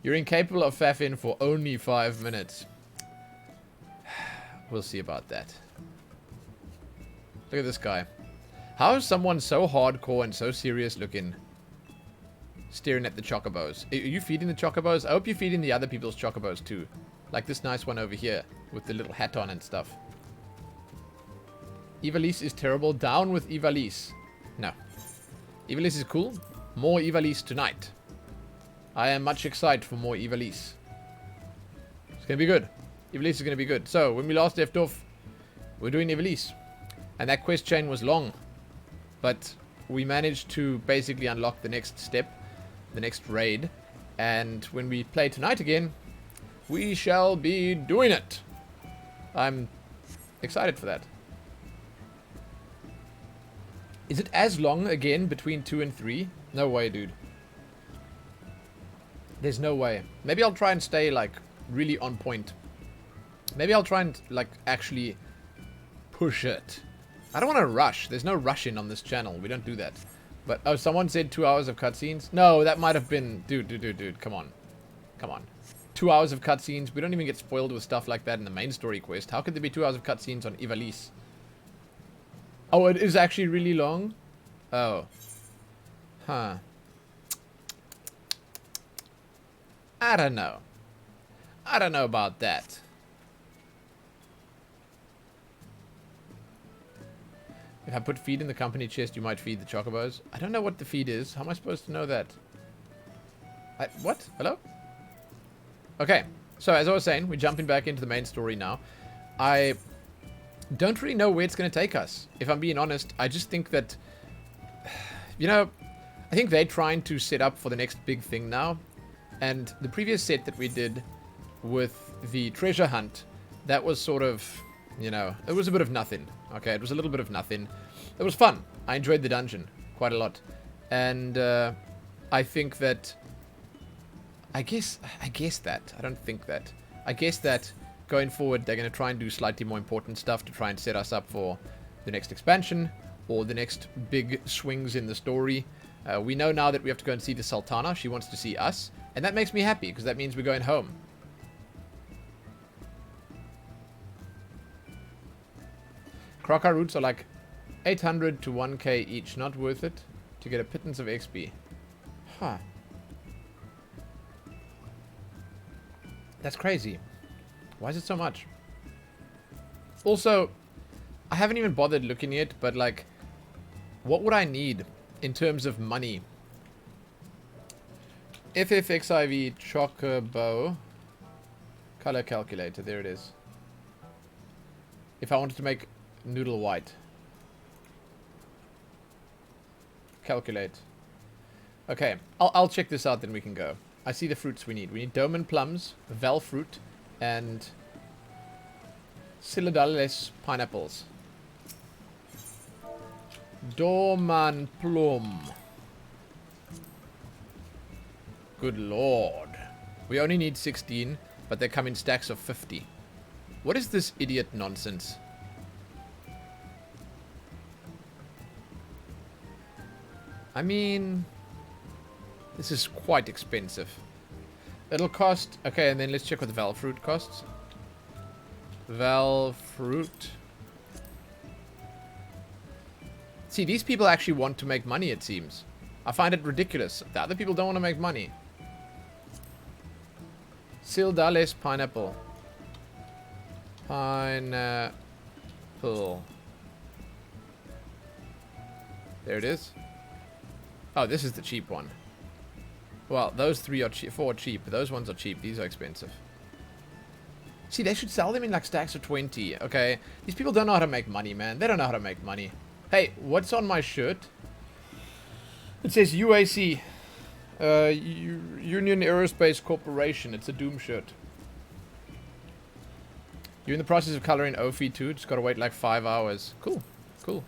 You're incapable of faffing for only 5 minutes. We'll see about that. Look at this guy. How is someone so hardcore and so serious looking staring at the chocobos? Are you feeding the chocobos? I hope you're feeding the other people's chocobos too. Like this nice one over here with the little hat on and stuff. Ivalice is terrible. Down with Ivalice. No. Ivalice is cool. More Ivalice tonight. I am much excited for more Ivalice. It's going to be good. Ivalice is going to be good. So, when we last left off, we're doing Ivalice. And that quest chain was long. But we managed to basically unlock the next step. The next raid. And when we play tonight again, we shall be doing it. I'm excited for that. Is it as long again between 2 and 3? No way, dude. There's no way. Maybe I'll try and stay, like, really on point. Maybe I'll try and, like, actually push it. I don't want to rush. There's no rushing on this channel. We don't do that. But, oh, someone said 2 hours of cutscenes? No, that might have been... Dude. Come on. Come on. 2 hours of cutscenes. We don't even get spoiled with stuff like that in the main story quest. How could there be 2 hours of cutscenes on Ivalice? Oh, it is actually really long? Oh. Huh. I don't know. I don't know about that. If I put feed in the company chest, you might feed the chocobos. I don't know what the feed is. How am I supposed to know that? What? Hello? Okay. So, as I was saying, we're jumping back into the main story now. I don't really know where it's going to take us. If I'm being honest, I just think that... You know, I think they're trying to set up for the next big thing now. And the previous set that we did with the treasure hunt, that was sort of, you know, it was a bit of nothing. Okay, it was a little bit of nothing. It was fun. I enjoyed the dungeon quite a lot. And I think that... I guess that. I don't think that. I guess that going forward, they're going to try and do slightly more important stuff to try and set us up for the next expansion or the next big swings in the story. We know now that we have to go and see the Sultana. She wants to see us. And that makes me happy, because that means we're going home. Kraka roots are like 800 to 1k each. Not worth it to get a pittance of XP. Huh. That's crazy. Why is it so much? Also, I haven't even bothered looking yet, but like, what would I need in terms of money? FFXIV Chocobo color calculator. There it is. If I wanted to make noodle white. Calculate. Okay, I'll check this out, then we can go. I see the fruits we need. We need Doman plums, Val fruit, and Silidales pineapples. Doman plum. Good lord. We only need 16, but they come in stacks of 50. What is this idiot nonsense? I mean, this is quite expensive. It'll cost... Okay, and then let's check what the Val fruit costs. Val fruit. See, these people actually want to make money, it seems. I find it ridiculous. The other people don't want to make money. Sildales pineapple. Pineapple. There it is. Oh, this is the cheap one. Well, those three are cheap. 4 are cheap. Those ones are cheap. These are expensive. See, they should sell them in like stacks of 20. Okay. These people don't know how to make money, man. They don't know how to make money. Hey, what's on my shirt? It says UAC. Union Aerospace Corporation. It's a Doom shirt. You're in the process of coloring Ophi too. Just gotta wait like 5 hours. Cool. Cool.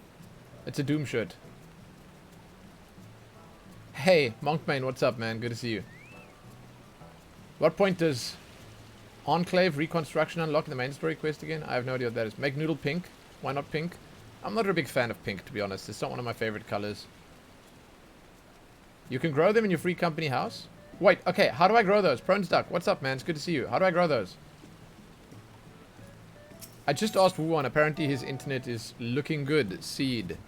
It's a Doom shirt. Hey, Monkmane, what's up, man? Good to see you. What point does Enclave Reconstruction unlock in the main story quest again? I have no idea what that is. Make noodle pink. Why not pink? I'm not a big fan of pink, to be honest. It's not one of my favorite colors. You can grow them in your free company house? Wait, okay, how do I grow those? Prone's Duck, what's up, man? It's good to see you. How do I grow those? I just asked Wu on. Apparently his internet is looking good. Seed.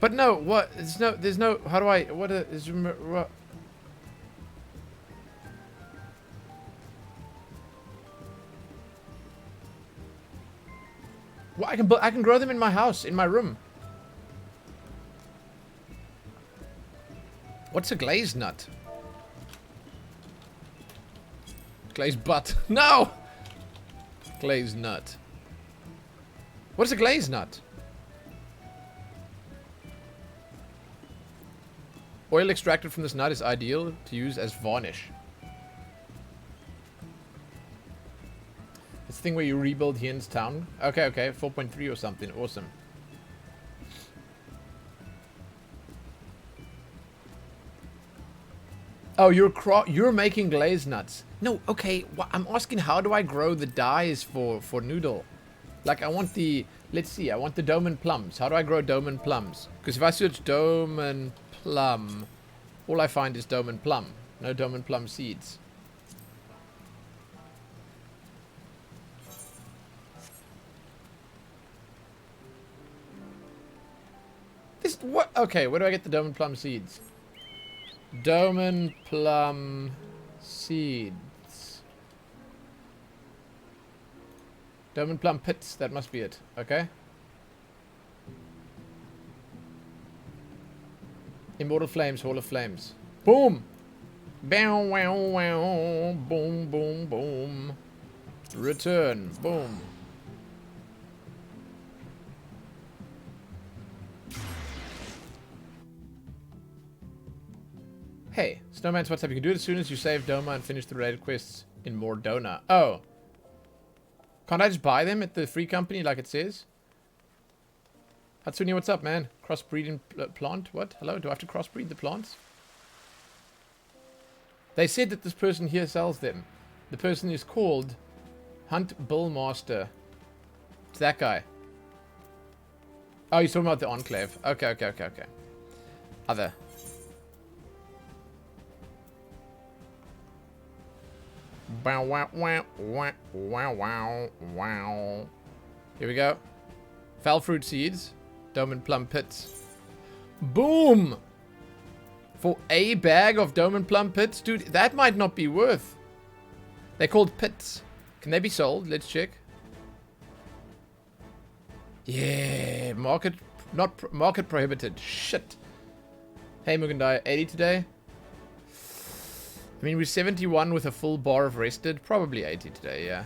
But no, what? There's no, how do I, what is, what? Well, I can grow them in my house, in my room. What's a glazed nut? Glazed butt. No! Glazed nut. What's a glazed nut? Oil extracted from this nut is ideal to use as varnish. It's the thing where you rebuild Hien's town. Okay, okay. 4.3 or something. Awesome. Oh, you're making glazed nuts. No, okay. I'm asking how do I grow the dyes for noodle? Like I want the, let's see, I want the Doman plums. How do I grow Doman plums? Because if I search Doman plum, all I find is Doman plum. No Doman plum seeds. This, what? Okay, where do I get the Doman plum seeds? Doman plum seeds. Doman plum pits, that must be it. Okay. Immortal Flames, Hall of Flames. Boom! Bow, wow, wow. Boom, boom, boom. Return. Boom. Hey, Snowman's WhatsApp. You can do it as soon as you save Doma and finish the related quests in Mordona. Oh. Can't I just buy them at the free company like it says? Hatsuni, what's up, man? Crossbreeding plant? What? Hello? Do I have to crossbreed the plants? They said that this person here sells them. The person is called Hunt Bullmaster. It's that guy. Oh, you're talking about the Enclave. Okay, okay, okay, okay. Other. Wow, wow, wow, wow, wow, wow, wow. Here we go. Foul fruit seeds. Dome and plum pits. Boom! For a bag of dome and plum pits? Dude, that might not be worth. They're called pits. Can they be sold? Let's check. Yeah, market, not market prohibited. Shit. Hey, Mugandai, 80 today? I mean, we're 71 with a full bar of rested. Probably 80 today, yeah.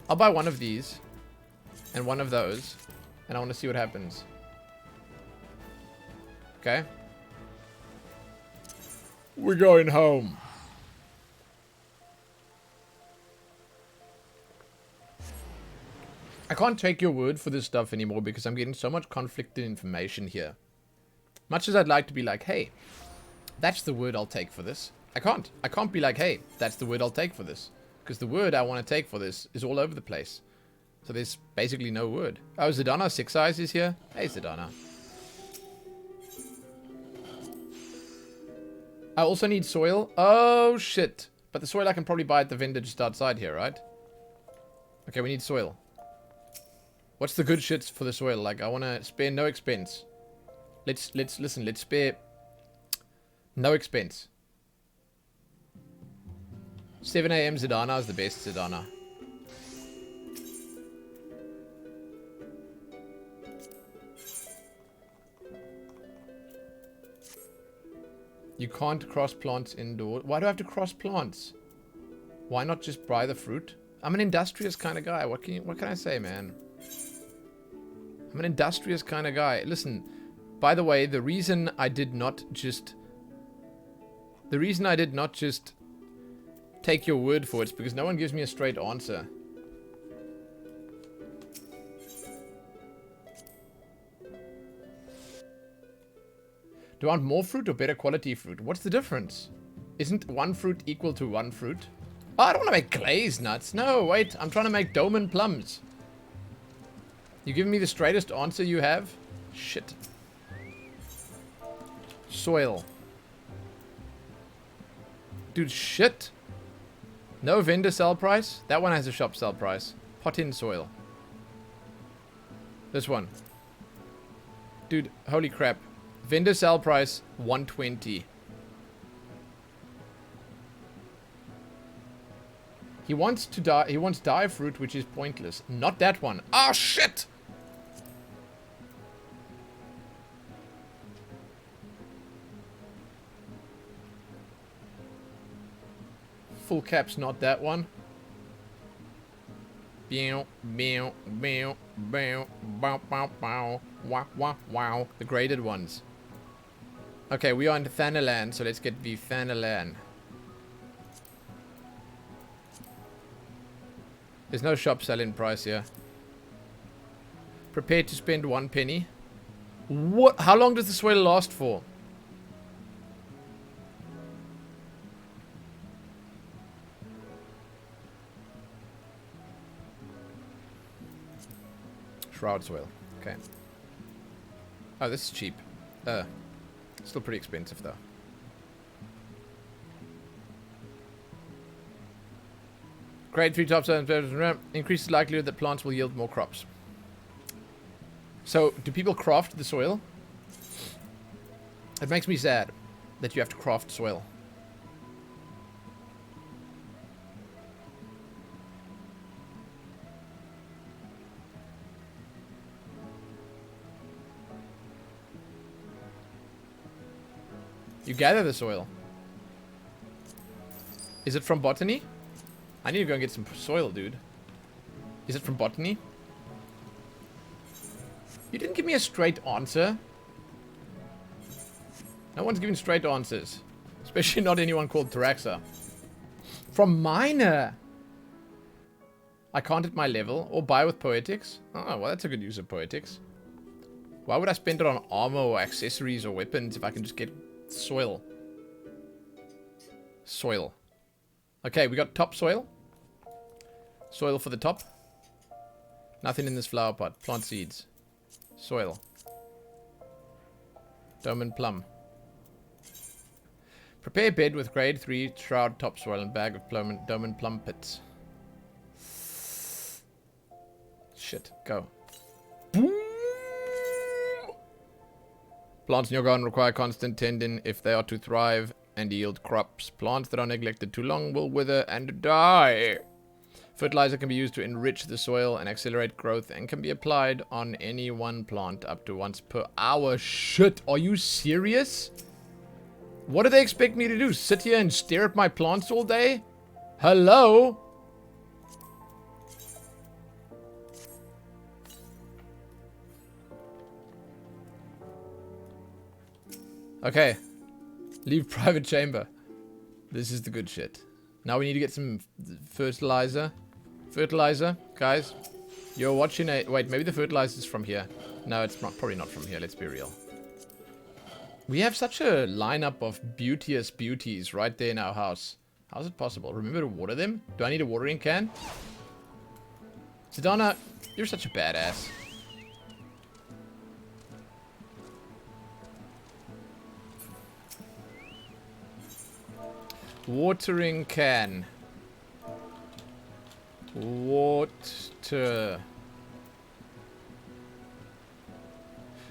I'll buy one of these. And one of those. And I want to see what happens. Okay. We're going home. I can't take your word for this stuff anymore because I'm getting so much conflicted information here. Much as I'd like to be like, hey, that's the word I'll take for this. I can't. I can't be like, hey, that's the word I'll take for this. Because the word I want to take for this is all over the place. So there's basically no word. Oh, Zidana, 6 Eyes is here. Hey, Zidana. I also need soil. Oh, shit. But the soil I can probably buy at the vendor just outside here, right? Okay, we need soil. What's the good shit for the soil? Like, I want to spare no expense. Let's listen. Let's spare no expense. 7 AM Zidana is the best Zidana. You can't cross plants indoors. Why do I have to cross plants? Why not just buy the fruit? I'm an industrious kind of guy. What can I say, man? I'm an industrious kind of guy. Listen, by the way, the reason I did not just take your word for it is because no one gives me a straight answer. Do I want more fruit or better quality fruit? What's the difference? Isn't one fruit equal to one fruit? Oh, I don't want to make glazed nuts. No, wait. I'm trying to make Doman plums. You giving me the straightest answer you have? Shit. Soil. Dude, shit. No vendor sell price? That one has a shop sell price. Pot in soil. This one. Dude, holy crap. Vendor sell price, 120. He wants to die. He wants dye fruit, which is pointless. Not that one. Ah, shit! Full caps, not that one. Wow. The graded ones. Okay, we are in THANALAN, so let's get the THANALAN. There's no shop selling price here. Prepare to spend 1 penny. What? How long does the swell last for? Shroud swell. Okay. Oh, this is cheap. Still pretty expensive though. Grade 3 topsoil increases the likelihood that plants will yield more crops. So, do people craft the soil? It makes me sad that you have to craft soil. You gather the soil. Is it from botany? I need to go and get some soil, dude. Is it from botany? You didn't give me a straight answer. No one's giving straight answers. Especially not anyone called Taraxa. From miner. I can't at my level. Or buy with poetics. Oh, well, that's a good use of poetics. Why would I spend it on armor or accessories or weapons if I can just get soil? Soil. Okay, we got topsoil. Soil for the top. Nothing in this flower pot. Plant seeds. Soil. Dome and plum. Prepare bed with grade 3 shroud topsoil and bag of dome and plum pits. Shit, go. Plants in your garden require constant tending if they are to thrive and yield crops. Plants that are neglected too long will wither and die. Fertilizer can be used to enrich the soil and accelerate growth and can be applied on any one plant up to once per hour. Shit, are you serious? What do they expect me to do? Sit here and stare at my plants all day? Hello? Okay. Leave private chamber. This is the good shit. Now we need to get some fertilizer. Fertilizer, guys. You're watching a... Wait, maybe the fertilizer is from here. No, it's not, probably not from here. Let's be real. We have such a lineup of beauteous beauties right there in our house. How's it possible? Remember to water them? Do I need a watering can? Sedana, you're such a badass. Watering can. Water.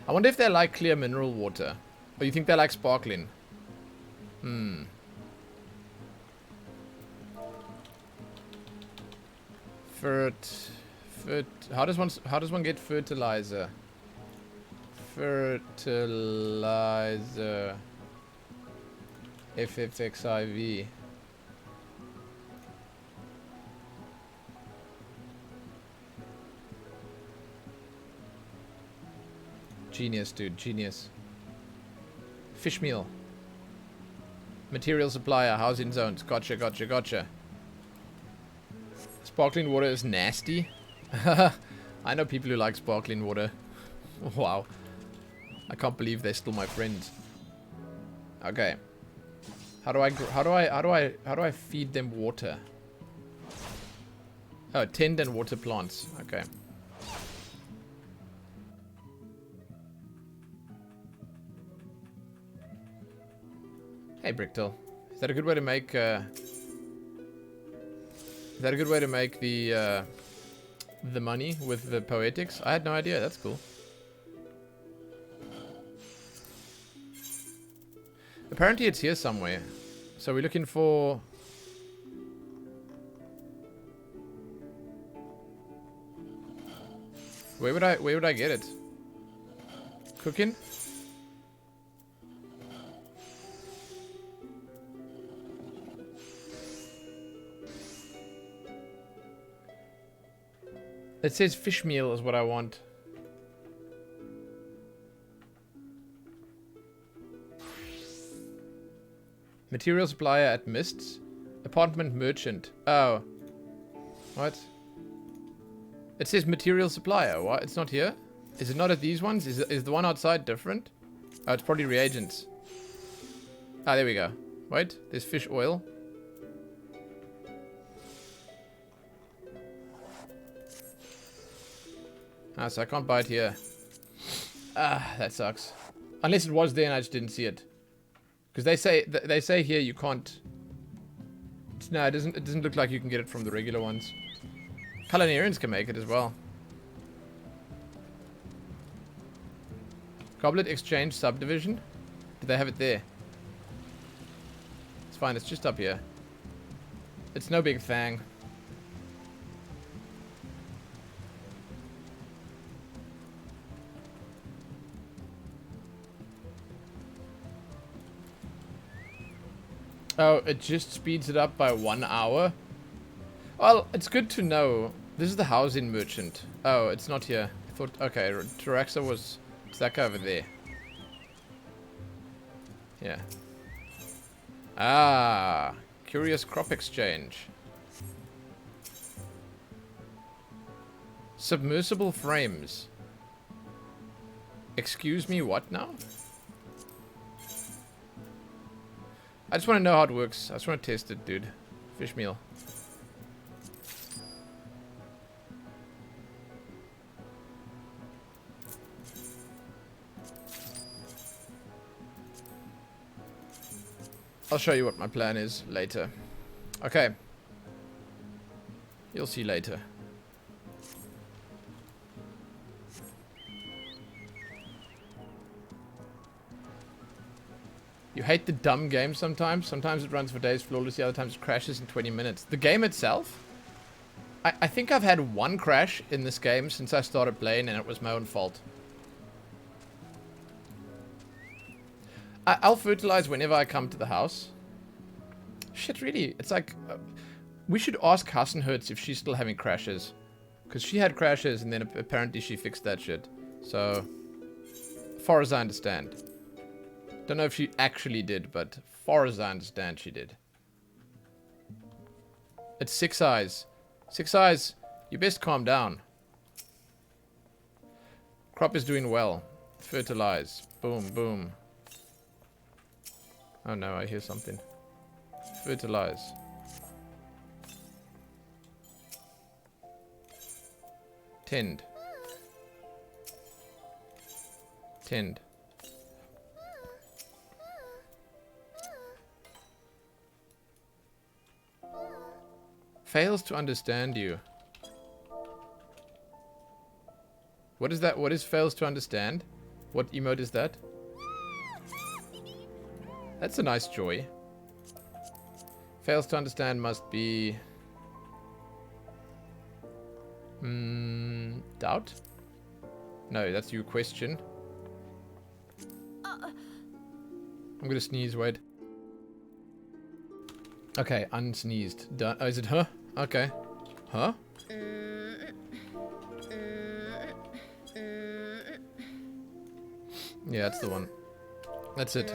I wonder if they like clear mineral water. Or you think they like sparkling? How does one get fertilizer? Fertilizer. FFXIV. Genius, dude. Genius. Fish meal. Material supplier. Housing zones. Gotcha, gotcha, gotcha. Sparkling water is nasty. I know people who like sparkling water. Wow. I can't believe they're still my friends. Okay. How do I feed them water? Oh, tend and water plants. Okay. Hey, Bricktail. Is that a good way to make, Is that a good way to make the money with the poetics? I had no idea. That's cool. Apparently it's here somewhere. So we're looking for... Where would I get it? Cooking? It says fish meal is what I want. Material supplier at Mists. Apartment merchant. Oh. What? It says material supplier. What? It's not here? Is it not at these ones? Is the one outside different? Oh, it's probably reagents. Ah, there we go. Wait, there's fish oil. Ah, so I can't buy it here. Ah, that sucks. Unless it was there and I just didn't see it. Because they say here you can't. No, it doesn't look like you can get it from the regular ones. Culinarians can make it as well. Goblet Exchange Subdivision. Do they have it there? It's fine. It's just up here. It's no big thing. Oh, it just speeds it up by 1 hour? Well, it's good to know. This is the housing merchant. Oh, it's not here. I thought, okay, Taraxa was... It's that guy over there. Yeah. Ah, curious crop exchange. Submersible frames. Excuse me, what now? I just want to know how it works. I just want to test it, dude. Fish meal. I'll show you what my plan is later. Okay. You'll see later. You hate the dumb game sometimes. Sometimes it runs for days flawlessly, other times it crashes in 20 minutes. The game itself? I think I've had one crash in this game since I started playing, and it was my own fault. I'll fertilize whenever I come to the house. Shit, really? It's like... we should ask Hassenhertz if she's still having crashes. Because she had crashes, and then apparently she fixed that shit. So, far as I understand. Don't know if she actually did, but far as I understand, she did. It's 6 eyes. 6 eyes, you best calm down. Crop is doing well. Fertilize. Boom, boom. Oh no, I hear something. Fertilize. Tend. Tend. Fails to understand you. What is that? What is fails to understand? What emote is that? That's a nice joy. Fails to understand must be... doubt? No, that's your question. I'm gonna sneeze, wait. Okay, unsneezed. Done. Oh, is it her? Okay. Huh? Yeah, that's the one. That's it.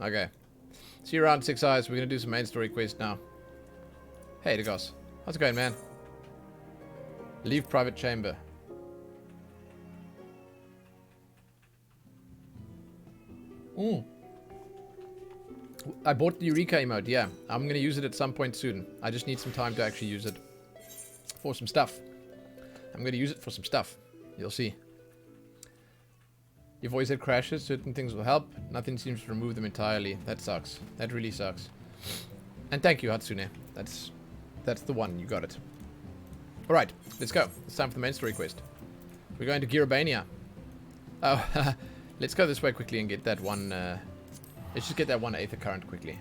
Okay. See you around 6 eyes. We're gonna do some main story quest now. Hey, Dagos. How's it going, man? Leave private chamber. I bought the Eureka emote, yeah. I'm going to use it at some point soon. I just need some time to actually use it for some stuff. I'm going to use it for some stuff. You'll see. Your voice head crashes. Certain things will help. Nothing seems to remove them entirely. That sucks. That really sucks. And thank you, Hatsune. That's the one. You got it. Alright, let's go. It's time for the main story quest. We're going to Girabania. Oh, let's go this way quickly and get that one. Let's just get that 1/8 current quickly.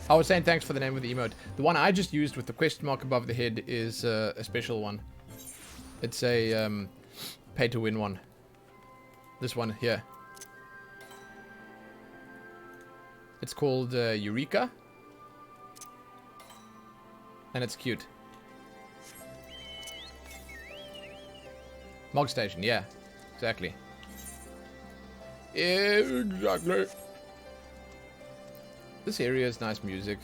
I was saying thanks for the name of the emote. The one I just used with the question mark above the head is a special one. It's a pay to win one. This one here. It's called Eureka. And it's cute. Mog Station, yeah. Exactly. Exactly. This area is nice music.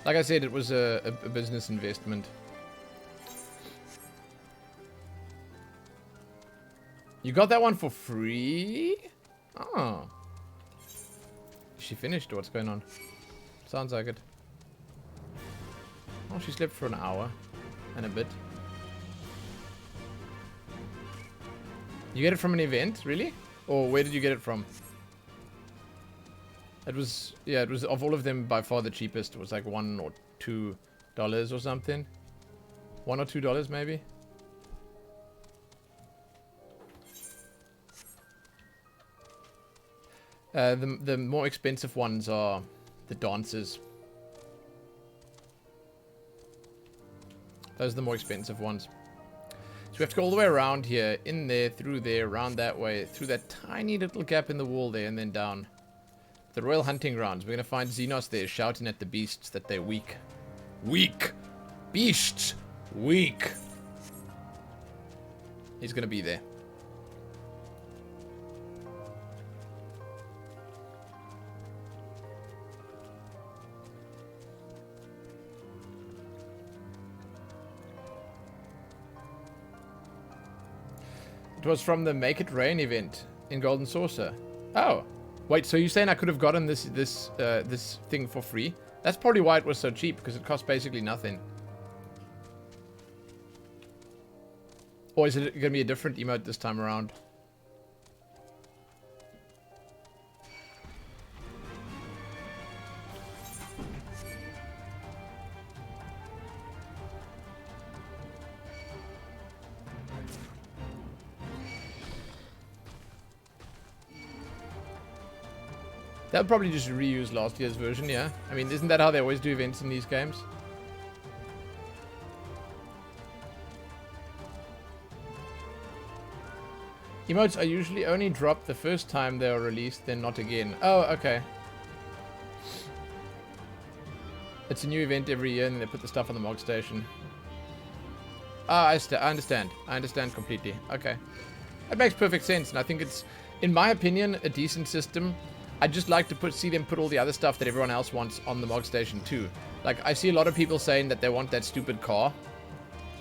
Like I said, it was a business investment. You got that one for free? Oh. Is she finished or what's going on? Sounds like it. Oh, she slept for an hour and a bit. You get it from an event, really? Or where did you get it from? It was, yeah, it was of all of them by far the cheapest. It was like $1 or $2 or something. $1 or $2 maybe. The more expensive ones are the dancers. Those are the more expensive ones. So we have to go all the way around here, in there, through there, around that way, through that tiny little gap in the wall there, and then down. The Royal Hunting Grounds. We're going to find Xenos there shouting at the beasts that they're weak. Weak! Beasts! Weak! He's going to be there. It was from the Make It Rain event in Golden Saucer. Oh. Wait, so you're saying I could have gotten this thing for free? That's probably why it was so cheap, because it cost basically nothing. Or is it going to be a different emote this time around? They'll probably just reuse last year's version, yeah? I mean, isn't that how they always do events in these games? Emotes are usually only dropped the first time they are released, then not again. Oh, okay. It's a new event every year, and then they put the stuff on the Mog Station. Ah, I understand. I understand completely. Okay. That makes perfect sense, and I think it's, in my opinion, a decent system. I'd just like to see them put all the other stuff that everyone else wants on the Mog Station too. Like, I see a lot of people saying that they want that stupid car.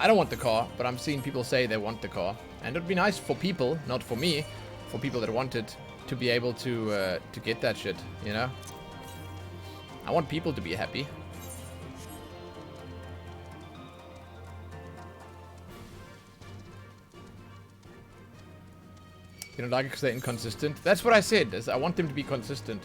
I don't want the car, but I'm seeing people say they want the car. And it would be nice for people, not for me, for people that want it, to be able to get that shit, you know? I want people to be happy. You don't like it because they're inconsistent? That's what I said. Is I want them to be consistent.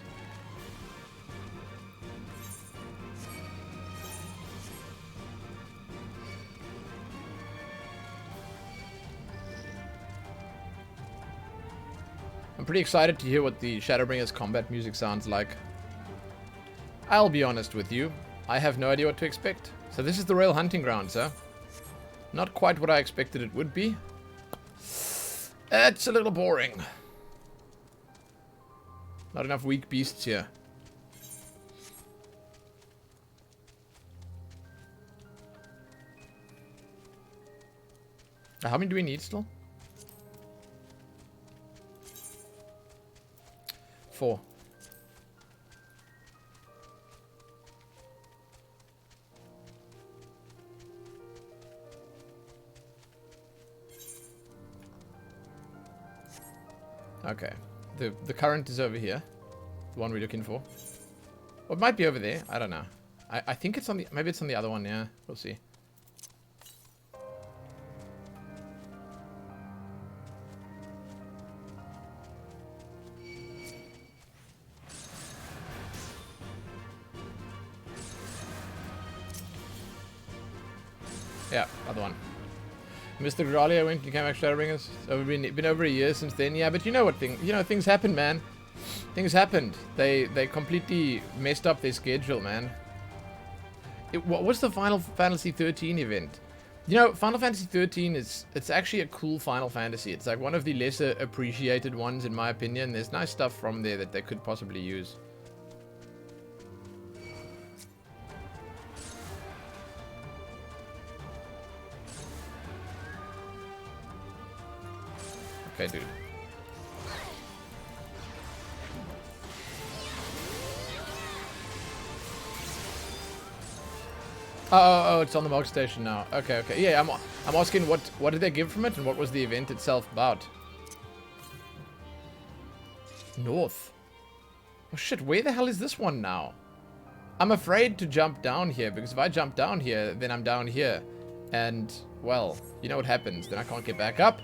I'm pretty excited to hear what the Shadowbringers combat music sounds like. I'll be honest with you. I have no idea what to expect. So this is the Royal Hunting Grounds, huh? Not quite what I expected it would be. It's a little boring. Not enough weak beasts here. How many do we need still? 4. Okay. The current is over here. The one we're looking for. Or it might be over there. I don't know. I think it's on the... Maybe it's on the other one, yeah. We'll see. Yeah, other one. Mr. Garlean went and came back Shadowbringers. So it's been over a year since then. Yeah, but you know what things happen, man. Things happened. They completely messed up their schedule, man. What was the Final Fantasy XIII event? You know, Final Fantasy XIII it's actually a cool Final Fantasy. It's like one of the lesser appreciated ones in my opinion. There's nice stuff from there that they could possibly use. Okay, dude. Oh, it's on the Mog Station now. Okay. Yeah, I'm asking what did they give from it and what was the event itself about? North. Oh shit, where the hell is this one now? I'm afraid to jump down here because if I jump down here, then I'm down here. And, well, you know what happens. Then I can't get back up.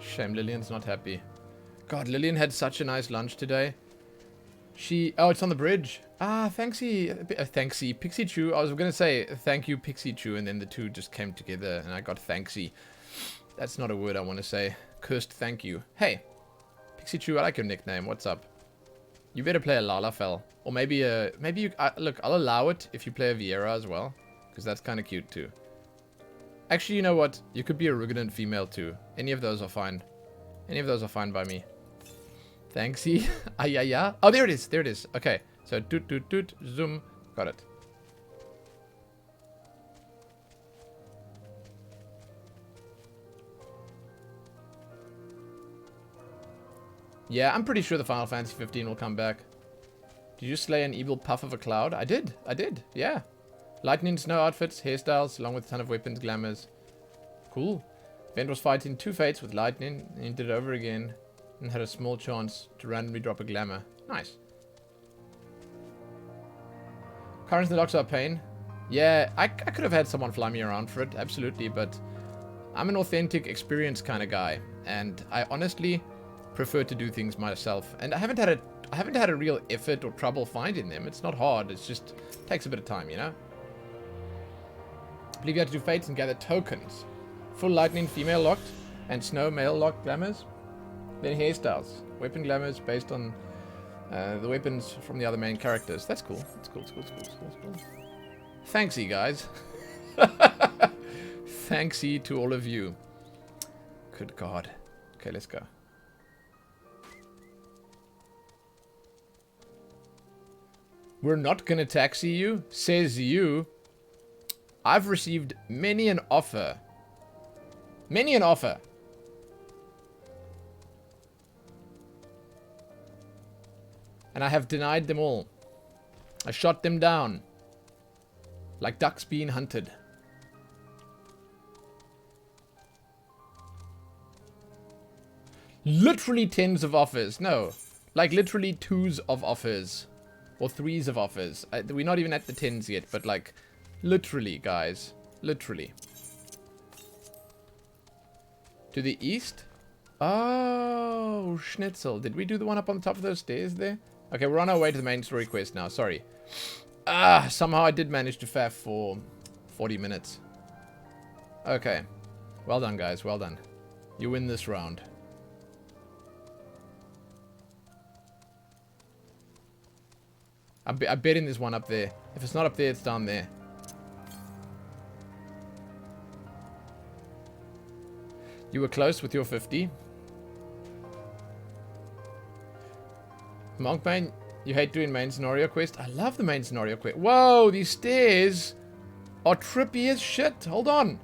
Shame Lillian's not happy. God, Lillian had such a nice lunch today. Oh, it's on the bridge. Ah, thanksy, Pixie Chew. I was gonna say thank you, Pixie Chew, and then the two just came together, and I got thanksy. That's not a word I want to say. Cursed thank you. Hey, Pixie Chew, I like your nickname. What's up? You better play a Lalafell, or maybe you. Look, I'll allow it if you play a Viera as well, because that's kind of cute too. Actually, you know what? You could be a Rugadant female too. Any of those are fine. Any of those are fine by me. Thanksy. Ayaya. Oh, there it is. There it is. Okay. So, doot, zoom. Got it. Yeah, I'm pretty sure the Final Fantasy 15 will come back. Did you slay an evil puff of a cloud? I did. Yeah. Lightning snow outfits, hairstyles, along with a ton of weapons, glamours. Cool. Vent was fighting 2 fates with lightning, and he did it over again. And had a small chance to randomly drop a glamour. Nice. Currents in the docks are a pain. Yeah, I could have had someone fly me around for it, absolutely, but I'm an authentic experience kind of guy, and I honestly prefer to do things myself. And I haven't had a real effort or trouble finding them. It's not hard. It's just takes a bit of time, you know. I believe you have to do fates and gather tokens. Full lightning female locked and snow male locked glamours. Then hairstyles. Weapon glamours based on the weapons from the other main characters. That's cool. That's cool. Thanksy, guys. Thanksy to all of you. Good God. Okay, let's go. We're not gonna taxi you, says you. I've received many an offer. Many an offer. And I have denied them all. I shot them down. Like ducks being hunted. Literally tens of offers. No. Like literally 2s of offers. Or 3s of offers. We're not even at the 10s yet. But like, literally, guys. Literally. To the east? Oh, schnitzel. Did we do the one up on the top of those stairs there? Okay, we're on our way to the main story quest now. Sorry. Somehow I did manage to faff for 40 minutes. Okay. Well done, guys. Well done. You win this round. I'm betting there's one up there. If it's not up there, it's down there. You were close with your 50. Monkbane, you hate doing main scenario quest? I love the main scenario quest. Whoa, these stairs are trippy as shit. Hold on.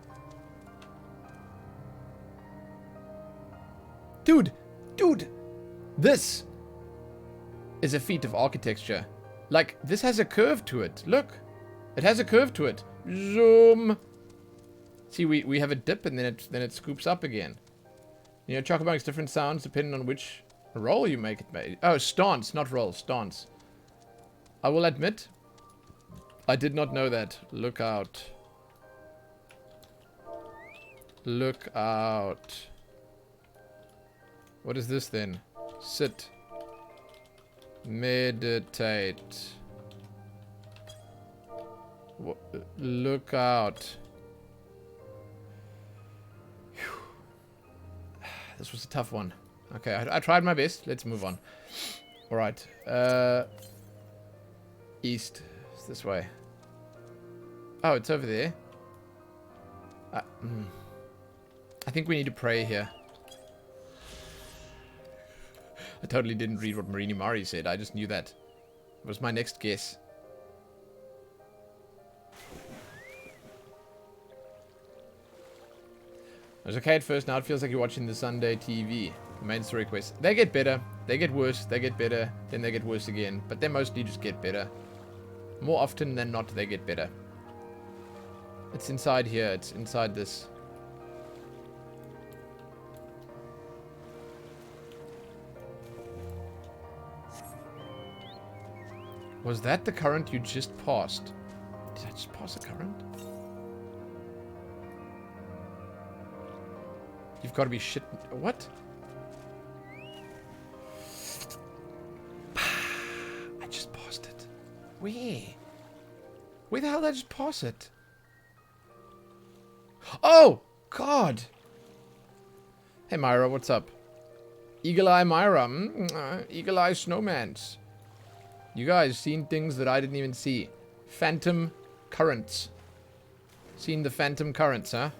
Dude. This is a feat of architecture. Like, this has a curve to it. Look. It has a curve to it. Zoom. See, we have a dip and then it scoops up again. You know, Chocobo makes different sounds depending on which roll you make it made. Oh, stance, not roll, stance. I will admit, I did not know that. Look out. Look out. What is this then? Sit. Meditate. Look out. Whew. This was a tough one. Okay, I tried my best. Let's move on. Alright. East. It's this way. Oh, it's over there. I think we need to pray here. I totally didn't read what Marini Mari said. I just knew that. It was my next guess. It was okay at first. Now it feels like you're watching the Sunday TV. Main story quests. They get better. They get worse. They get better. Then they get worse again. But they mostly just get better. More often than not, they get better. It's inside here. It's inside this. Was that the current you just passed? Did I just pass a current? You've got to be shit. What? I just paused it. Where? Where the hell did I just pause it? Oh! God! Hey, Myra, what's up? Eagle Eye Myra. Eagle Eye Snowmans. You guys seen things that I didn't even see. Phantom currents. Seen the phantom currents, huh?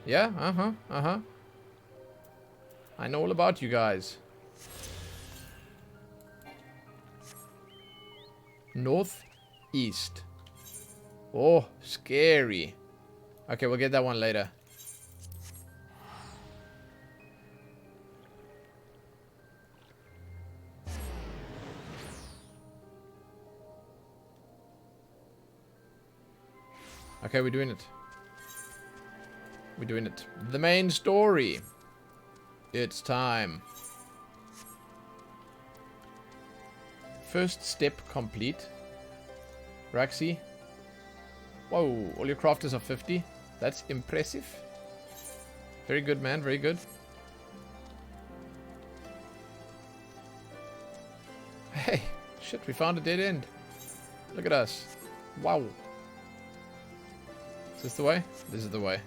Yeah? Uh-huh. Uh-huh. I know all about you guys. Northeast. Oh, scary. Okay, we'll get that one later. Okay, we're doing it. We're doing it. The main story. It's time. First step complete. Raxi. Whoa, all your crafters are 50. That's impressive. Very good, man. Very good. Hey, shit, we found a dead end. Look at us. Wow. Is this the way? This is the way.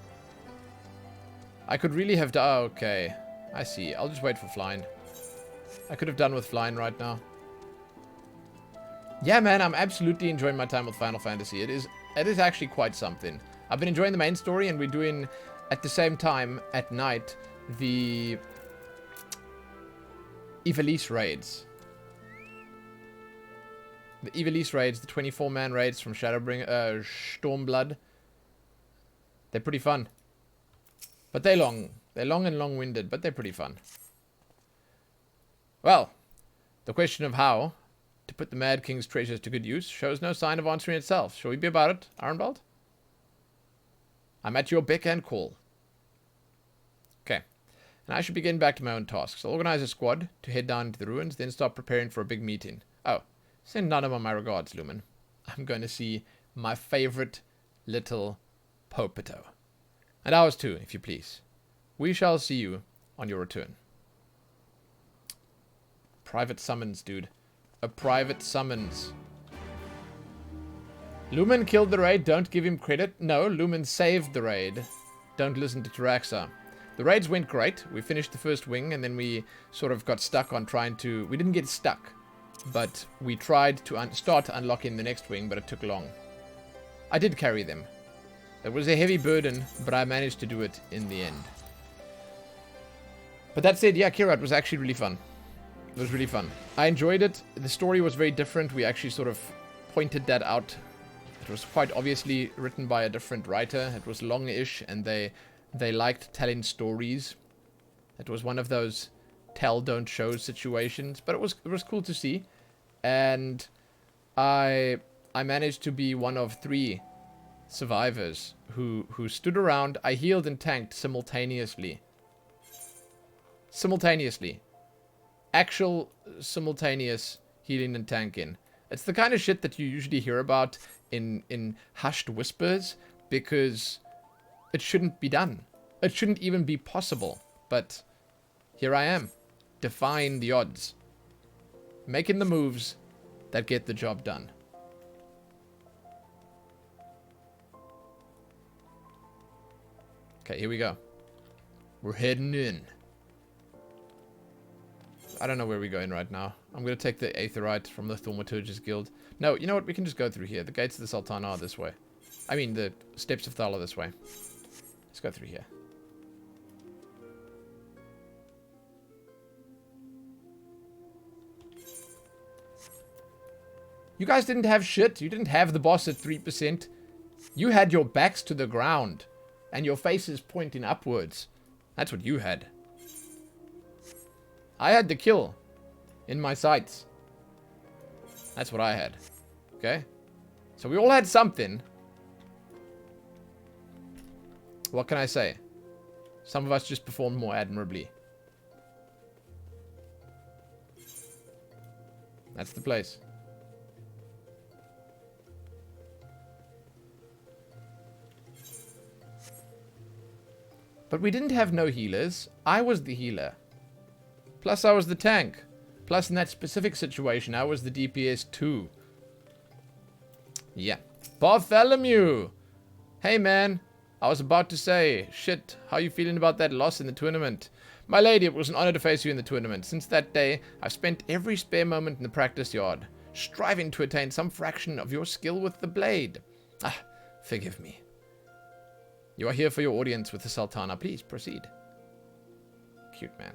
I could really have done... Oh, okay. I see. I'll just wait for flying. I could have done with flying right now. Yeah, man, I'm absolutely enjoying my time with Final Fantasy. It is actually quite something. I've been enjoying the main story, and we're doing, at the same time, at night, the Ivalice raids. The Ivalice raids, the 24-man raids from Stormblood. They're pretty fun. But they're long. They're long and long-winded, but they're pretty fun. Well, the question of how to put the Mad King's treasures to good use shows no sign of answering itself. Shall we be about it, Ironbolt? I'm at your beck and call. Okay. And I should be getting back to my own tasks. I'll organize a squad to head down into the ruins, then start preparing for a big meeting. Oh, send Nanama my regards, Lumen. I'm going to see my favorite little Popito. And ours too, if you please. We shall see you on your return. Private summons, dude. A private summons. Lumen killed the raid. Don't give him credit. No, Lumen saved the raid. Don't listen to Taraxa. The raids went great. We finished the first wing, and then we sort of got stuck on trying to... We didn't get stuck, but we tried to start unlocking the next wing, but it took long. I did carry them. It was a heavy burden, but I managed to do it in the end. But that said, yeah, Kira, it was actually really fun. It was really fun. I enjoyed it. The story was very different. We actually sort of pointed that out. It was quite obviously written by a different writer. It was long-ish, and they liked telling stories. It was one of those tell, don't show situations, but it was cool to see. And I managed to be one of 3 survivors who stood around. I healed and tanked simultaneously. Actual simultaneous healing and tanking. It's the kind of shit that you usually hear about in hushed whispers, because it shouldn't be done. It shouldn't even be possible. But here I am, defying the odds. Making the moves that get the job done. Okay, here we go. We're heading in. I don't know where we're going right now. I'm going to take the Aetherite from the Thaumaturgist Guild. No, you know what? We can just go through here. The gates of the Sultana are this way. I mean, the steps of THAL are this way. Let's go through here. You guys didn't have shit. You didn't have the boss at 3%. You had your backs to the ground. And your faces pointing upwards. That's what you had. I had the kill. In my sights. That's what I had. Okay? So we all had something. What can I say? Some of us just performed more admirably. That's the place. But we didn't have no healers. I was the healer. Plus I was the tank. Plus in that specific situation, I was the DPS too. Yeah. Bartholomew! Hey man, I was about to say, shit, how you feeling about that loss in the tournament? My lady, it was an honor to face you in the tournament. Since that day, I've spent every spare moment in the practice yard, striving to attain some fraction of your skill with the blade. Ah, forgive me. You are here for your audience with the Sultana. Please, proceed. Cute man.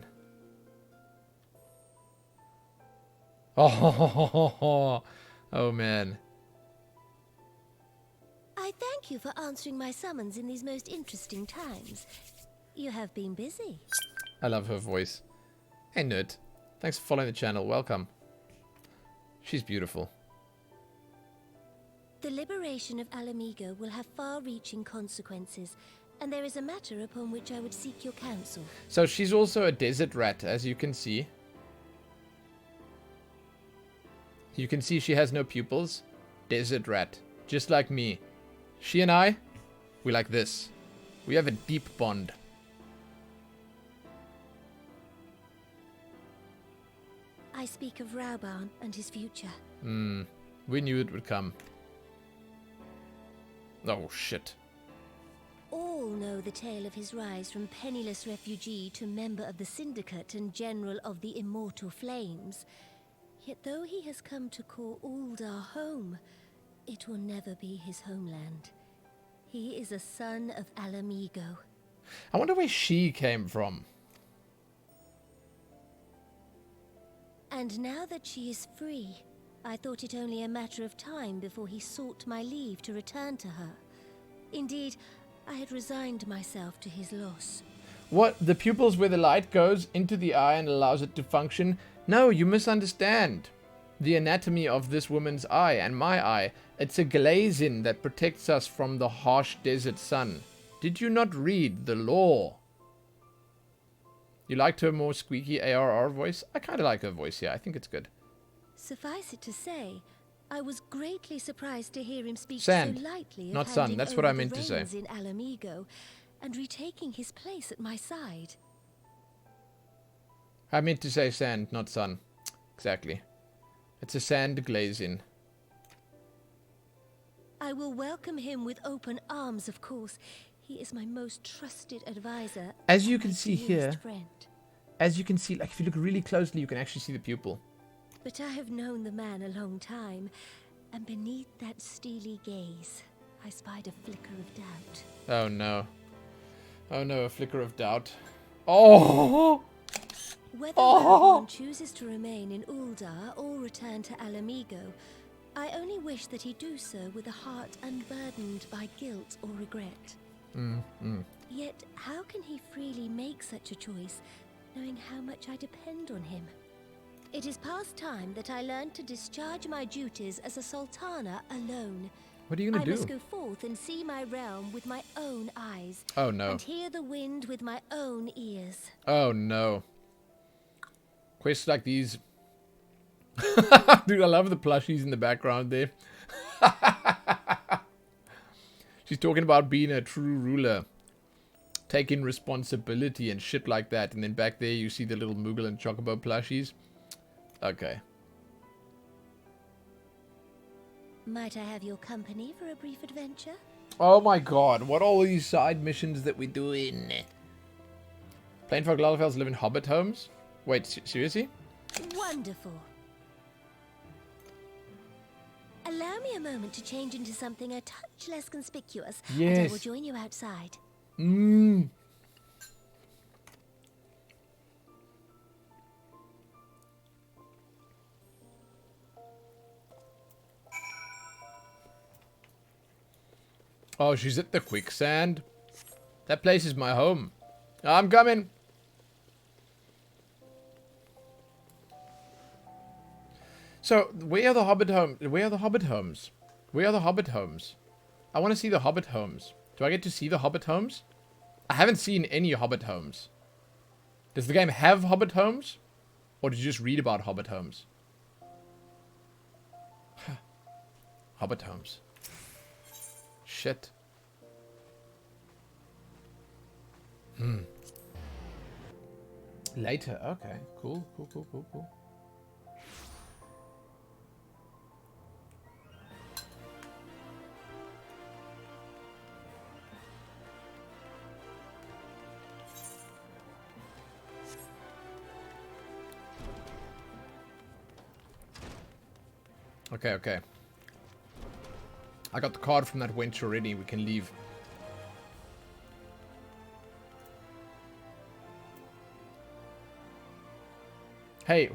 Oh, oh man. I thank you for answering my summons in these most interesting times. You have been busy. I love her voice. Hey, nerd. Thanks for following the channel. Welcome. She's beautiful. The liberation of Alamigo will have far-reaching consequences, and there is a matter upon which I would seek your counsel. So she's also a desert rat, as you can see. You can see she has no pupils. Desert rat. Just like me. She and I, we like this. We have a deep bond. I speak of Rauban and his future. We knew it would come. Oh, shit. All know the tale of his rise from penniless refugee to member of the Syndicate and General of the Immortal Flames. Yet though he has come to call UL'DAH home, it will never be his homeland. He is a son of Alamigo. I wonder where she came from. And now that she is free, I thought it only a matter of time before he sought my leave to return to her. Indeed, I had resigned myself to his loss. What? The pupils where the light goes into the eye and allows it to function? No, you misunderstand. The anatomy of this woman's eye and my eye. It's a glazing that protects us from the harsh desert sun. Did you not read the law? You liked her more squeaky ARR voice? I kind of like her voice, yeah. I think it's good. Suffice it to say, I was greatly surprised to hear him speak Sand, so lightly of not sun. handing That's what I over meant the to say. reins in Alamigo and retaking his place at my side. I meant to say sand, not sun. Exactly. It's a sand glazing. I will welcome him with open arms, of course. He is my most trusted advisor. As you can see here, friend. as you can see, like if you look really closely, you can actually see the pupil. But I have known the man a long time, and beneath that steely gaze, I spied a flicker of doubt. Oh no. Oh no, a flicker of doubt. Oh! Whether Rauban chooses to remain in UL'DAH or return to Alamigo, I only wish that he do so with a heart unburdened by guilt or regret. Yet, how can he freely make such a choice, knowing how much I depend on him? It is past time that I learned to discharge my duties as a sultana alone. What are you gonna do? I must go forth and see my realm with my own eyes. Oh no. And hear the wind with my own ears. Oh no. Quests like these Dude, I love the plushies in the background there. She's talking about being a true ruler. Taking responsibility and shit like that. And then back there you see the little Moogle and Chocobo plushies. Okay. Might I have your company for a brief adventure? Oh my god, what all these side missions that we're doing. Plainfolk Lalafels live in hobbit homes? Wait, seriously? Wonderful. Allow me a moment to change into something a touch less conspicuous. Yes. And I will join you outside. Mmm. Oh, she's at the quicksand. That place is my home. I'm coming. So, where are the hobbit homes? Where are the hobbit homes? Where are the hobbit homes? I want to see the hobbit homes. Do I get to see the hobbit homes? I haven't seen any hobbit homes. Does the game have hobbit homes? Or did you just read about hobbit homes? Hobbit homes. Shit. Later. Okay. Cool. Okay. I got the card from that wench already. We can leave. Hey.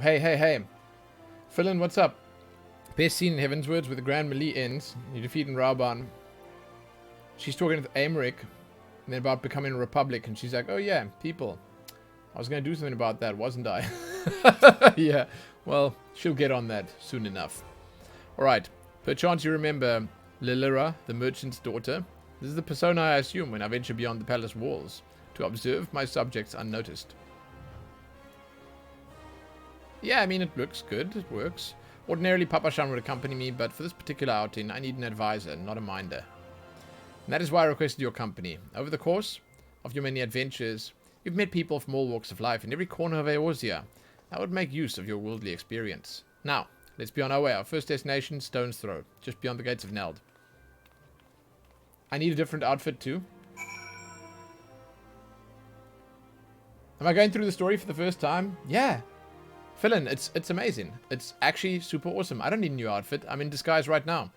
Philin, what's up? Best scene in Heavenswards where the Grand Melee ends. You defeat Raban. She's talking to Aymeric and then about becoming a republic. And she's like, oh yeah, people. I was going to do something about that, wasn't I? Yeah. Well, she'll get on that soon enough. Alright. Perchance you remember Lilira, the merchant's daughter. This is the persona I assume when I venture beyond the palace walls. To observe my subjects unnoticed. Yeah, I mean, it looks good. It works. Ordinarily, Papa Shan would accompany me, but for this particular outing, I need an advisor, not a minder. And that is why I requested your company. Over the course of your many adventures, you've met people from all walks of life in every corner of Eorzea. I would make use of your worldly experience. Now, let's be on our way. Our first destination, Stone's Throw, just beyond the gates of NALD. I need a different outfit too. Am I going through the story for the first time? Yeah. Philin, it's amazing. It's actually super awesome. I don't need a new outfit. I'm in disguise right now.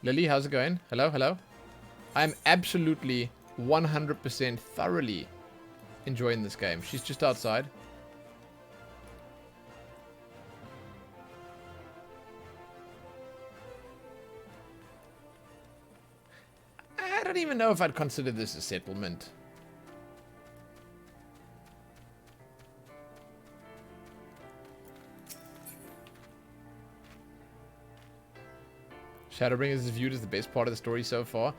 Lily, how's it going? Hello. I'm absolutely 100% thoroughly enjoying this game. She's just outside. I don't even know if I'd consider this a settlement. Shadowbringers is viewed as the best part of the story so far.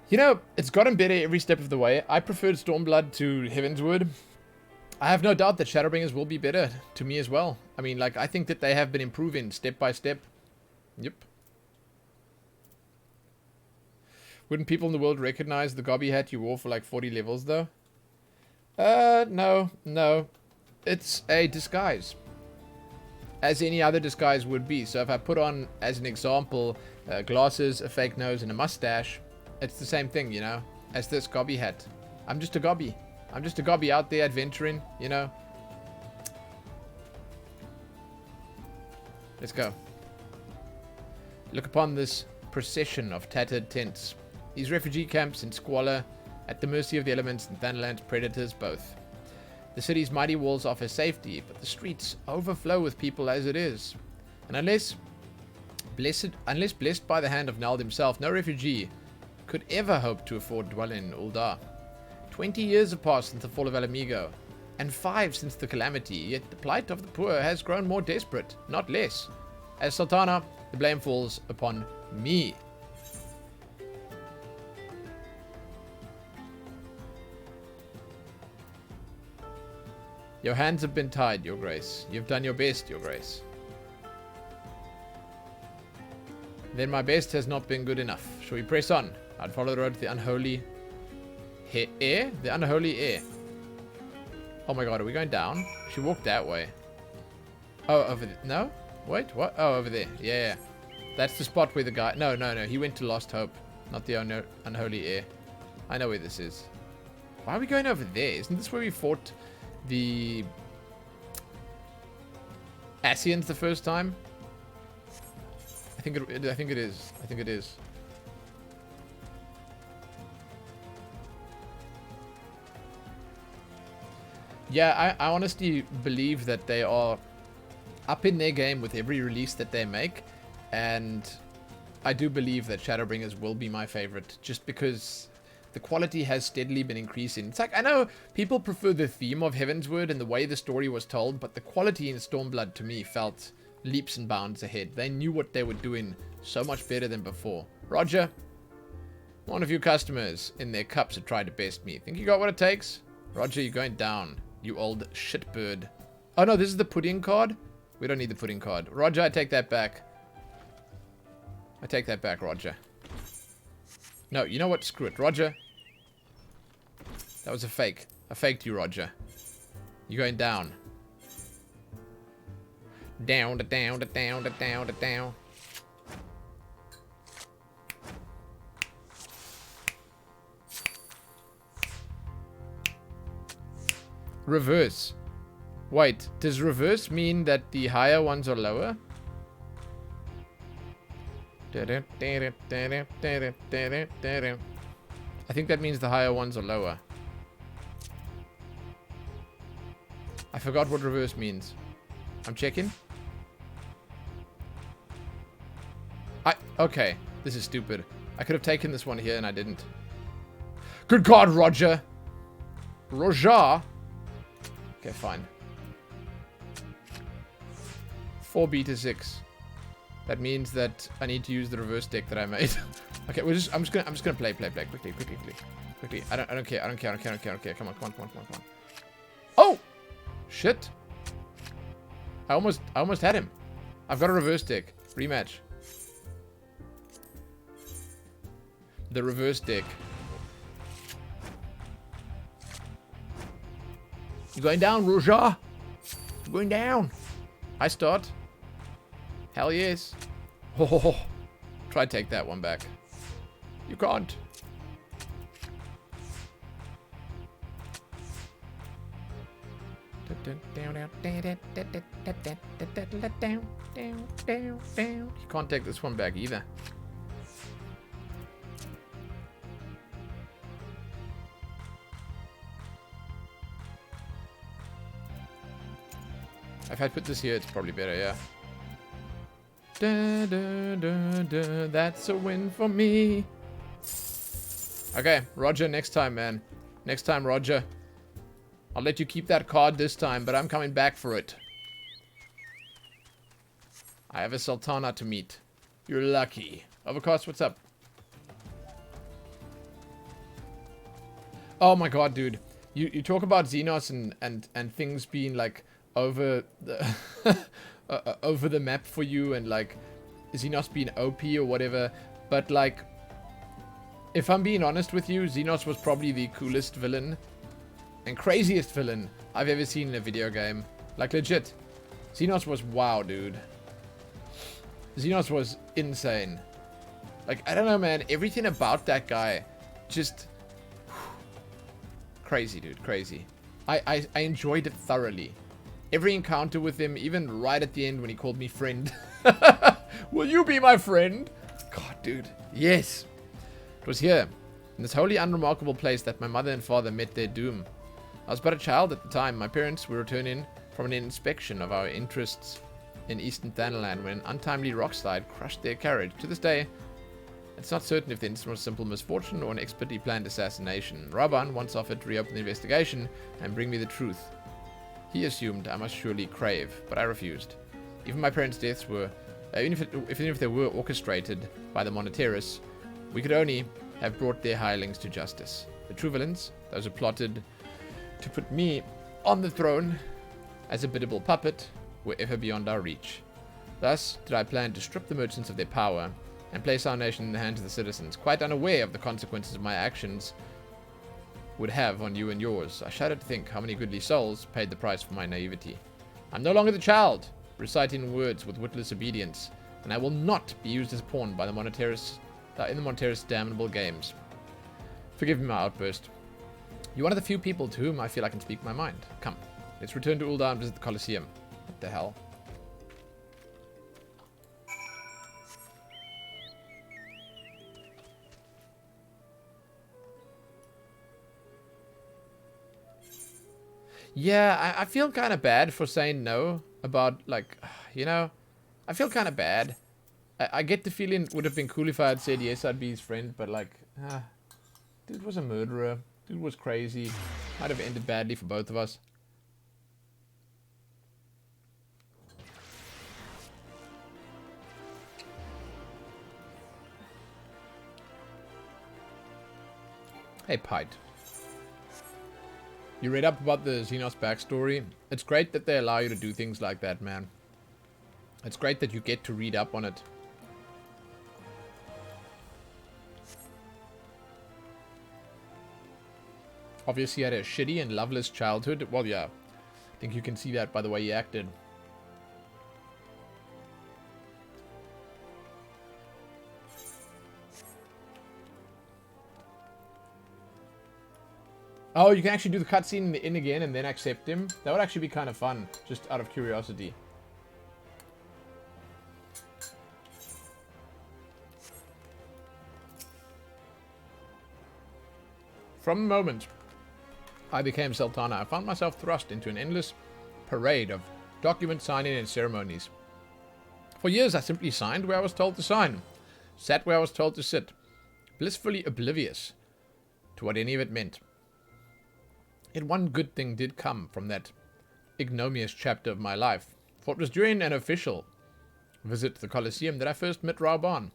You know, it's gotten better every step of the way. I preferred Stormblood to Heavensward. I have no doubt that Shadowbringers will be better to me as well. I mean, like, I think that they have been improving step by step. Yep. Wouldn't people in the world recognize the gobby hat you wore for like 40 levels, though? No. It's a disguise. As any other disguise would be. So if I put on, as an example, glasses, a fake nose, and a mustache, it's the same thing, you know, as this gobby hat. I'm just a gobby. I'm just a gobby out there adventuring, you know. Let's go. Look upon this procession of tattered tents. These refugee camps in squalor, at the mercy of the elements and THANALAN's predators both. The city's mighty walls offer safety, but the streets overflow with people as it is. And unless blessed by the hand of NALD himself, no refugee could ever hope to afford dwelling in UL'DAH. 20 years have passed since the fall of Alamigo, and 5 since the calamity, yet the plight of the poor has grown more desperate, not less. As Sultana, the blame falls upon me. Your hands have been tied, Your Grace. You've done your best, Your Grace. Then my best has not been good enough. Shall we press on? I'd follow the road to the unholy air? The unholy air. Oh my god, are we going down? She walked that way. Oh, over there. No? Wait, what? Oh, over there. Yeah. That's the spot where the guy... No. He went to Lost Hope. Not the unholy air. I know where this is. Why are we going over there? Isn't this where we fought the Ascians the first time? I think it is. Yeah, I honestly believe that they are up in their game with every release that they make, and I do believe that Shadowbringers will be my favorite, just because the quality has steadily been increasing. It's like, I know people prefer the theme of Heavensward and the way the story was told, but the quality in Stormblood to me felt leaps and bounds ahead. They knew what they were doing so much better than before. Roger, one of you customers in their cups have tried to best me. Think you got what it takes? Roger, you're going down, you old shitbird. Oh no, this is the pudding card? We don't need the pudding card. Roger, I take that back. I take that back, Roger. No, you know what? Screw it. Roger. That was a fake. I faked you, Roger. You're going down. Down, down, down, down, down. Reverse. Wait, does reverse mean that the higher ones are lower? I think that means the higher ones are lower. I forgot what reverse means. I'm checking. Okay, this is stupid. I could have taken this one here and I didn't. Good God, Roger! Roger! Okay, fine. 4 beta 6. That means that I need to use the reverse deck that I made. Okay, I'm just gonna play quickly. I don't care. Come on. Oh! Shit. I almost had him. I've got a reverse deck. Rematch. The reverse deck. You're going down, Roger. You're going down. I start. Hell yes. Oh, try to take that one back. You can't. You can't take this one back either. If I put this here, it's probably better, yeah. That's a win for me. Okay, Roger, next time, man. Next time, Roger. I'll let you keep that card this time, but I'm coming back for it. I have a Sultana to meet. You're lucky. Overcast, what's up? Oh my god, dude. You talk about Xenos and things being like over the over the map for you, and like Xenos being OP or whatever, but like if I'm being honest with you, Xenos was probably the coolest villain and craziest villain I've ever seen in a video game. Like legit. Xenos was wow, dude. Xenos was insane. Like, I don't know, man, everything about that guy just crazy, dude, crazy. I enjoyed it thoroughly. Every encounter with him, even right at the end when he called me friend. Will you be my friend? God, dude. Yes. It was here, in this wholly unremarkable place, that my mother and father met their doom. I was but a child at the time. My parents were returning from an inspection of our interests in eastern THANALAN when an untimely rockslide crushed their carriage. To this day, it's not certain if the incident was simple misfortune or an expertly planned assassination. Raban once offered to reopen the investigation and bring me the truth. He assumed I must surely crave, but I refused. Even my parents' deaths were, even if they were orchestrated by the Monetarists, we could only have brought their hirelings to justice. The true villains, those who plotted to put me on the throne, as a biddable puppet, were ever beyond our reach. Thus did I plan to strip the merchants of their power and place our nation in the hands of the citizens, quite unaware of the consequences of my actions would have on you and yours. I shudder to think how many goodly souls paid the price for my naivety. I'm no longer the child, reciting words with witless obedience, and I will not be used as a pawn by the monetarists in the monetarist damnable games. Forgive me my outburst. You're one of the few people to whom I feel I can speak my mind. Come, let's return to UL'DAH and visit the Colosseum. What the hell? Yeah, I feel kind of bad for saying no about, like, you know, I feel kind of bad. I get the feeling it would have been cool if I had said yes, I'd be his friend, but, like, dude was a murderer. Dude was crazy. Might have ended badly for both of us. Hey, Pite. You read up about the Xenos backstory? It's great that they allow you to do things like that, man. It's great that you get to read up on it. Obviously, he had a shitty and loveless childhood. Well, yeah. I think you can see that by the way he acted. Oh, you can actually do the cutscene in again and then accept him. That would actually be kind of fun, just out of curiosity. From the moment I became Sultana, I found myself thrust into an endless parade of document signing and ceremonies. For years I simply signed where I was told to sign, sat where I was told to sit, blissfully oblivious to what any of it meant. Yet one good thing did come from that ignominious chapter of my life, for it was during an official visit to the Colosseum that I first met Raoban.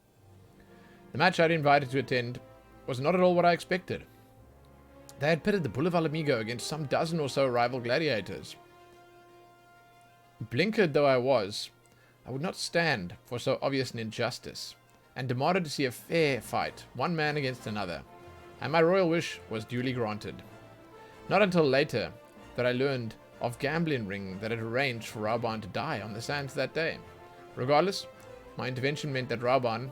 The match I'd invited to attend was not at all what I expected. They had pitted the Bull of Alamigo against some dozen or so rival gladiators. Blinkered though I was, I would not stand for so obvious an injustice, and demanded to see a fair fight, one man against another, and my royal wish was duly granted. Not until later that I learned of gambling ring that had arranged for Raoban to die on the sands that day. Regardless, my intervention meant that Raoban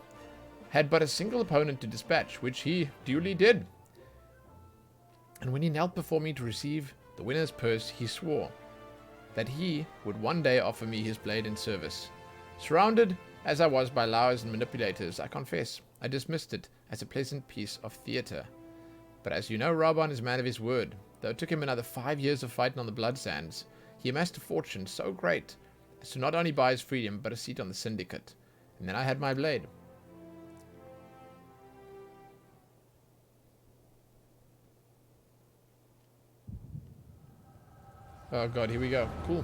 had but a single opponent to dispatch, which he duly did. And when he knelt before me to receive the winner's purse, he swore that he would one day offer me his blade in service. Surrounded as I was by liars and manipulators, I confess I dismissed it as a pleasant piece of theatre. But as you know, Raoban is a man of his word. Though it took him another 5 years of fighting on the blood sands, he amassed a fortune so great as to not only buy his freedom, but a seat on the syndicate. And then I had my blade. Oh god, here we go. Cool.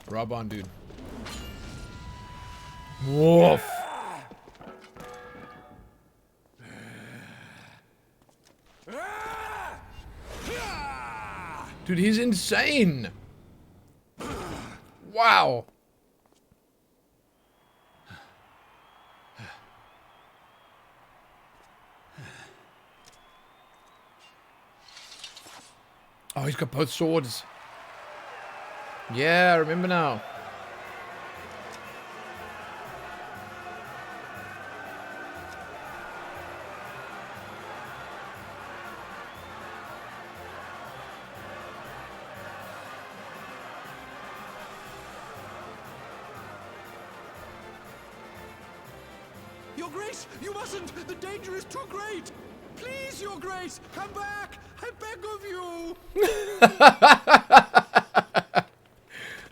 Raoban, dude. Woof. Dude, he's insane. Wow. Oh, he's got both swords. Yeah, I remember now. Your Grace, you mustn't! The danger is too great! Please, Your Grace, come back! I beg of you!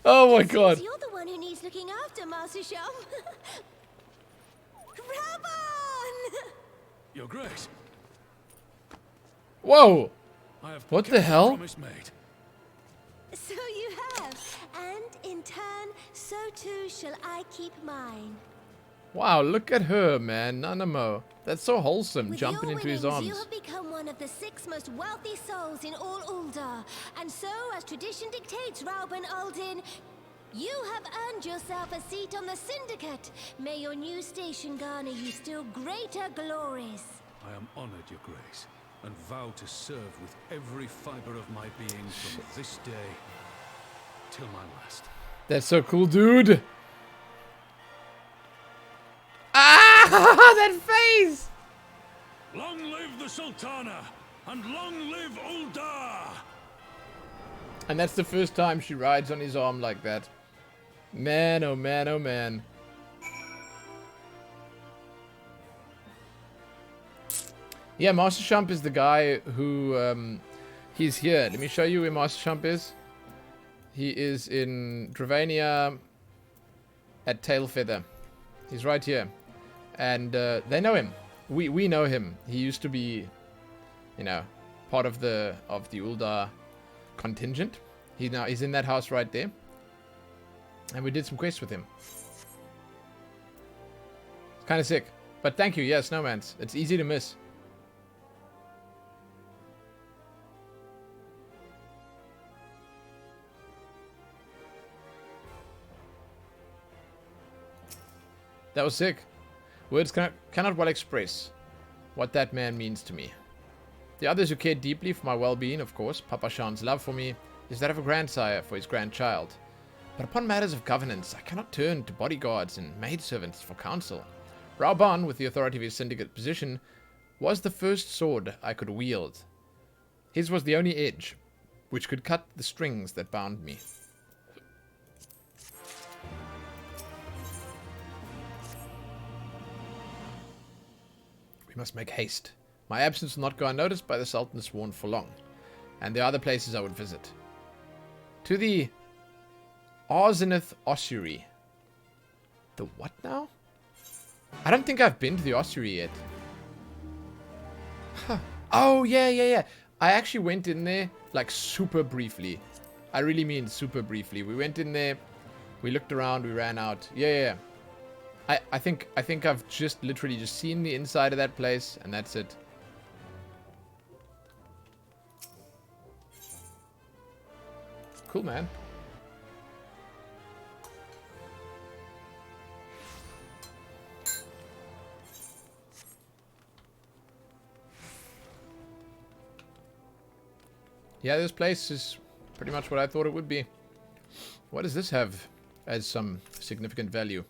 Oh my god. You're the one who needs looking after, Master Sham. Raoban! Your Grace. Whoa! I have What kept the hell? promise made. So you have, and in turn, so too shall I keep mine. Wow, look at her, man. Nanamo. That's so wholesome, With jumping your into his winnings, arms. you have become one of the 6 most wealthy souls in all UL'DAH. And so, as tradition dictates, Rauben Aldin, you have earned yourself a seat on the Syndicate. May your new station garner you still greater glories. I am honored, Your Grace, and vow to serve with every fiber of my being from this day till my last. That's so cool, dude. Ah, that face! Long live the Sultana, and long live UL'DAH! And that's the first time she rides on his arm like that. Man, oh man, oh man. Yeah, Master Shump is the guy who, he's here. Let me show you where Master Shump is. He is in Dravania at Tailfeather. He's right here. And they know him. We know him. He used to be, you know, part of the UL'DAH contingent. He's in that house right there. And we did some quests with him. It's kind of sick. But thank you, yeah, Snowmans. It's easy to miss. That was sick. Words cannot well express what that man means to me. The others who cared deeply for my well-being, of course, Papa Shan's love for me, is that of a grandsire for his grandchild. But upon matters of governance, I cannot turn to bodyguards and maidservants for counsel. Rauben, with the authority of his syndicate position, was the first sword I could wield. His was the only edge which could cut the strings that bound me. We must make haste. My absence will not go unnoticed by the Sultan sworn for long. And there are other places I would visit. To the Arzenith Ossuary. The what now? I don't think I've been to the ossuary yet. Huh. Oh, yeah. I actually went in there, like, super briefly. I really mean super briefly. We went in there, we looked around, we ran out. Yeah. I think I've just literally just seen the inside of that place, and that's it. Cool, man. Yeah, this place is pretty much what I thought it would be. What does this have as some significant value?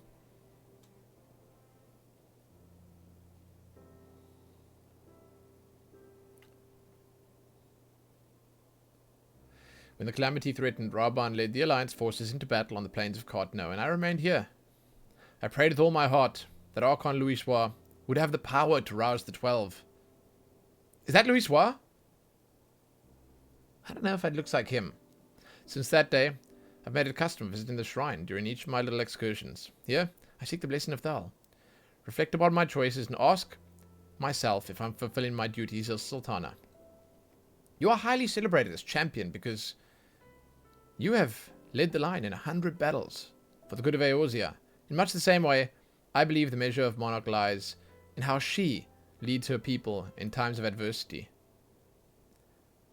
When the calamity threatened, Rauben led the Alliance forces into battle on the plains of Cartno, and I remained here. I prayed with all my heart that Archon Louisoix would have the power to rouse the 12. Is that Louisoix? I don't know if it looks like him. Since that day, I've made it a custom visiting the shrine during each of my little excursions. Here, I seek the blessing of THAL. Reflect upon my choices and ask myself if I'm fulfilling my duties as Sultana. You are highly celebrated as champion because you have led the line in 100 battles for the good of Eorzea. In much the same way, I believe the measure of monarch lies in how she leads her people in times of adversity.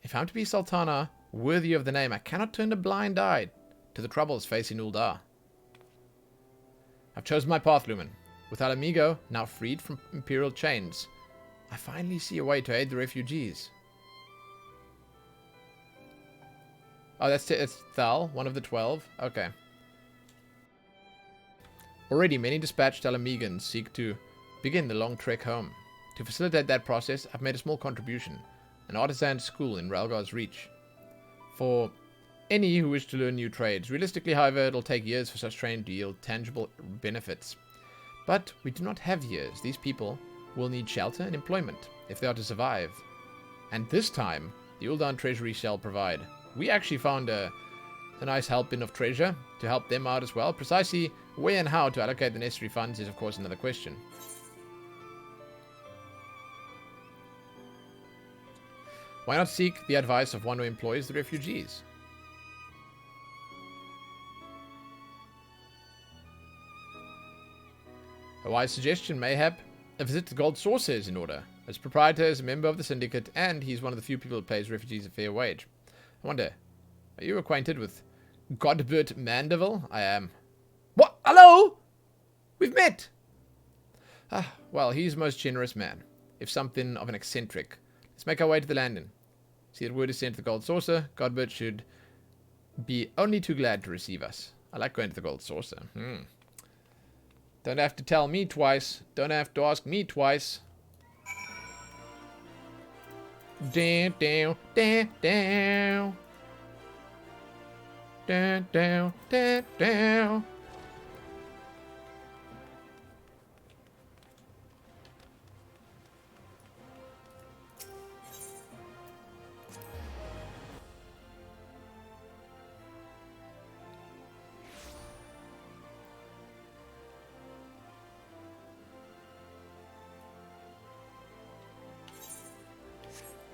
If I'm to be Sultana worthy of the name, I cannot turn a blind eye to the troubles facing UL'DAH. I've chosen my path, Lumen. With Alamigo now freed from imperial chains, I finally see a way to aid the refugees. Oh, it's THAL, one of the 12. Okay. Already, many dispatched Alamegans seek to begin the long trek home. To facilitate that process, I've made a small contribution. An artisan school in Ralgar's reach. For any who wish to learn new trades. Realistically, however, it'll take years for such training to yield tangible benefits. But we do not have years. These people will need shelter and employment if they are to survive. And this time, the UL'DAH treasury shall provide. We actually found a nice help bin of treasure to help them out as well. Precisely where and how to allocate the necessary funds is, of course, another question. Why not seek the advice of one who employs the refugees? A wise suggestion, mayhap. A visit to the Gold Saucer is in order. As proprietor is a member of the syndicate, and he's one of the few people who pays refugees a fair wage. I wonder, are you acquainted with Godbert Mandeville? I am. What? Hello? We've met! Ah, well, he's a most generous man, if something of an eccentric. Let's make our way to the landing. See that word is sent to the Gold Saucer. Godbert should be only too glad to receive us. I like going to the Gold Saucer. Don't have to tell me twice. Don't have to ask me twice. Down, down, down, down. Down, down, down, down.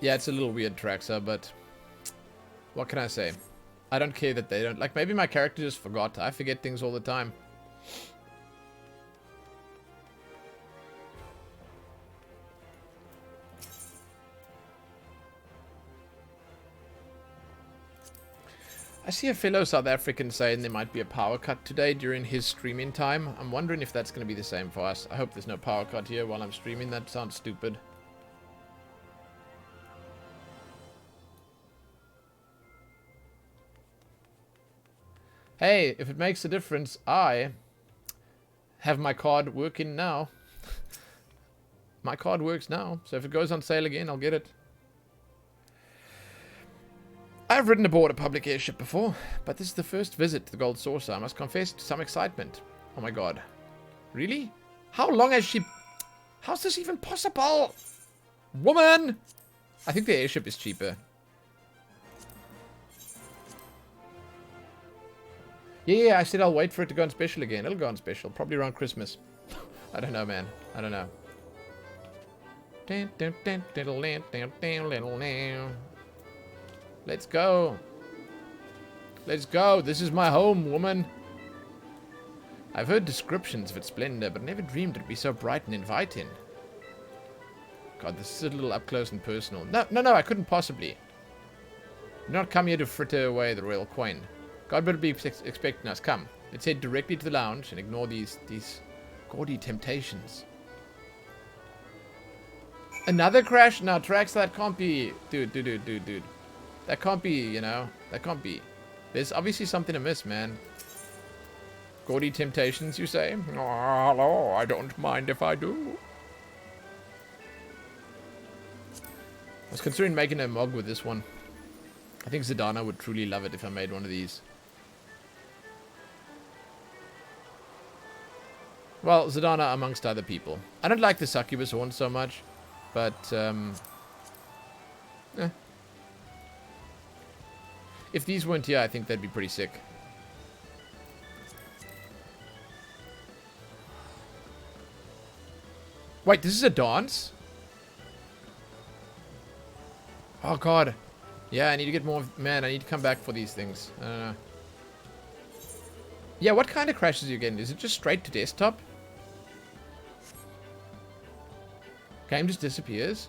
Yeah, it's a little weird, Traxa, but what can I say? I don't care that they don't. Like, maybe my character just forgot. I forget things all the time. I see a fellow South African saying there might be a power cut today during his streaming time. I'm wondering if that's going to be the same for us. I hope there's no power cut here while I'm streaming. That sounds stupid. Hey, if it makes a difference, I have my card working now. My card works now, so if it goes on sale again, I'll get it. I've ridden aboard a public airship before, but this is the first visit to the Gold Saucer. I must confess to some excitement. Oh my god. Really? How long has she... How's this even possible? Woman! I think the airship is cheaper. Yeah, I said I'll wait for it to go on special again. It'll go on special, probably around Christmas. I don't know, man. I don't know. Let's go. Let's go. This is my home, woman. I've heard descriptions of its splendor, but never dreamed it'd be so bright and inviting. God, this is a little up close and personal. No, I couldn't possibly. Did not come here to fritter away the royal coin. God better be expecting us. Come, let's head directly to the lounge and ignore these gaudy temptations. Another crash? No, Trax, that can't be. Dude. That can't be, you know. That can't be. There's obviously something amiss, man. Gaudy temptations, you say? Oh, hello, I don't mind if I do. I was considering making a mug with this one. I think Zidana would truly love it if I made one of these. Well, Zidana amongst other people. I don't like the succubus horn so much, but, if these weren't here, I think that'd be pretty sick. Wait, this is a dance? Oh, God. Yeah, I need to get more... Man, I need to come back for these things. I don't know. Yeah, what kind of crashes are you getting? Is it just straight to desktop? Game just disappears?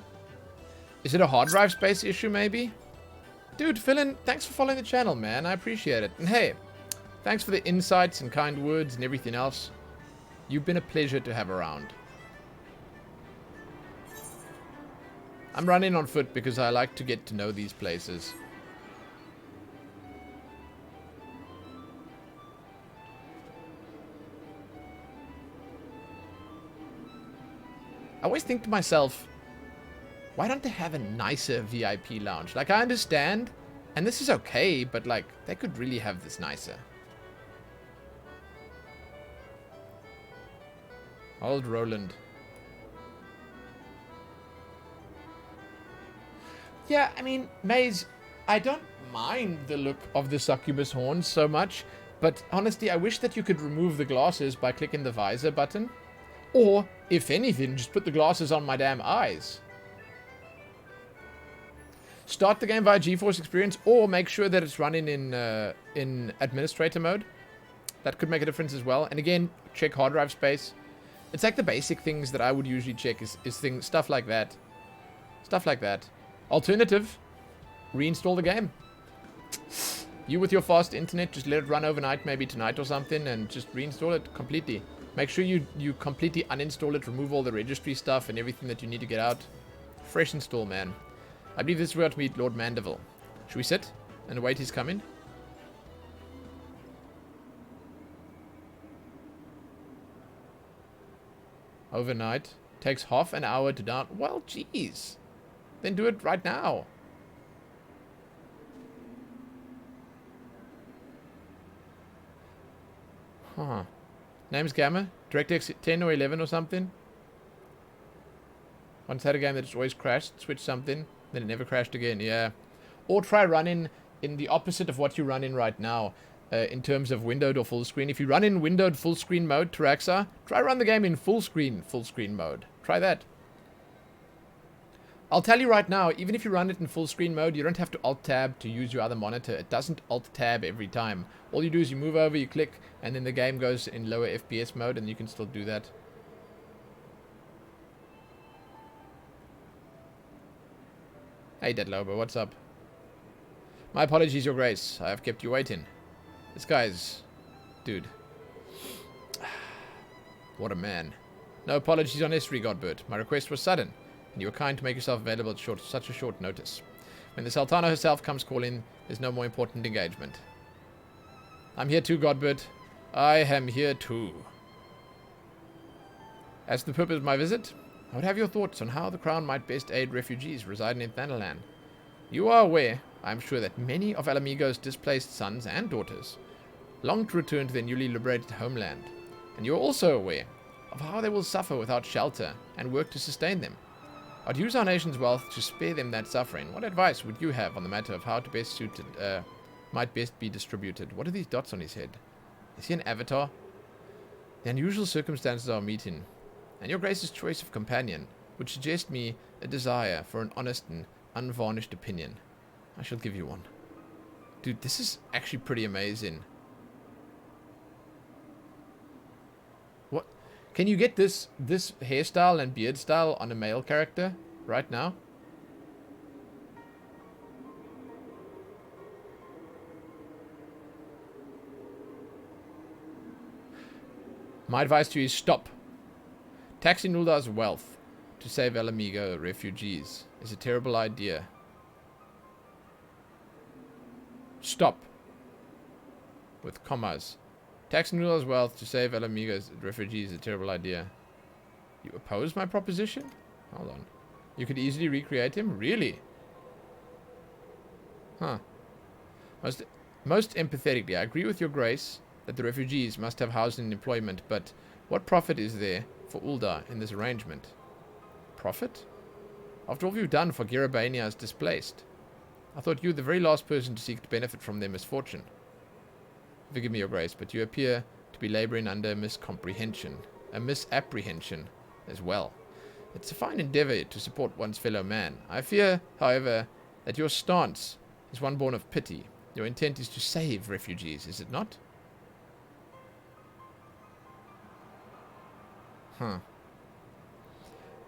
Is it a hard drive space issue, maybe? Dude, Philin, thanks for following the channel, man. I appreciate it. And hey, thanks for the insights and kind words and everything else. You've been a pleasure to have around. I'm running on foot because I like to get to know these places. I always think to myself, why don't they have a nicer VIP lounge? Like, I understand, and this is okay, but like, they could really have this nicer. Old Roland. Yeah, I mean, Maze, I don't mind the look of the succubus horns so much, but honestly, I wish that you could remove the glasses by clicking the visor button. Or, if anything, just put the glasses on my damn eyes. Start the game via GeForce Experience, or make sure that it's running in administrator mode. That could make a difference as well. And again, check hard drive space. It's like the basic things that I would usually check is stuff like that. Stuff like that. Alternative, reinstall the game. You with your fast internet, just let it run overnight, maybe tonight or something, and just reinstall it completely. Make sure you completely uninstall it, remove all the registry stuff and everything that you need to get out. Fresh install, man. I believe this is where to meet Lord Mandeville. Should we sit and await his coming? Overnight. Takes half an hour to down. Well, jeez. Then do it right now. Huh. Name's Gamma. DirectX 10 or 11 or something. Once had a game that just always crashed. Switch something. Then it never crashed again. Yeah. Or try running in the opposite of what you run in right now. In terms of windowed or full screen. If you run in windowed full screen mode, Taraxa, try run the game in full screen mode. Try that. I'll tell you right now, even if you run it in full screen mode, you don't have to Alt-Tab to use your other monitor. It doesn't Alt-Tab every time. All you do is you move over, you click, and then the game goes in lower FPS mode, and you can still do that. Hey, Dead Lobo, what's up? My apologies, Your Grace. I have kept you waiting. This guy's... dude. What a man. No apologies on history, Godbert. My request was sudden, and you were kind to make yourself available at such a short notice. When the Sultana herself comes calling, there's no more important engagement. I'm here too, Godbert. I am here too. As to the purpose of my visit, I would have your thoughts on how the Crown might best aid refugees residing in THANALAN. You are aware, I am sure, that many of Alamigo's displaced sons and daughters long to return to their newly liberated homeland, and you are also aware of how they will suffer without shelter and work to sustain them. I'd use our nation's wealth to spare them that suffering. What advice would you have on the matter of how to best might best be distributed? What are these dots on his head? Is he an avatar? The unusual circumstances of our meeting, and your Grace's choice of companion, would suggest me a desire for an honest and unvarnished opinion. I shall give you one. Dude, this is actually pretty amazing. What? Can you get this hairstyle and beard style on a male character right now? My advice to you is stop. Taxing UL'DAH's wealth to save Alamigo refugees is a terrible idea. Stop. With commas. Taxing UL'DAH's wealth to save Alamigo's refugees is a terrible idea. You oppose my proposition? Hold on. You could easily recreate him? Really? Huh. Most empathetically, I agree with your Grace that the refugees must have housing and employment, but what profit is there for UL'DAH in this arrangement? Profit? After all you've done for Garabania's displaced, I thought you were the very last person to seek to benefit from their misfortune. Forgive me, Your Grace, but you appear to be labouring under a misapprehension as well. It's a fine endeavour to support one's fellow man. I fear, however, that your stance is one born of pity. Your intent is to save refugees, is it not? Huh.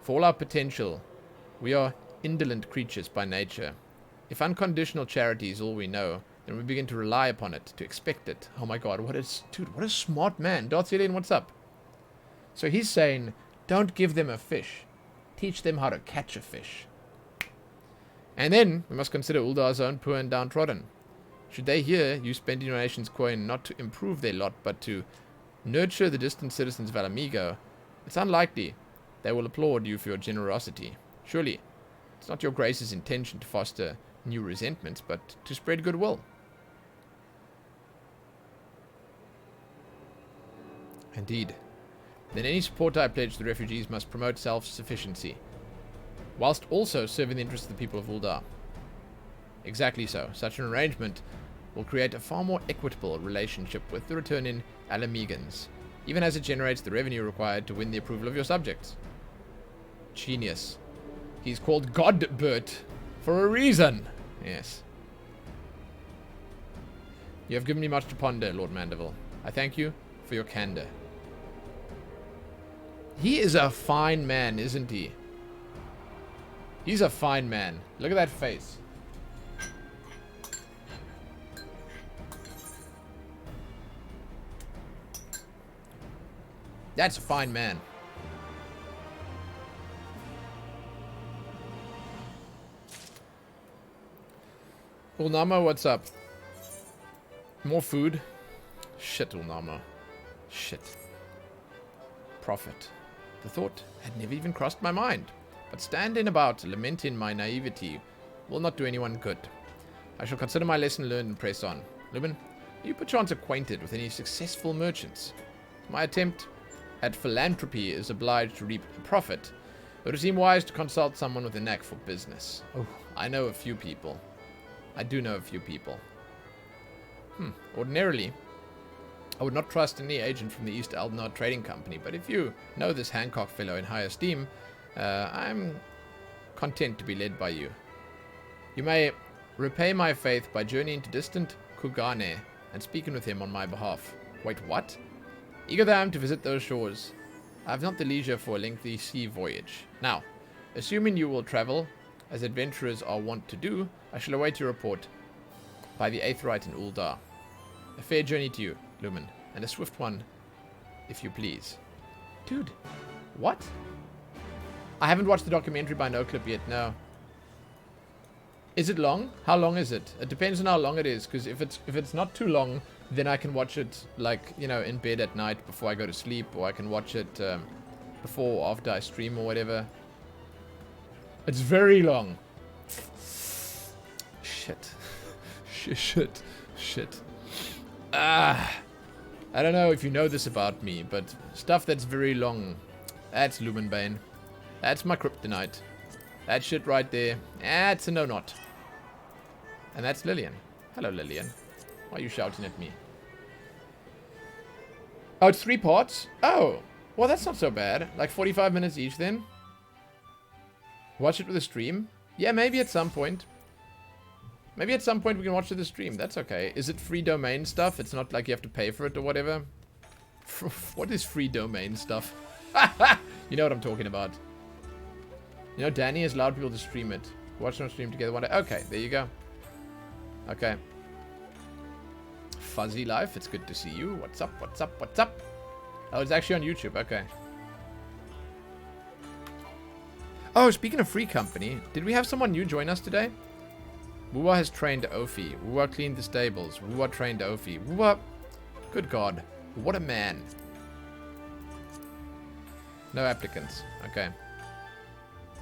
For all our potential, we are indolent creatures by nature. If unconditional charity is all we know, then we begin to rely upon it, to expect it. Oh my god, what a smart man. Darth Vader, what's up? So he's saying, don't give them a fish. Teach them how to catch a fish. And then, we must consider UL'DAH's own poor and downtrodden. Should they hear you spending your nation's coin not to improve their lot, but to nurture the distant citizens of Alamigo, it's unlikely they will applaud you for your generosity. Surely, it's not your Grace's intention to foster new resentments, but to spread goodwill. Indeed. Then any support I pledge to the refugees must promote self-sufficiency, whilst also serving the interests of the people of UL'DAH. Exactly so. Such an arrangement will create a far more equitable relationship with the returning Alamigans, even as it generates the revenue required to win the approval of your subjects. Genius. He's called Godbert For a reason. Yes. You have given me much to ponder, Lord Mandeville. I thank you for your candor. He is a fine man, isn't he? He's a fine man. Look at that face. That's a fine man. Ulnama, what's up? More food? Shit, Ulnama. Shit. Profit. The thought had never even crossed my mind. But standing about, lamenting my naivety, will not do anyone good. I shall consider my lesson learned and press on. Lumen, are you perchance acquainted with any successful merchants? My attempt at philanthropy is obliged to reap a profit. It would seem wise to consult someone with a knack for business. Oh, I know a few people. I do know a few people. Ordinarily, I would not trust any agent from the East UL'DAH Trading Company, but if you know this Hancock fellow in high esteem, I'm content to be led by you. You may repay my faith by journeying to distant Kugane and speaking with him on my behalf. Wait, what? Eager that I am to visit those shores, I have not the leisure for a lengthy sea voyage. Now, assuming you will travel, as adventurers are wont to do, I shall await your report by the 8th rite in UL'DAH. A fair journey to you, Lumen, and a swift one, if you please. Dude, what? I haven't watched the documentary by NoClip yet, no. Is it long? How long is it? It depends on how long it is, because if it's not too long, then I can watch it, like, you know, in bed at night before I go to sleep, or I can watch it before or after I stream or whatever. It's very long. Shit. Shit. I don't know if you know this about me, but stuff that's very long, that's Lumenbane. That's my kryptonite. That shit right there, that's a no-not. And that's Lillian. Hello, Lillian. Why are you shouting at me? Oh, it's 3 parts? Oh, well, that's not so bad. Like 45 minutes each then. Watch it with a stream? Yeah, maybe at some point. Maybe at some point we can watch it with a stream. That's okay. Is it free domain stuff? It's not like you have to pay for it or whatever. What is free domain stuff? You know what I'm talking about. You know, Danny has allowed people to stream it. Watch on stream together one day. Okay, there you go. Okay. Fuzzy Life, it's good to see you. What's up? Oh, it's actually on YouTube. Okay. Oh, speaking of free company, did we have someone new join us today? Wuwa has trained Ophi. Wuwa cleaned the stables. Wuwa trained Ophi. Wuwa... Good God. What a man. No applicants. Okay.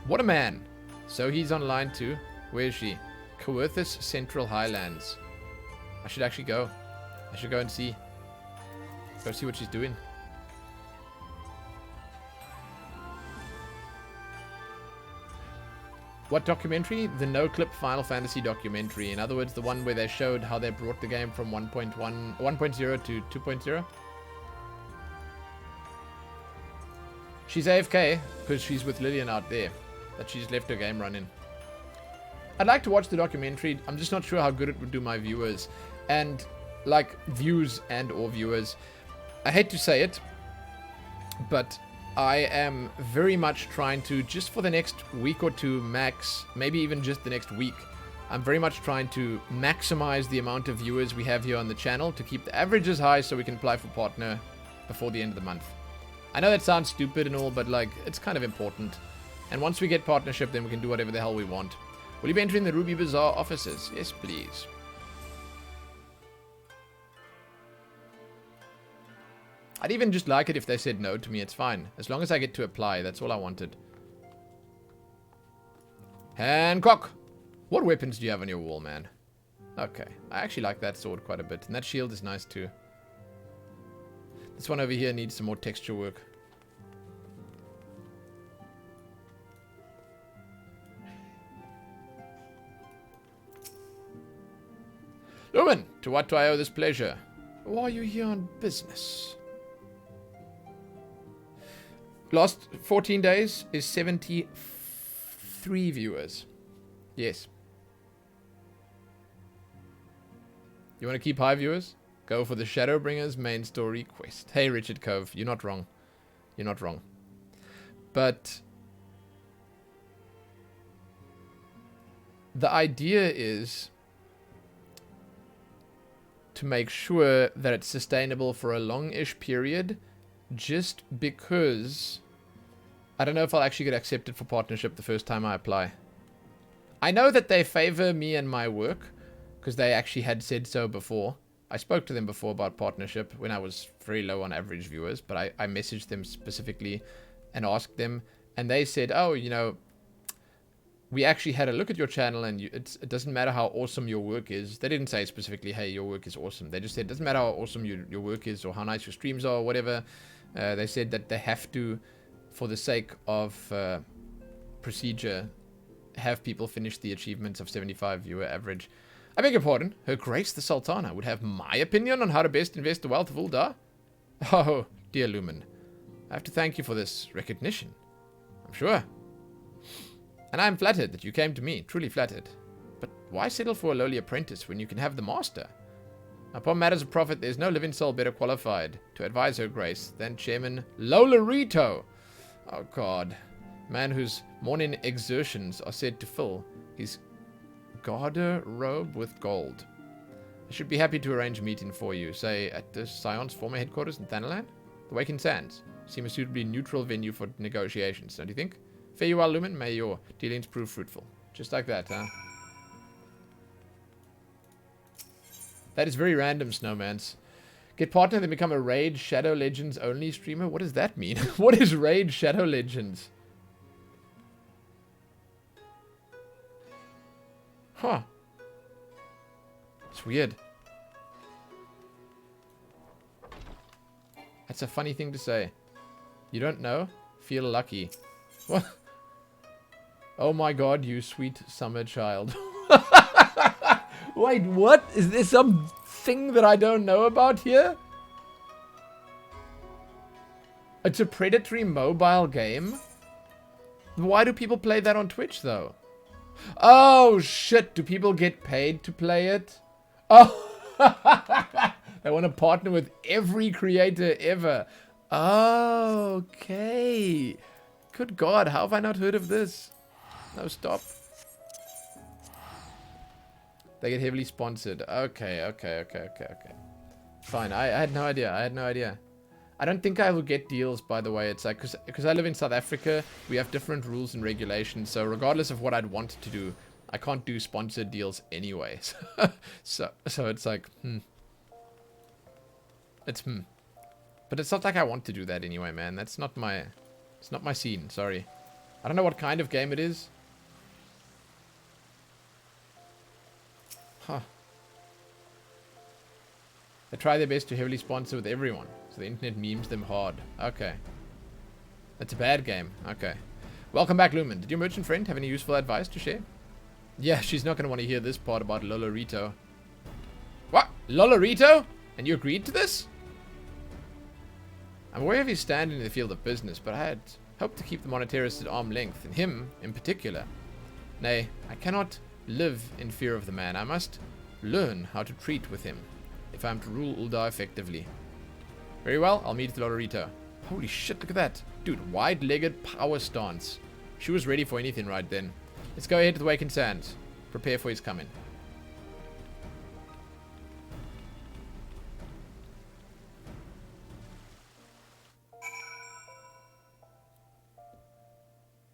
What a man. So he's online too. Where is she? Coerthus Central Highlands. I should actually go. I should go and see. Go see what she's doing. What documentary? The no-clip Final Fantasy documentary. In other words, the one where they showed how they brought the game from 1.0 to 2.0. She's AFK because she's with Lillian out there. That she's left her game running. I'd like to watch the documentary. I'm just not sure how good it would do my viewers. And, like, views and or viewers. I hate to say it, but I am very much trying to, just for the next week or two max, maybe even just the next week, I'm very much trying to maximize the amount of viewers we have here on the channel to keep the averages high so we can apply for partner before the end of the month. I know that sounds stupid and all, but, like, it's kind of important. And once we get partnership, then we can do whatever the hell we want. Will you be entering the Ruby Bazaar offices? Yes, please. I'd even just like it if they said no to me. It's fine. As long as I get to apply, that's all I wanted. Hancock! What weapons do you have on your wall, man? Okay. I actually like that sword quite a bit. And that shield is nice too. This one over here needs some more texture work. Lumen, to what do I owe this pleasure? Why are you here on business? Last 14 days is 73 viewers. Yes, You want to keep high, viewers? Go for the Shadowbringers main story quest. Hey, Richard Cove, you're not wrong. You're not wrong. But the idea is to make sure that it's sustainable for a long-ish period, just because I don't know if I'll actually get accepted for partnership the first time I apply. I know that they favor me and my work, because they actually had said so before. I spoke to them before about partnership when I was very low on average viewers, but I messaged them specifically and asked them, and they said, oh, you know, we actually had a look at your channel, and it doesn't matter how awesome your work is. They didn't say specifically, hey, your work is awesome. They just said, it doesn't matter how awesome your work is or how nice your streams are or whatever. They said that they have to, for the sake of procedure, have people finish the achievements of 75 viewer average. I beg your pardon, Her Grace the Sultana would have my opinion on how to best invest the wealth of UL'DAH? Oh, dear Lumen. I have to thank you for this recognition. I'm sure. And I am flattered that you came to me, truly flattered. But why settle for a lowly apprentice when you can have the master? Upon matters of profit, there is no living soul better qualified to advise Her Grace than Chairman Lolarito. Oh God. Man whose morning exertions are said to fill his garderobe with gold. I should be happy to arrange a meeting for you, say at the Scion's former headquarters in THANALAN. The Wakened Sands seem a suitably neutral venue for negotiations, don't you think? Fare you well, Lumen. May your dealings prove fruitful. Just like that, huh? That is very random, Snowmans. Get partner, then become a Raid Shadow Legends only streamer? What does that mean? What is Raid Shadow Legends? Huh. It's weird. That's a funny thing to say. You don't know? Feel lucky. What? Oh my God, you sweet summer child. Wait, what? Is there some thing that I don't know about here? It's a predatory mobile game? Why do people play that on Twitch, though? Oh, shit. Do people get paid to play it? Oh. They want to partner with every creator ever. Okay. Good God. How have I not heard of this? No, stop. They get heavily sponsored. Okay. Fine. I had no idea. I don't think I will get deals, by the way. It's like, because I live in South Africa, we have different rules and regulations. So regardless of what I'd want to do, I can't do sponsored deals anyway. so it's like, But it's not like I want to do that anyway, man. It's not my scene. Sorry. I don't know what kind of game it is. Huh. They try their best to heavily sponsor with everyone, so the internet memes them hard. Okay. That's a bad game. Okay. Welcome back, Lumen. Did your merchant friend have any useful advice to share? Yeah, she's not going to want to hear this part about Lolarito. What? Lolarito? And you agreed to this? I'm aware of his stand in the field of business, but I had hoped to keep the monetarist at arm's length, and him in particular. Nay, I cannot live in fear of the man. I must learn how to treat with him if I am to rule UL'DAH effectively. Very well, I'll meet with Lolarito. Holy shit, look at that. Dude, wide-legged power stance. She was ready for anything right then. Let's go ahead to the Wakened Sands. Prepare for his coming.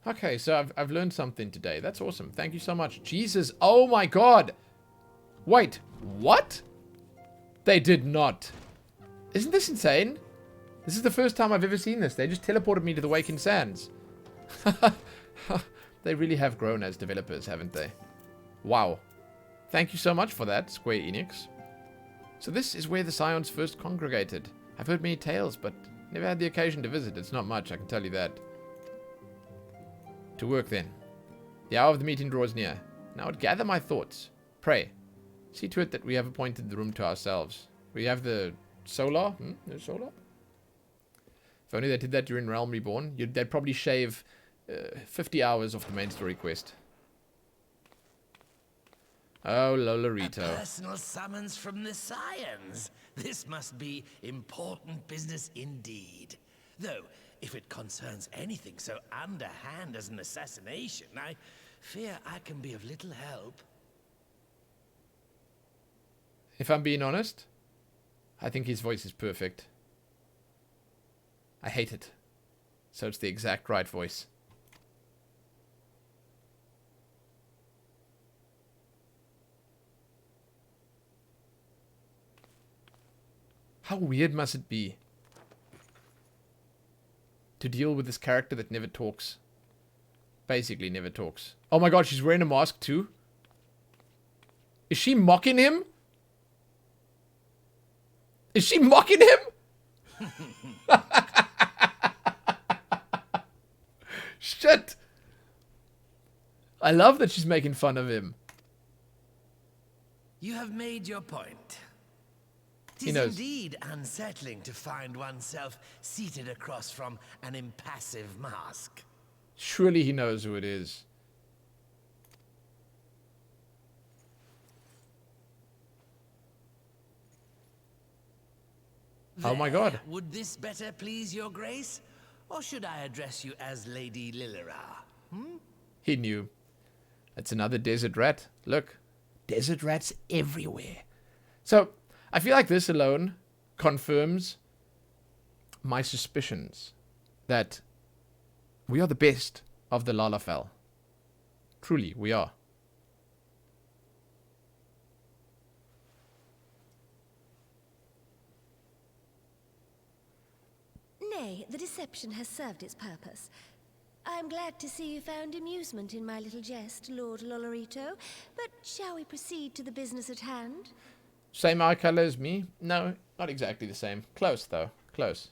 Okay, so I've learned something today. That's awesome. Thank you so much. Jesus. Oh my God. Wait. What? They did not. Isn't this insane? This is the first time I've ever seen this. They just teleported me to the Wakened Sands. They really have grown as developers, haven't they? Wow. Thank you so much for that, Square Enix. So this is where the Scions first congregated. I've heard many tales, but never had the occasion to visit. It's not much, I can tell you that. To work then. The hour of the meeting draws near. Now I would gather my thoughts. Pray, see to it that we have appointed the room to ourselves. We have the solar. The solar? If only they did that during Realm Reborn, they'd probably shave 50 hours off the main story quest. Oh, A Lolorito. personal summons from the Scions. This must be important business indeed. Though, if it concerns anything so underhand as an assassination, I fear I can be of little help. If I'm being honest, I think his voice is perfect. I hate it. So it's the exact right voice. How weird must it be to deal with this character that never talks? Basically never talks. Oh my god, she's wearing a mask too? Is she mocking him? Is she mocking him? Shit. I love that she's making fun of him. You have made your point. He It knows. is indeed unsettling to find oneself seated across from an impassive mask. Surely he knows who it is. Oh my god. Would this better please your grace? Or should I address you as Lady Lilira? He knew. That's another desert rat. Look. Desert rats everywhere. So, I feel like this alone confirms my suspicions that we are the best of the Lalafell. Truly, we are. Nay, the deception has served its purpose. I am glad to see you found amusement in my little jest, Lord Lolorito. But shall we proceed to the business at hand? Same eye color as me? No, not exactly the same. Close, though. Close.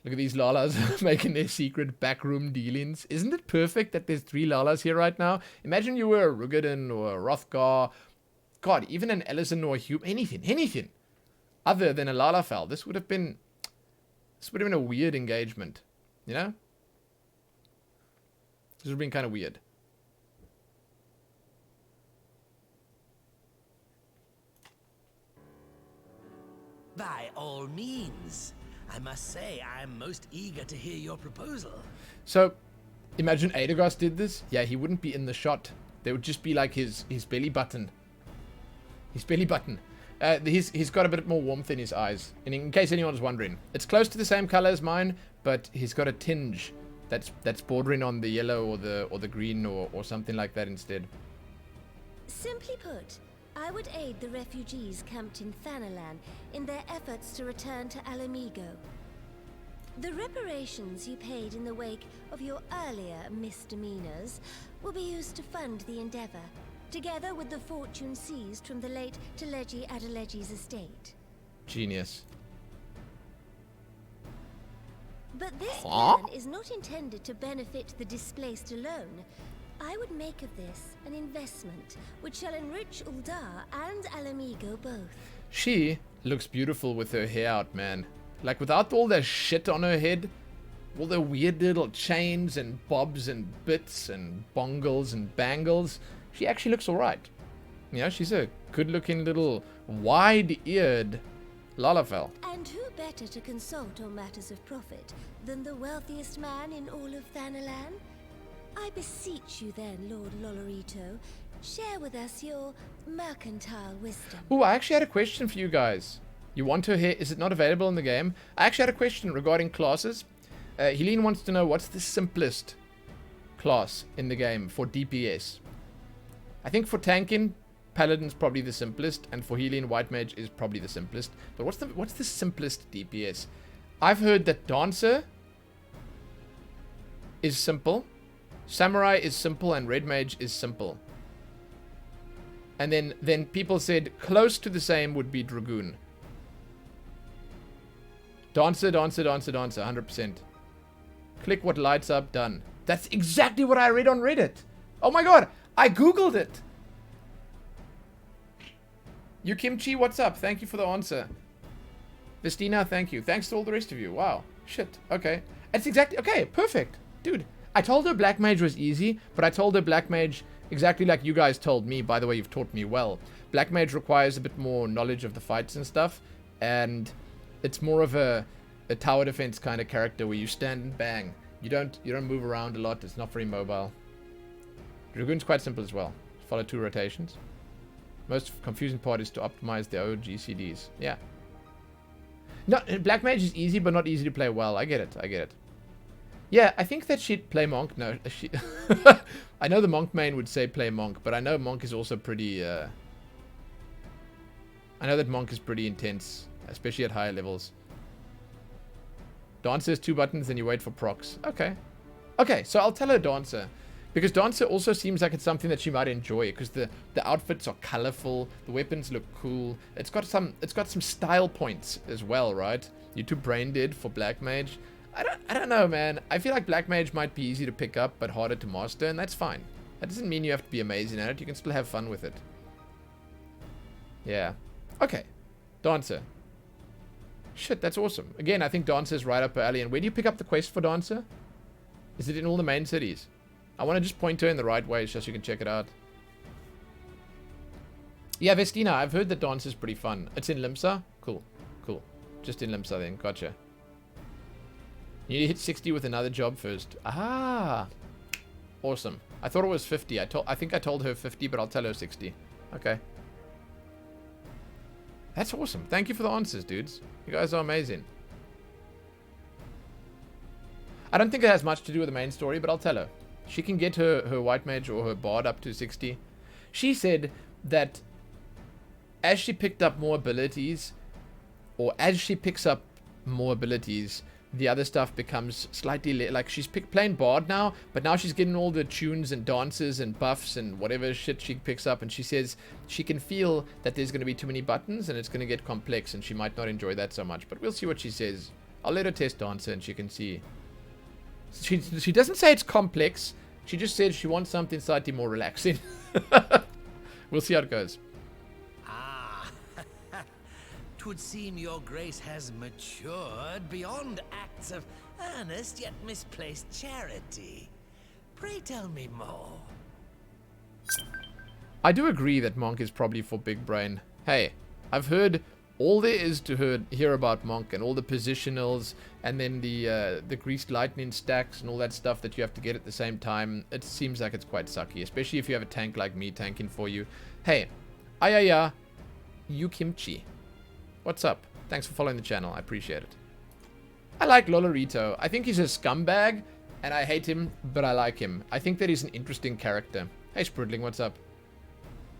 Look at these Lalas making their secret backroom dealings. Isn't it perfect that there's 3 Lalas here right now? Imagine you were a Rugadin or a Rothgar. God, even an Ellison or a Hume. Anything. Other than a Lalafell. This would have been a weird engagement. You know? This would have been kind of weird. By all means. I must say, I am most eager to hear your proposal. So, imagine Adagos did this. Yeah, he wouldn't be in the shot. There would just be like his belly button. His belly button. He's got a bit more warmth in his eyes. And in case anyone's wondering, it's close to the same color as mine, but he's got a tinge that's bordering on the yellow or the green or something like that instead. Simply put, I would aid the refugees camped in THANALAN in their efforts to return to Alamigo. The reparations you paid in the wake of your earlier misdemeanors will be used to fund the endeavor, together with the fortune seized from the late Teleji Adeleji's estate. Genius. But this Huh? plan is not intended to benefit the displaced alone. I would make of this an investment which shall enrich UL'DAH and Alamigo both. She looks beautiful with her hair out, man. Like, without all that shit on her head, all the weird little chains and bobs and bits and bongles and bangles, she actually looks alright. You know, she's a good-looking little wide-eared Lalafell. And who better to consult on matters of profit than the wealthiest man in all of THANALAN? I beseech you then, Lord Lolorito, share with us your mercantile wisdom. Ooh, I actually had a question for you guys. You want her hair? Is it not available in the game? I actually had a question regarding classes. Helene wants to know what's the simplest class in the game for DPS. I think for tanking, Paladin's probably the simplest, and for Helene, White Mage is probably the simplest. But what's the simplest DPS? I've heard that Dancer is simple, Samurai is simple, and Red Mage is simple. And then people said close to the same would be Dragoon. Dancer, 100%. Click what lights up, done. That's exactly what I read on Reddit. Oh my god, I googled it. Yukimchi, what's up? Thank you for the answer. Vestina, thank you. Thanks to all the rest of you. Wow. Shit. Okay. It's exactly... Okay, perfect. Dude, I told her Black Mage was easy, but I told her Black Mage exactly like you guys told me. By the way, you've taught me well. Black Mage requires a bit more knowledge of the fights and stuff, and it's more of a tower defense kind of character where you stand and bang. You don't move around a lot. It's not very mobile. Dragoon's quite simple as well. Follow 2 rotations. Most confusing part is to optimize the OGCDs. Yeah. No, Black Mage is easy, but not easy to play well. I get it. I get it. Yeah, I think that she'd play Monk. No, she... I know the Monk main would say play Monk, but I know Monk is also pretty... I know that Monk is pretty intense, especially at higher levels. Dancer is 2 buttons, then you wait for procs. Okay. Okay, so I'll tell her Dancer. Because Dancer also seems like it's something that she might enjoy, because the outfits are colorful, the weapons look cool. It's got some style points as well, right? You're too brain dead for Black Mage. I don't know, man. I feel like Black Mage might be easy to pick up, but harder to master, and that's fine. That doesn't mean you have to be amazing at it. You can still have fun with it. Yeah. Okay. Dancer. Shit, that's awesome. Again, I think Dancer's right up her alley. And where do you pick up the quest for Dancer? Is it in all the main cities? I want to just point her in the right way so you can check it out. Yeah, Vestina, I've heard that Dance is pretty fun. It's in Limsa? Cool. Cool. Just in Limsa then. Gotcha. You need to hit 60 with another job first. Ah! Awesome. I thought it was 50. I think I told her 50, but I'll tell her 60. Okay. That's awesome. Thank you for the answers, dudes. You guys are amazing. I don't think it has much to do with the main story, but I'll tell her. She can get her White Mage or her Bard up to 60. She said that as she picked up more abilities, or as she picks up more abilities, the other stuff becomes slightly like she's playing Bard now, but now she's getting all the tunes and dances and buffs and whatever shit she picks up, and she says she can feel that there's going to be too many buttons and it's going to get complex and she might not enjoy that so much, but we'll see what she says. I'll let her test Dancer and she can see. She doesn't say it's complex. She just said she wants something slightly more relaxing. We'll see how it goes. Ah, 'twould seem your grace has matured beyond acts of earnest yet misplaced charity. Pray tell me more. I do agree that Monk is probably for big brain. Hey, I've heard all there is to hear about Monk and all the positionals and then the greased lightning stacks and all that stuff that you have to get at the same time. It seems like it's quite sucky, especially if you have a tank like me tanking for you. Hey, Ayaya Yukimchi. What's up? Thanks for following the channel. I appreciate it. I like Lolorito. I think he's a scumbag and I hate him, but I like him. I think that he's an interesting character. Hey, Sprudling, what's up?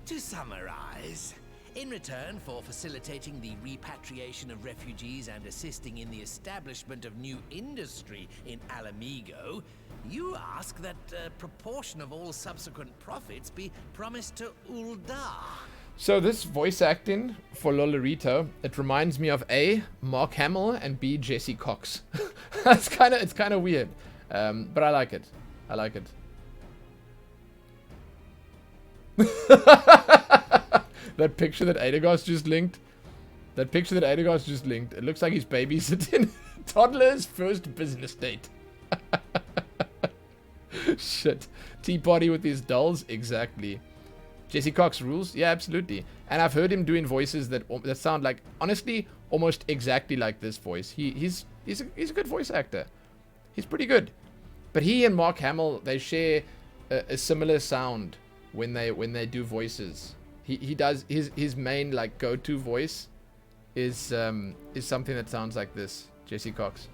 To summarize, in return for facilitating the repatriation of refugees and assisting in the establishment of new industry in Alamigo, you ask that a proportion of all subsequent profits be promised to UL'DAH. So this voice acting for Lolorito, it reminds me of A, Mark Hamill, and B, Jesse Cox. It's kind of weird, but I like it. I like it. That picture that Adagos just linked. It looks like he's babysitting toddler's first business date. Shit. Tea party with his dolls? Exactly. Jesse Cox rules? Yeah, absolutely. And I've heard him doing voices that sound like, honestly, almost exactly like this voice. He's a good voice actor. He's pretty good. But he and Mark Hamill, they share a similar sound when they do voices. He does his main like go-to voice is something that sounds like this. Jesse Cox.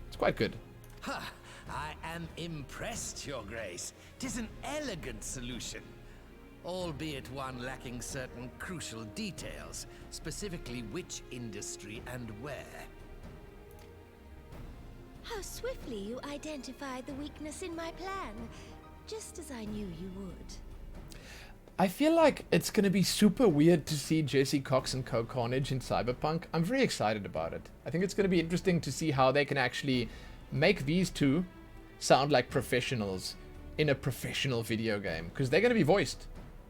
It's quite good. Ha! I am impressed, Your Grace. 'Tis an elegant solution, albeit one lacking certain crucial details, specifically which industry and where. How swiftly you identified the weakness in my plan, just as I knew you would. I feel like it's going to be super weird to see Jesse Cox and Co-Carnage in Cyberpunk. I'm very excited about it. I think it's going to be interesting to see how they can actually make these two sound like professionals in a professional video game. Because they're going to be voiced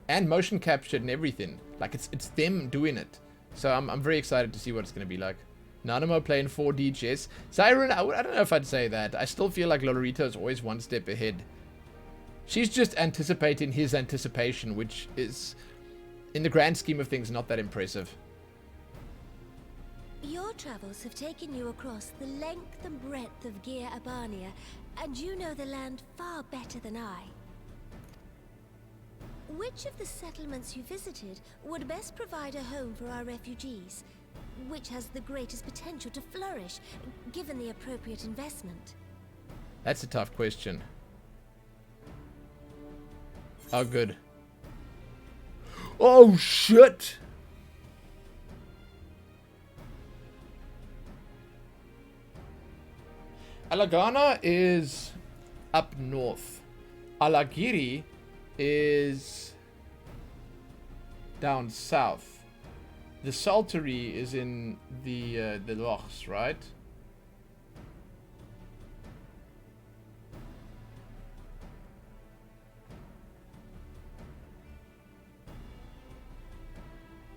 and motion captured and everything. Like it's them doing it. So I'm very excited to see what it's going to be like. Nanamo playing 4D chess. Siren, I don't know if I'd say that. I still feel like Lolorito is always one step ahead. She's just anticipating his anticipation, which is, in the grand scheme of things, not that impressive. Your travels have taken you across the length and breadth of Gir Abania, and you know the land far better than I. Which of the settlements you visited would best provide a home for our refugees? Which has the greatest potential to flourish, given the appropriate investment? That's a tough question. Oh, good. Oh, shit! Alagana is up north. Alagiri is down south. The Saltery is in the lochs, right?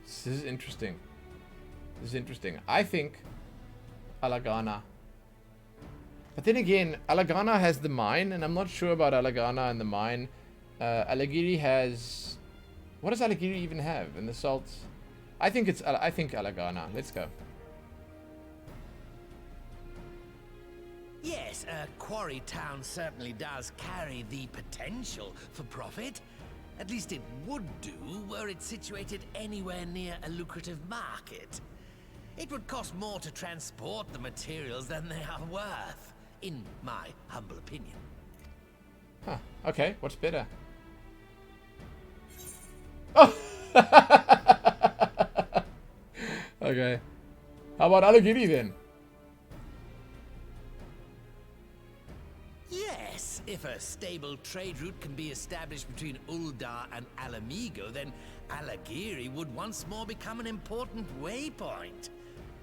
This is interesting. This is interesting. I think Alagana. But then again, Alagana has the mine, and I'm not sure about Alagana and the mine. Alagiri has... What does Alagiri even have in the salt? I think Alagana. Let's go. Yes, a quarry town certainly does carry the potential for profit. At least it would do were it situated anywhere near a lucrative market. It would cost more to transport the materials than they are worth, in my humble opinion. Huh. Okay, what's better? Oh! Okay. How about Alagiri then? Yes, if a stable trade route can be established between UL'DAH and Alamigo, then Alagiri would once more become an important waypoint.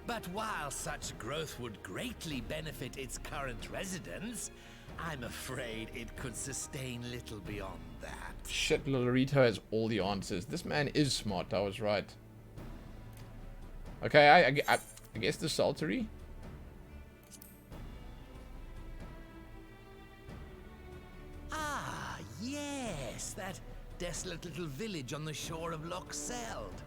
But while such growth would greatly benefit its current residents, I'm afraid it could sustain little beyond that. Shit, Lolorito has all the answers. This man is smart, I was right. Okay, I guess the Saltery. Ah, yes, that desolate little village on the shore of Loch Seld.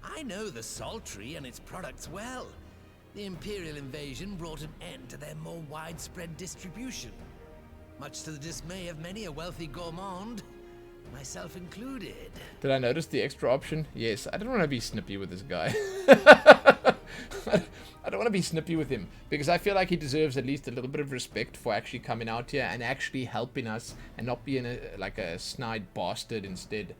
I know the Saltery and its products well. The Imperial invasion brought an end to their more widespread distribution, much to the dismay of many a wealthy gourmand, myself included. Did I notice the extra option? Yes, I don't want to be snippy with this guy. I don't want to be snippy with him, because I feel like he deserves at least a little bit of respect for actually coming out here and actually helping us and not being like a snide bastard instead.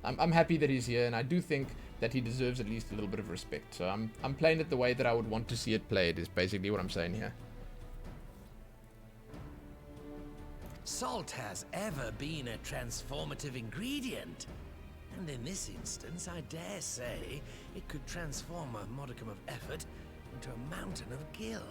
I'm happy that he's here, and I do think that he deserves at least a little bit of respect. So I'm playing it the way that I would want to see it played, is basically what I'm saying here. Salt has ever been a transformative ingredient, and in this instance, I dare say, it could transform a modicum of effort into a mountain of gil.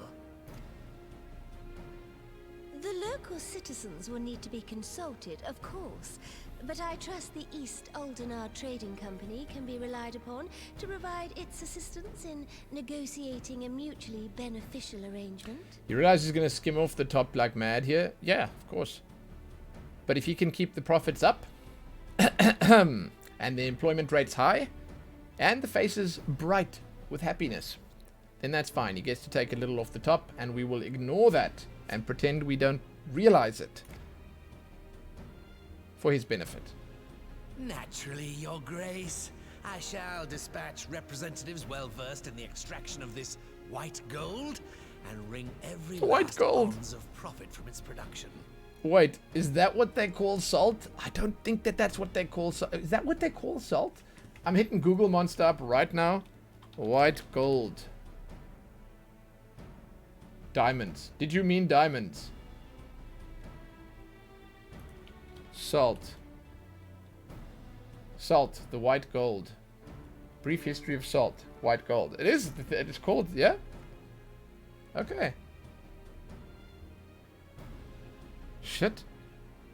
The local citizens will need to be consulted, of course, but I trust the East UL'DAH Trading Company can be relied upon to provide its assistance in negotiating a mutually beneficial arrangement. You realize he's going to skim off the top like mad here? Yeah, of course. But if he can keep the profits up, and the employment rates high, and the faces bright with happiness, then that's fine. He gets to take a little off the top, and we will ignore that and pretend we don't realize it for his benefit. Naturally, Your Grace. I shall dispatch representatives well versed in the extraction of this white gold and wring every last ounce of profit from its production. Wait, is that what they call salt? I don't think that that's what they call salt. Is that what they call salt? I'm hitting Google Monster up right now. White gold. Diamonds. Did you mean diamonds? Salt. Salt, the white gold. Brief history of salt, white gold. It is, it's called, yeah? Okay. Shit.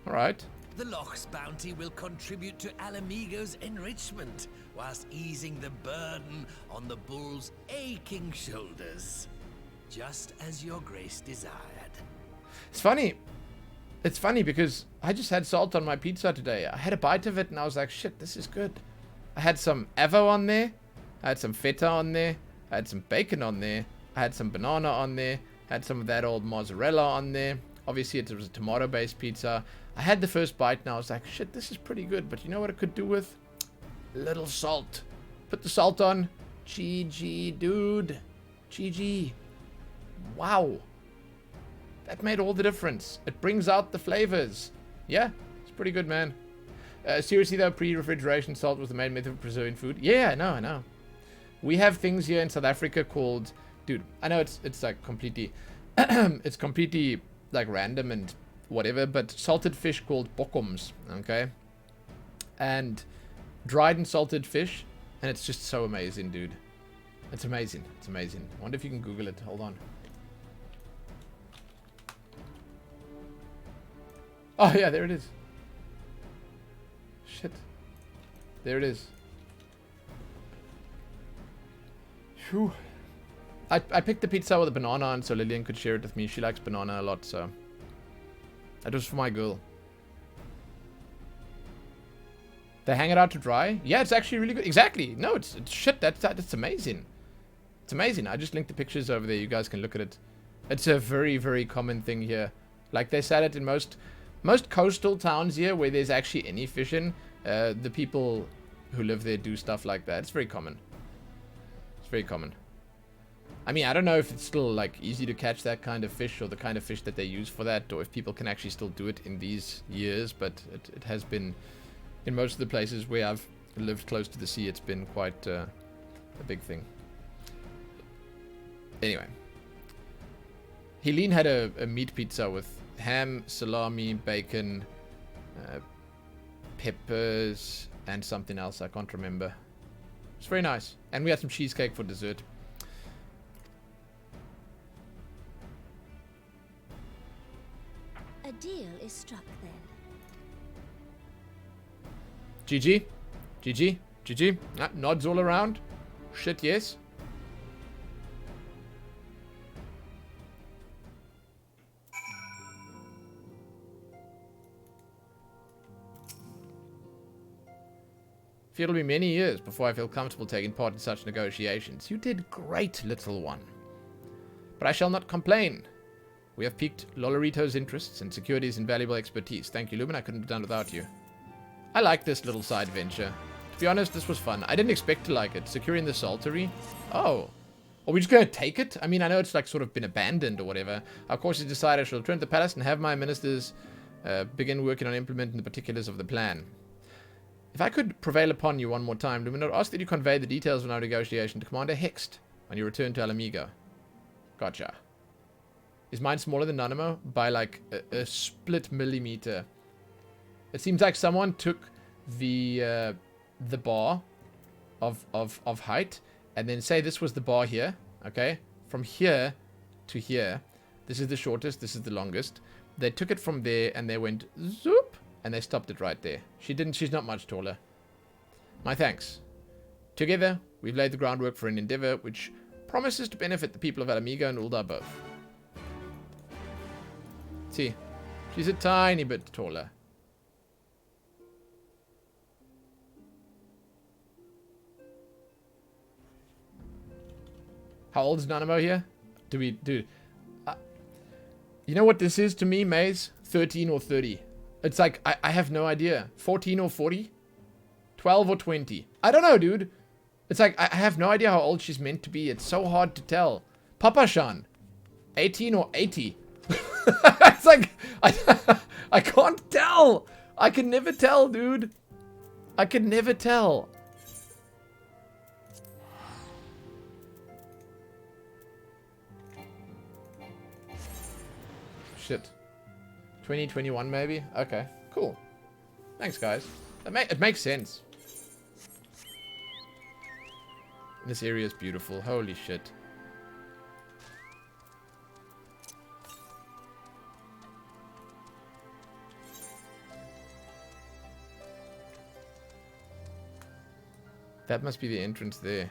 Alright. The Loch's bounty will contribute to Alamigo's enrichment, whilst easing the burden on the bull's aching shoulders. Just as Your Grace desired. It's funny. It's funny because I just had salt on my pizza today. I had a bite of it and I was like, shit, this is good. I had some avo on there. I had some feta on there. I had some bacon on there. I had some banana on there. I had some of that old mozzarella on there. Obviously, it was a tomato-based pizza. I had the first bite and I was like, shit, this is pretty good. But you know what it could do with? A little salt. Put the salt on. GG, dude. GG. Wow. That made all the difference. It brings out the flavors. Yeah, it's pretty good, man. Seriously, though, pre-refrigeration salt was the main method of preserving food. Yeah, I know. We have things here in South Africa called... Dude, I know it's like completely... it's completely, like, random and whatever, but salted fish called bokkums, okay? And dried and salted fish, and it's just so amazing, dude. It's amazing. It's amazing. I wonder if you can Google it. Hold on. Oh, yeah, there it is. Shit. There it is. Phew. I picked the pizza with a banana on so Lillian could share it with me. She likes banana a lot, so... That was for my girl. They hang it out to dry? Yeah, it's actually really good. Exactly. No, it's shit. That's amazing. It's amazing. I just linked the pictures over there. You guys can look at it. It's a very, very common thing here. Like, they said it in most coastal towns here where there's actually any fishing. The people who live there do stuff like that. It's very common. It's very common. I mean, I don't know if it's still, like, easy to catch that kind of fish or the kind of fish that they use for that, or if people can actually still do it in these years, but it has been, in most of the places where I've lived close to the sea, it's been quite a big thing. Anyway. Helene had a meat pizza with ham, salami, bacon, peppers, and something else. I can't remember. It's very nice. And we had some cheesecake for dessert. A deal is struck then. GG. GG. GG. Nods all around. Shit, yes. It'll be many years before I feel comfortable taking part in such negotiations. You did great, little one. But I shall not complain. We have piqued Lolorito's interests and secured his invaluable expertise. Thank you, Lumen. I couldn't have done without you. I like this little side venture. To be honest, this was fun. I didn't expect to like it. Securing the saltery. Oh. Are we just going to take it? I mean, I know it's like sort of been abandoned or whatever. Of course, I decided I shall return to the palace and have my ministers begin working on implementing the particulars of the plan. If I could prevail upon you one more time, Lumen, I'd ask that you convey the details of our negotiation to Commander Hext when you return to Alamigo. Gotcha. Is mine smaller than Nanimo? By like a split millimeter. It seems like someone took the bar of height and then say this was the bar here, okay? From here to here. This is the shortest, this is the longest. They took it from there and they went zoop. And they stopped it right there. She's not much taller. My thanks. Together, we've laid the groundwork for an endeavor which promises to benefit the people of Alamigo and UL'DAH both. See, she's a tiny bit taller. How old is Nanimo here? Dude. You know what this is to me, Maze? 13 or 30. It's like, I have no idea. 14 or 40? 12 or 20? I don't know, dude. It's like, I have no idea how old she's meant to be. It's so hard to tell. Papa-shan. 18 or 80? It's like, I can't tell. I can never tell, dude. I can never tell. Shit. 2021 maybe? Okay, cool. Thanks, guys. It makes sense. This area is beautiful. Holy shit. That must be the entrance there.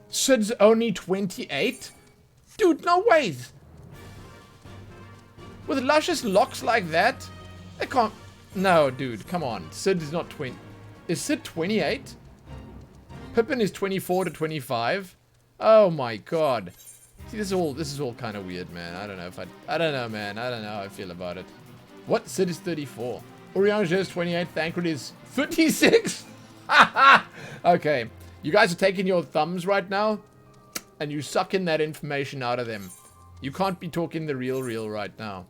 Sid's only 28? Dude, no ways! With luscious locks like that? I can't... No, dude, come on. Sid is not 20... Is Sid 28? Pippin is 24 to 25? Oh my god. See, this is all kind of weird, man. I don't know if I don't know, man. I don't know how I feel about it. What? Sid is 34. Urianger is 28. Thancred is 36? Okay. You guys are taking your thumbs right now, and you sucking that information out of them. You can't be talking the real right now.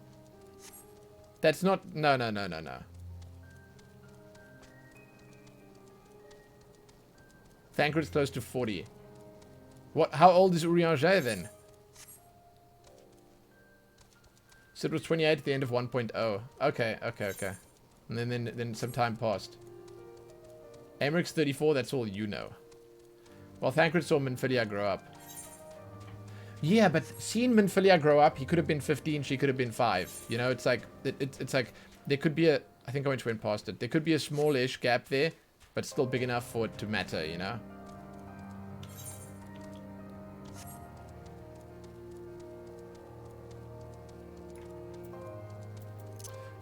That's not... No. Thancred's close to 40. What? How old is Urianger then? Sid was 28 at the end of 1.0. Okay. And then some time passed. Americ's 34, that's all you know. Well, Thancred saw Minfilia grow up. Yeah, but seeing Minfilia grow up, he could have been 15, she could have been 5. You know, it's like, it's like, there could be a, I think I went past it. There could be a smallish gap there, but still big enough for it to matter, you know?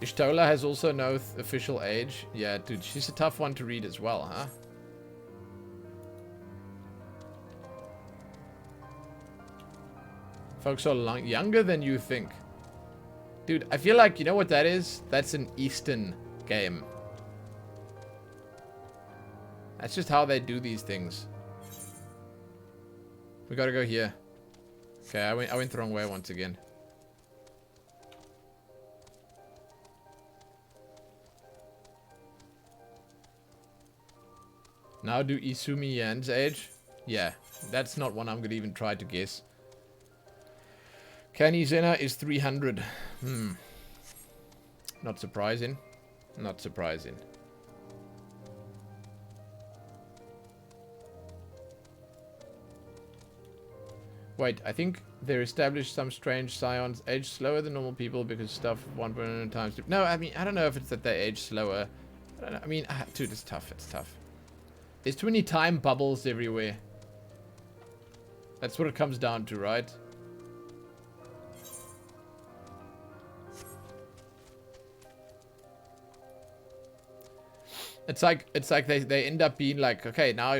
Ishtola has also no official age. Yeah, dude, she's a tough one to read as well, huh? Folks are younger than you think. Dude, I feel like, you know what that is? That's an Eastern game. That's just how they do these things. We gotta go here. Okay, I went the wrong way once again. Now do Izumi Yan's age? Yeah, that's not one I'm gonna even try to guess. Kenny Zena is 300. Not surprising. Not surprising. Wait, I think they established some strange scions age slower than normal people because stuff 1.9 times. No, I mean, I don't know if it's that they age slower. I don't know. I mean, dude, it's tough. It's tough. There's too many time bubbles everywhere. That's what it comes down to, right? It's like they end up being like, okay, now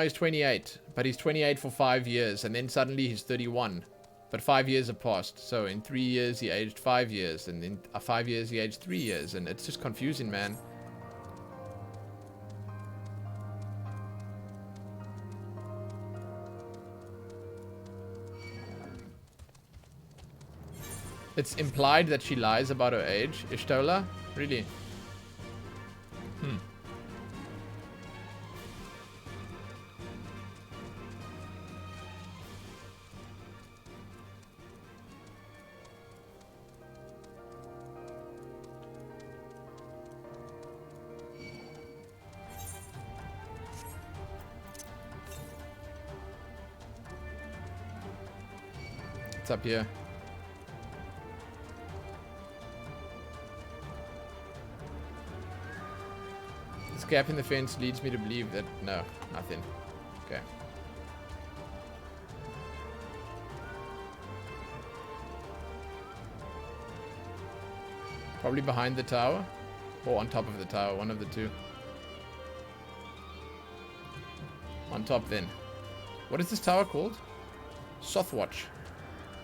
he's 28, but he's 28 for 5 years, and then suddenly he's 31, but 5 years have passed. So in 3 years he aged 5 years, and in 5 years he aged 3 years, and it's just confusing, man. It's implied that she lies about her age, Ishtola? Really? It's up here. This gap in the fence leads me to believe that... No, nothing. Okay. Probably behind the tower. Or on top of the tower. One of the two. On top then. What is this tower called? Sothwatch.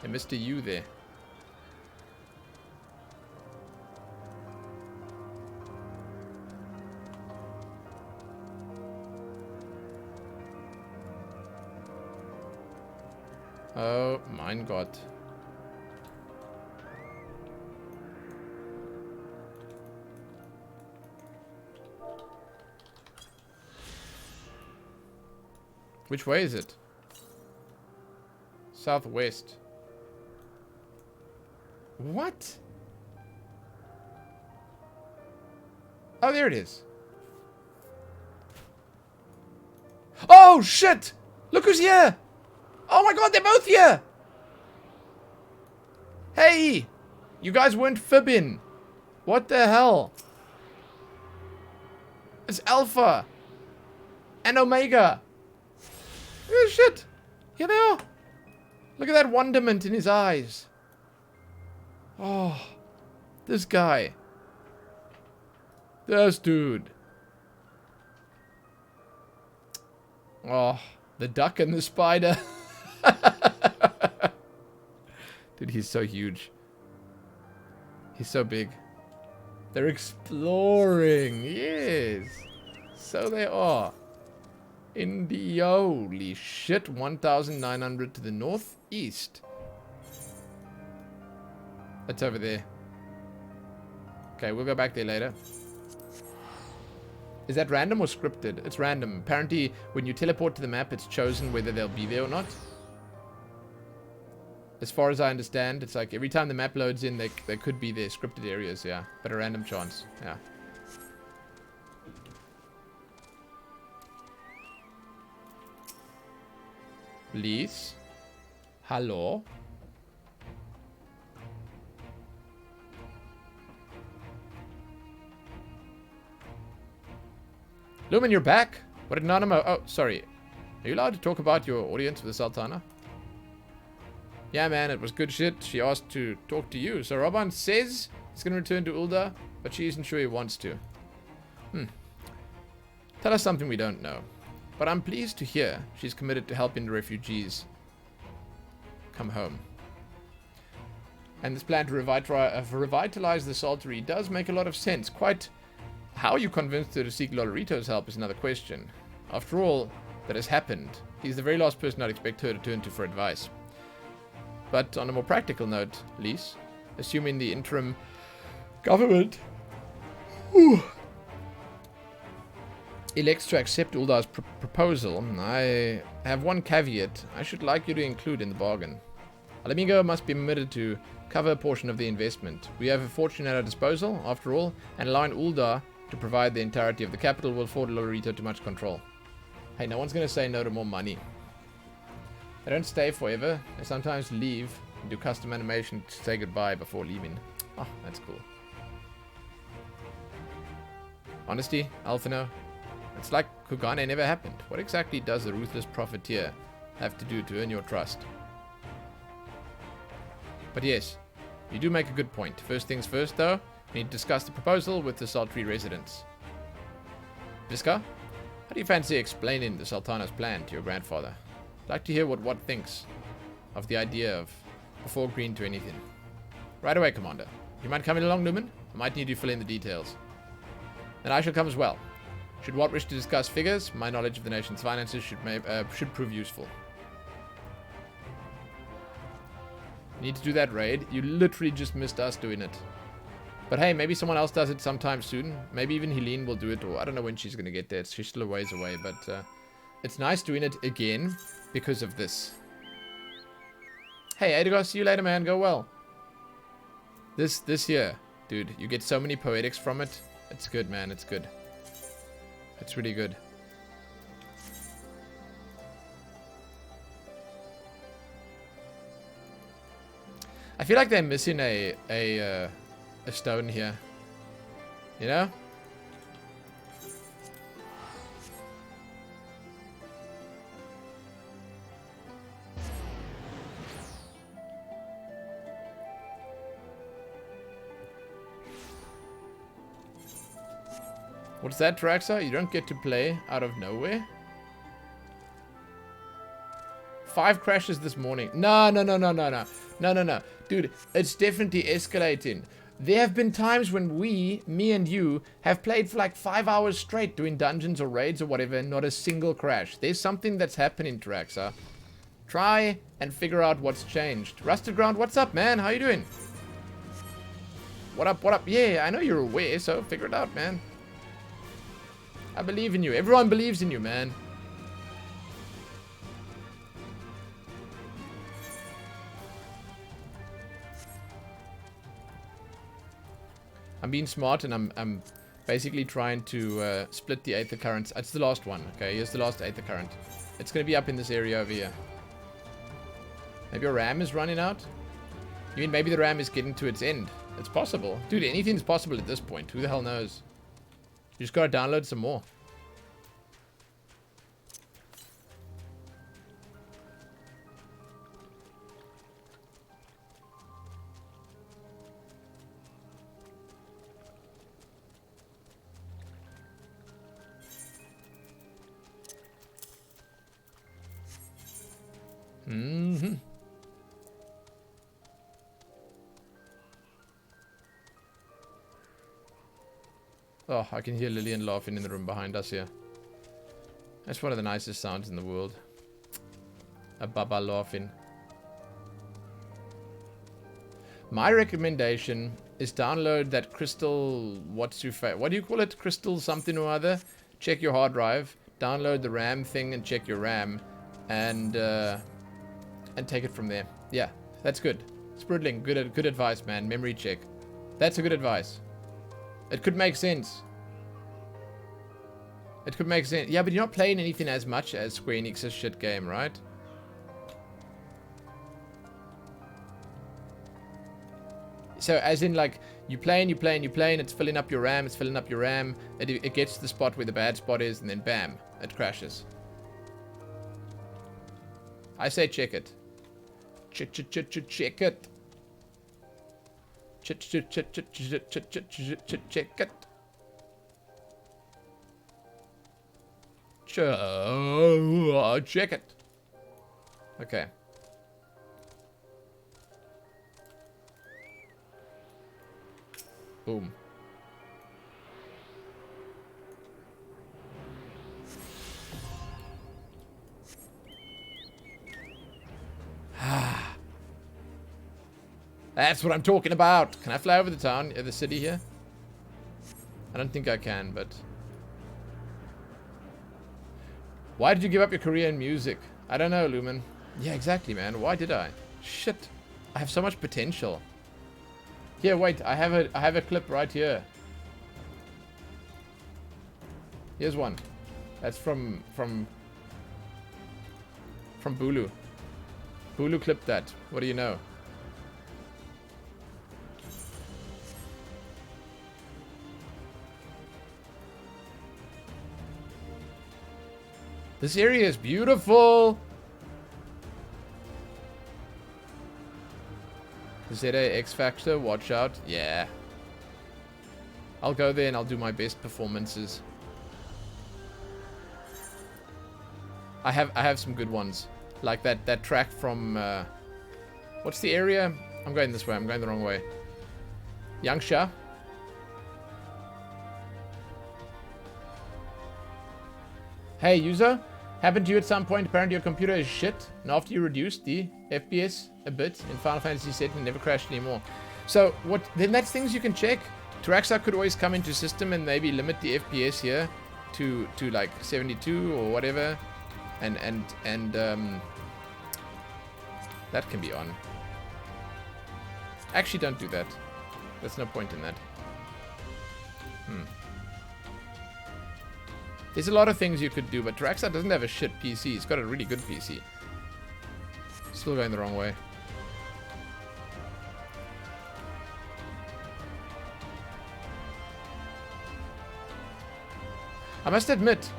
And Mr. U there. Oh mein Gott. Which way is it? Southwest. What? Oh, there it is. Oh, shit! Look who's here! Oh my god, they're both here! Hey! You guys weren't fibbing. What the hell? It's Alpha. And Omega. Oh, shit. Here they are. Look at that wonderment in his eyes. Oh. This guy. This dude. Oh, the duck and the spider. Dude, he's so huge. He's so big. They're exploring. Yes. So they are. In the holy shit. 1,900 to the northeast. That's over there. Okay, we'll go back there later. Is that random or scripted? It's random. Apparently, when you teleport to the map, it's chosen whether they'll be there or not. As far as I understand, it's like every time the map loads in, they could be there. Scripted areas, yeah. But a random chance, yeah. Please. Hello. Lumen, you're back? What did Nanamo... Oh, sorry. Are you allowed to talk about your audience with the Sultana? Yeah, man, it was good shit. She asked to talk to you. So Robin says he's going to return to UL'DAH, but she isn't sure he wants to. Tell us something we don't know. But I'm pleased to hear she's committed to helping the refugees come home. And this plan to revitalize the Saltery does make a lot of sense. Quite how you convinced her to seek Lolorito's help is another question. After all that has happened, he's the very last person I'd expect her to turn to for advice. But on a more practical note, Lise, assuming the interim government elects to accept UL'DAH's proposal, I have one caveat I should like you to include in the bargain. Alamigo must be permitted to cover a portion of the investment. We have a fortune at our disposal, after all, and allowing UL'DAH to provide the entirety of the capital will afford Lolorito too much control. Hey, no one's going to say no to more money. They don't stay forever. They sometimes leave and do custom animation to say goodbye before leaving. Oh, that's cool. Honesty, Alphino. It's like Kugane never happened. What exactly does the ruthless profiteer have to do to earn your trust? But yes, you do make a good point. First things first, though, we need to discuss the proposal with the Saltery residents. Visca, how do you fancy explaining the Sultana's plan to your grandfather? I'd like to hear what Watt thinks of the idea of before agreeing to anything. Right away, Commander. You mind coming along, Newman? I might need you to fill in the details. Then I shall come as well. Should Watt wish to discuss figures, my knowledge of the nation's finances should prove useful. You need to do that raid. You literally just missed us doing it. But hey, maybe someone else does it sometime soon. Maybe even Helene will do it, or I don't know when she's going to get there. She's still a ways away, but it's nice doing it again because of this. Hey, Edgar, see you later, man. Go well. This here, dude, you get so many poetics from it. It's good, man. It's good. It's really good. I feel like they're missing a stone here. You know? What's that, Traxa? You don't get to play out of nowhere? 5 crashes this morning. No. Dude, it's definitely escalating. There have been times when me and you, have played for like 5 hours straight doing dungeons or raids or whatever, and not a single crash. There's something that's happening, Traxa. Try and figure out what's changed. Rusted Ground, what's up, man? How you doing? What up? Yeah, I know you're aware, so figure it out, man. I believe in you. Everyone believes in you, man. I'm being smart, and I'm basically trying to split the Aether Currents. It's the last one, okay? Here's the last Aether Current. It's going to be up in this area over here. Maybe your RAM is running out? You mean maybe the RAM is getting to its end? It's possible. Dude, anything's possible at this point. Who the hell knows? You just gotta download some more. Oh, I can hear Lillian laughing in the room behind us here. That's one of the nicest sounds in the world. A baba laughing. My recommendation is download that crystal... What do you call it? Crystal something or other. Check your hard drive. Download the RAM thing and check your RAM. And take it from there. Yeah, that's good. Sprudling, good advice, man. Memory check. That's a good advice. It could make sense. It could make sense. Yeah, but you're not playing anything as much as Square Enix's shit game, right? So, as in, like, you play and it's filling up your RAM, it gets to the spot where the bad spot is, and then bam, it crashes. I say check it. Check it. Check it. Check it. Okay. Boom. That's what I'm talking about. Can I fly over the town, the city here? I don't think I can, but... Why did you give up your career in music? I don't know, Lumen. Yeah, exactly, man. Why did I? Shit. I have so much potential. Here, wait. I have a clip right here. Here's one. That's from Bulu. Bulu clipped that. What do you know? This area is beautiful. ZA X Factor, watch out. Yeah. I'll go there and I'll do my best performances. I have some good ones. Like that track from what's the area? I'm going this way, I'm going the wrong way. Yangsha. Hey user, happened to you at some point? Apparently your computer is shit, and after you reduced the FPS a bit in Final Fantasy VII, it never crashed anymore. So what? Then that's things you can check. Taraxa could always come into system and maybe limit the FPS here to like 72 or whatever, and that can be on. Actually, don't do that. There's no point in that. There's a lot of things you could do, but Taraxa doesn't have a shit PC. It's got a really good PC. Still going the wrong way. I must admit,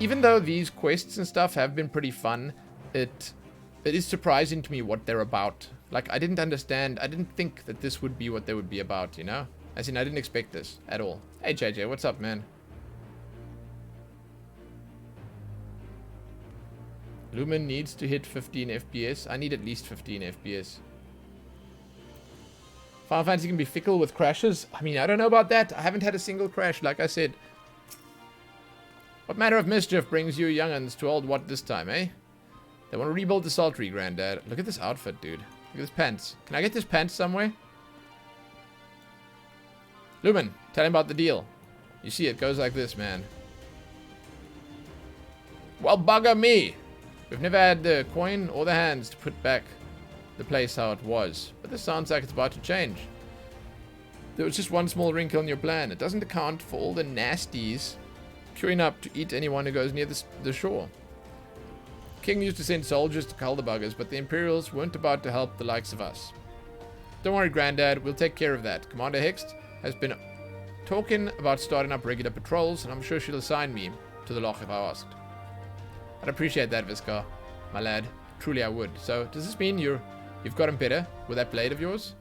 even though these quests and stuff have been pretty fun, it is surprising to me what they're about. Like, I didn't understand, I didn't think that this would be what they would be about, you know? As in, I didn't expect this at all. Hey, JJ, what's up, man? Lumen needs to hit 15 FPS. I need at least 15 FPS. Final Fantasy can be fickle with crashes. I mean, I don't know about that. I haven't had a single crash, like I said. What manner of mischief brings you young'uns to old what this time, eh? They want to rebuild the Sultry, Granddad. Look at this outfit, dude. Look at this pants. Can I get this pants somewhere? Lumen, tell him about the deal. You see, it goes like this, man. Well, bugger me. We've never had the coin or the hands to put back the place how it was. But this sounds like it's about to change. There was just one small wrinkle in your plan. It doesn't account for all the nasties queuing up to eat anyone who goes near the shore. King used to send soldiers to cull the buggers, but the Imperials weren't about to help the likes of us. Don't worry, Granddad. We'll take care of that. Commander Hext has been talking about starting up regular patrols, and I'm sure she'll assign me to the loch if I asked. I'd appreciate that, Viscar, my lad. Truly I would. So, does this mean you've gotten better with that blade of yours?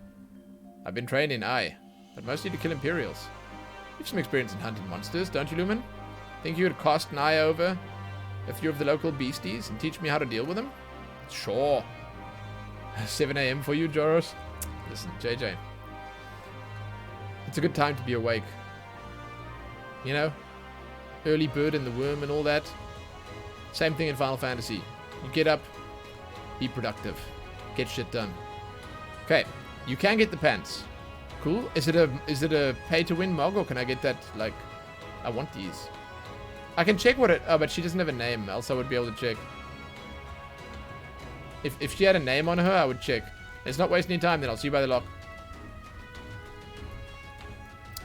I've been training, aye, but mostly to kill Imperials. You've some experience in hunting monsters, don't you, Lumen? Think you could cast an eye over a few of the local beasties and teach me how to deal with them? Sure. 7 AM for you, Joros? Listen, JJ. It's a good time to be awake. You know? Early bird and the worm and all that. Same thing in Final Fantasy. You get up, be productive, get shit done. Okay, you can get the pants. Cool. Is it a pay to win mug, or can I get that? Like, I want these. I can check what it. Oh, but she doesn't have a name, else I would be able to check. If she had a name on her, I would check. It's not wasting any time. Then I'll see you by the lock.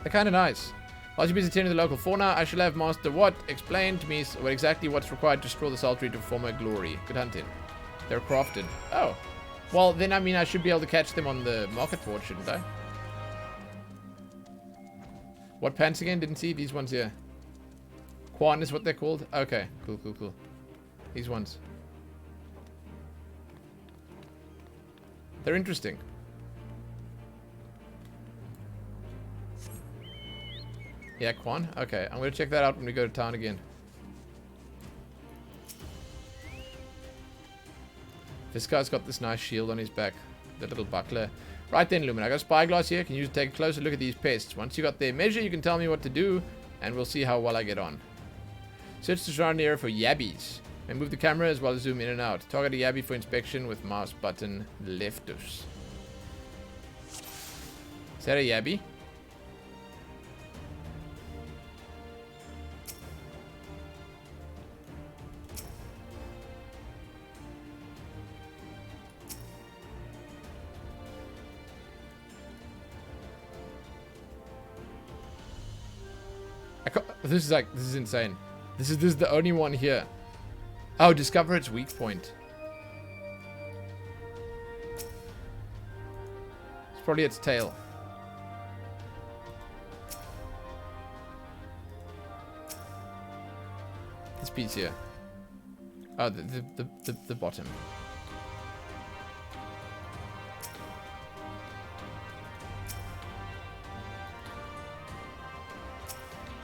They're kind of nice. While you're busy attending the local fauna, I shall have Master What explain to me what exactly what's required to restore the sultry to former glory. Good hunting. They're crafted. Oh. Well, then, I mean, I should be able to catch them on the market board, shouldn't I? What pants again? Didn't see these ones here. Quan is what they're called? Okay. Cool, cool, cool. These ones. They're interesting. Yeah, Quan? Okay, I'm going to check that out when we go to town again. This guy's got this nice shield on his back. The little buckler. Right then, Lumen, I got a spyglass here. Can you take a closer look at these pests? Once you got their measure, you can tell me what to do, and we'll see how well I get on. Search the surrounding area for yabbies. And move the camera as well as zoom in and out. Target a yabby for inspection with mouse button leftus. Is that a yabby? This is insane. This is the only one here. Oh, discover its weak point. It's probably its tail. This piece here. Oh, the bottom.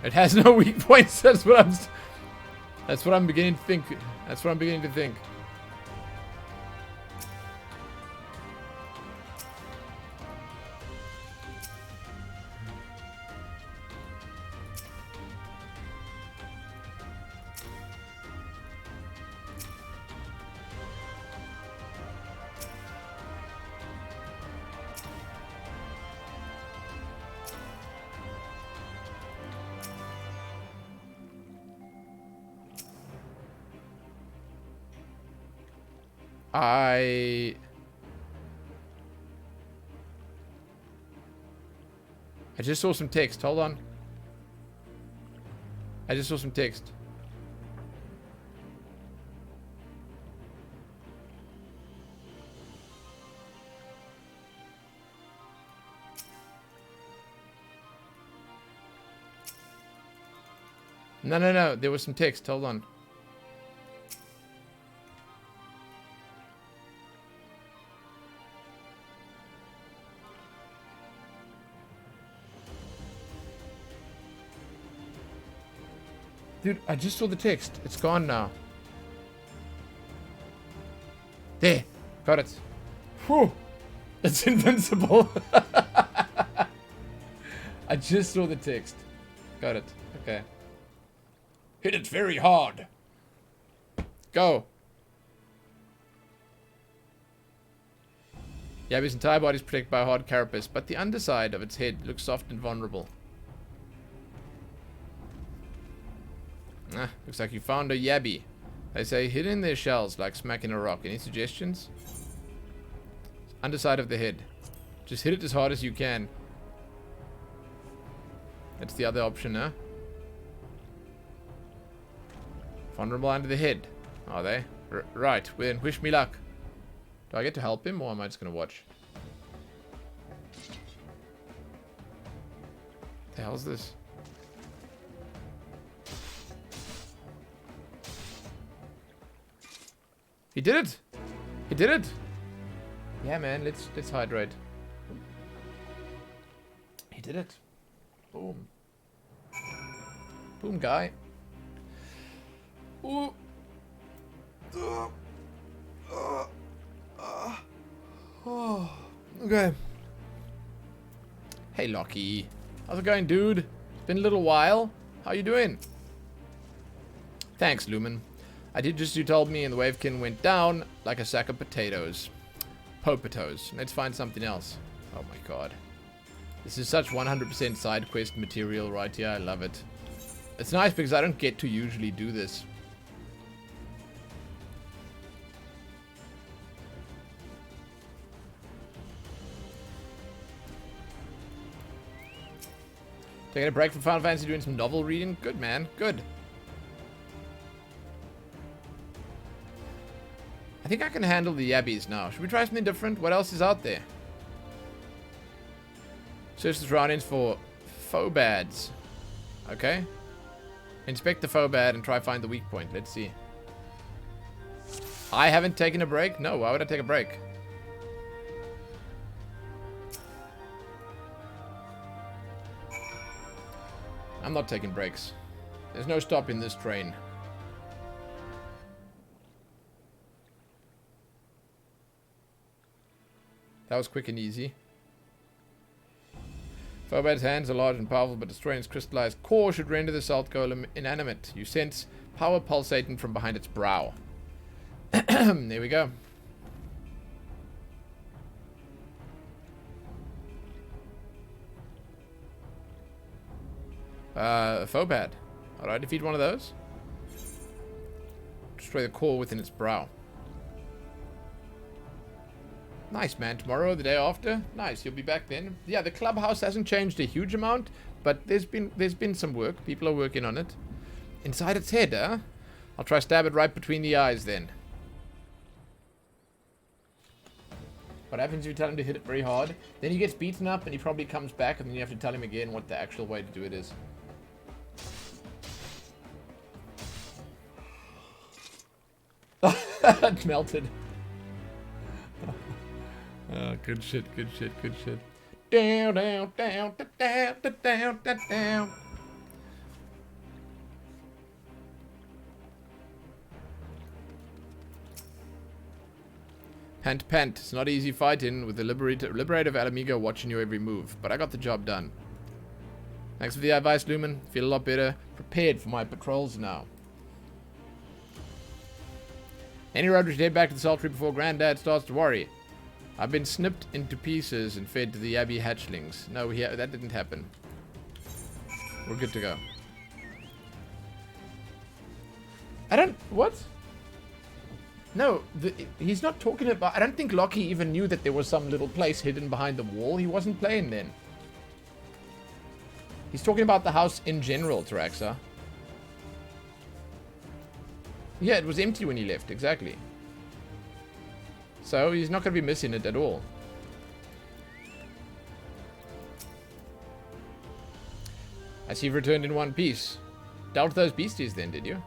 It has no weak points. That's what I'm beginning to think. That's what I'm beginning to think. I just saw some text. Hold on. I just saw some text. No. There was some text. Hold on. Dude, I just saw the text. It's gone now. There. Got it. Whew. It's invincible. I just saw the text. Got it. Okay. Hit it very hard. Go. Yabby's entire body is protected by a hard carapace, but the underside of its head looks soft and vulnerable. Looks like you found a yabby. They say hidden in their shells like smacking a rock. Any suggestions? Underside of the head. Just hit it as hard as you can. That's the other option, huh? Vulnerable under the head. Are they? Right. Well, then wish me luck. Do I get to help him, or am I just going to watch? What the hell's this? He did it! He did it! Yeah, man, let's hydrate. He did it. Boom. Boom, guy. Ooh. Okay. Hey, Lockie. How's it going, dude? It's been a little while. How you doing? Thanks, Lumen. I did just as you told me, and the wavekin went down like a sack of potatoes. Popatos. Let's find something else. Oh my god. This is such 100% side quest material right here. I love it. It's nice because I don't get to usually do this. Taking a break from Final Fantasy, doing some novel reading. Good, man. Good. I think I can handle the yabbies now. Should we try something different? What else is out there? Search the surroundings for phobads. Okay. Inspect the phobad and try find the weak point. Let's see. I haven't taken a break? No, why would I take a break? I'm not taking breaks. There's no stopping this train. That was quick and easy. Phobad's hands are large and powerful, but destroying its crystallized core should render the salt golem inanimate. You sense power pulsating from behind its brow. There we go. Phobad. Alright, defeat one of those. Destroy the core within its brow. Nice, man. Tomorrow, the day after. Nice, you'll be back then. Yeah, the clubhouse hasn't changed a huge amount, but there's been some work. People are working on it. Inside its head, huh? I'll try stab it right between the eyes then. What happens if you tell him to hit it very hard? Then he gets beaten up and he probably comes back and then you have to tell him again what the actual way to do it is. It melted. Oh, good shit, good shit, good shit. Down, down, down, down, down, down, down, down. Pant, pant. It's not easy fighting with the liberator of Alamigo watching your every move, but I got the job done. Thanks for the advice, Lumen. Feel a lot better prepared for my patrols now. Any road we should head back to the Sultry before Granddad starts to worry. I've been snipped into pieces and fed to the Abbey hatchlings. No, that didn't happen. We're good to go. What? No, he's not talking about... I don't think Lockie even knew that there was some little place hidden behind the wall. He wasn't playing then. He's talking about the house in general, Taraxa. Yeah, it was empty when he left, exactly. So, he's not going to be missing it at all. I see you've returned in one piece. Dealt with those beasties then, did you?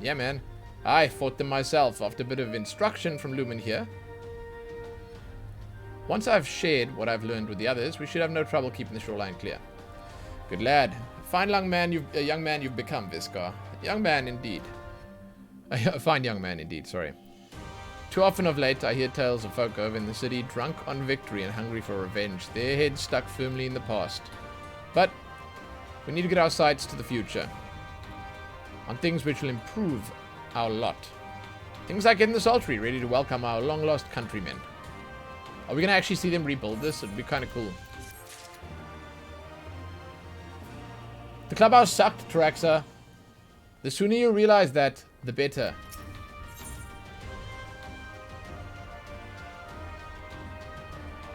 Yeah, man. I fought them myself after a bit of instruction from Lumen here. Once I've shared what I've learned with the others, we should have no trouble keeping the shoreline clear. Good lad. Fine young man you've become, Viscar. A young man indeed. A fine young man indeed, sorry. Too often of late, I hear tales of folk over in the city drunk on victory and hungry for revenge, their heads stuck firmly in the past. But we need to get our sights to the future, on things which will improve our lot. Things like getting the Sultry ready to welcome our long-lost countrymen. Are we going to actually see them rebuild this? It'd be kind of cool. The clubhouse sucked, Taraxa. The sooner you realize that, the better.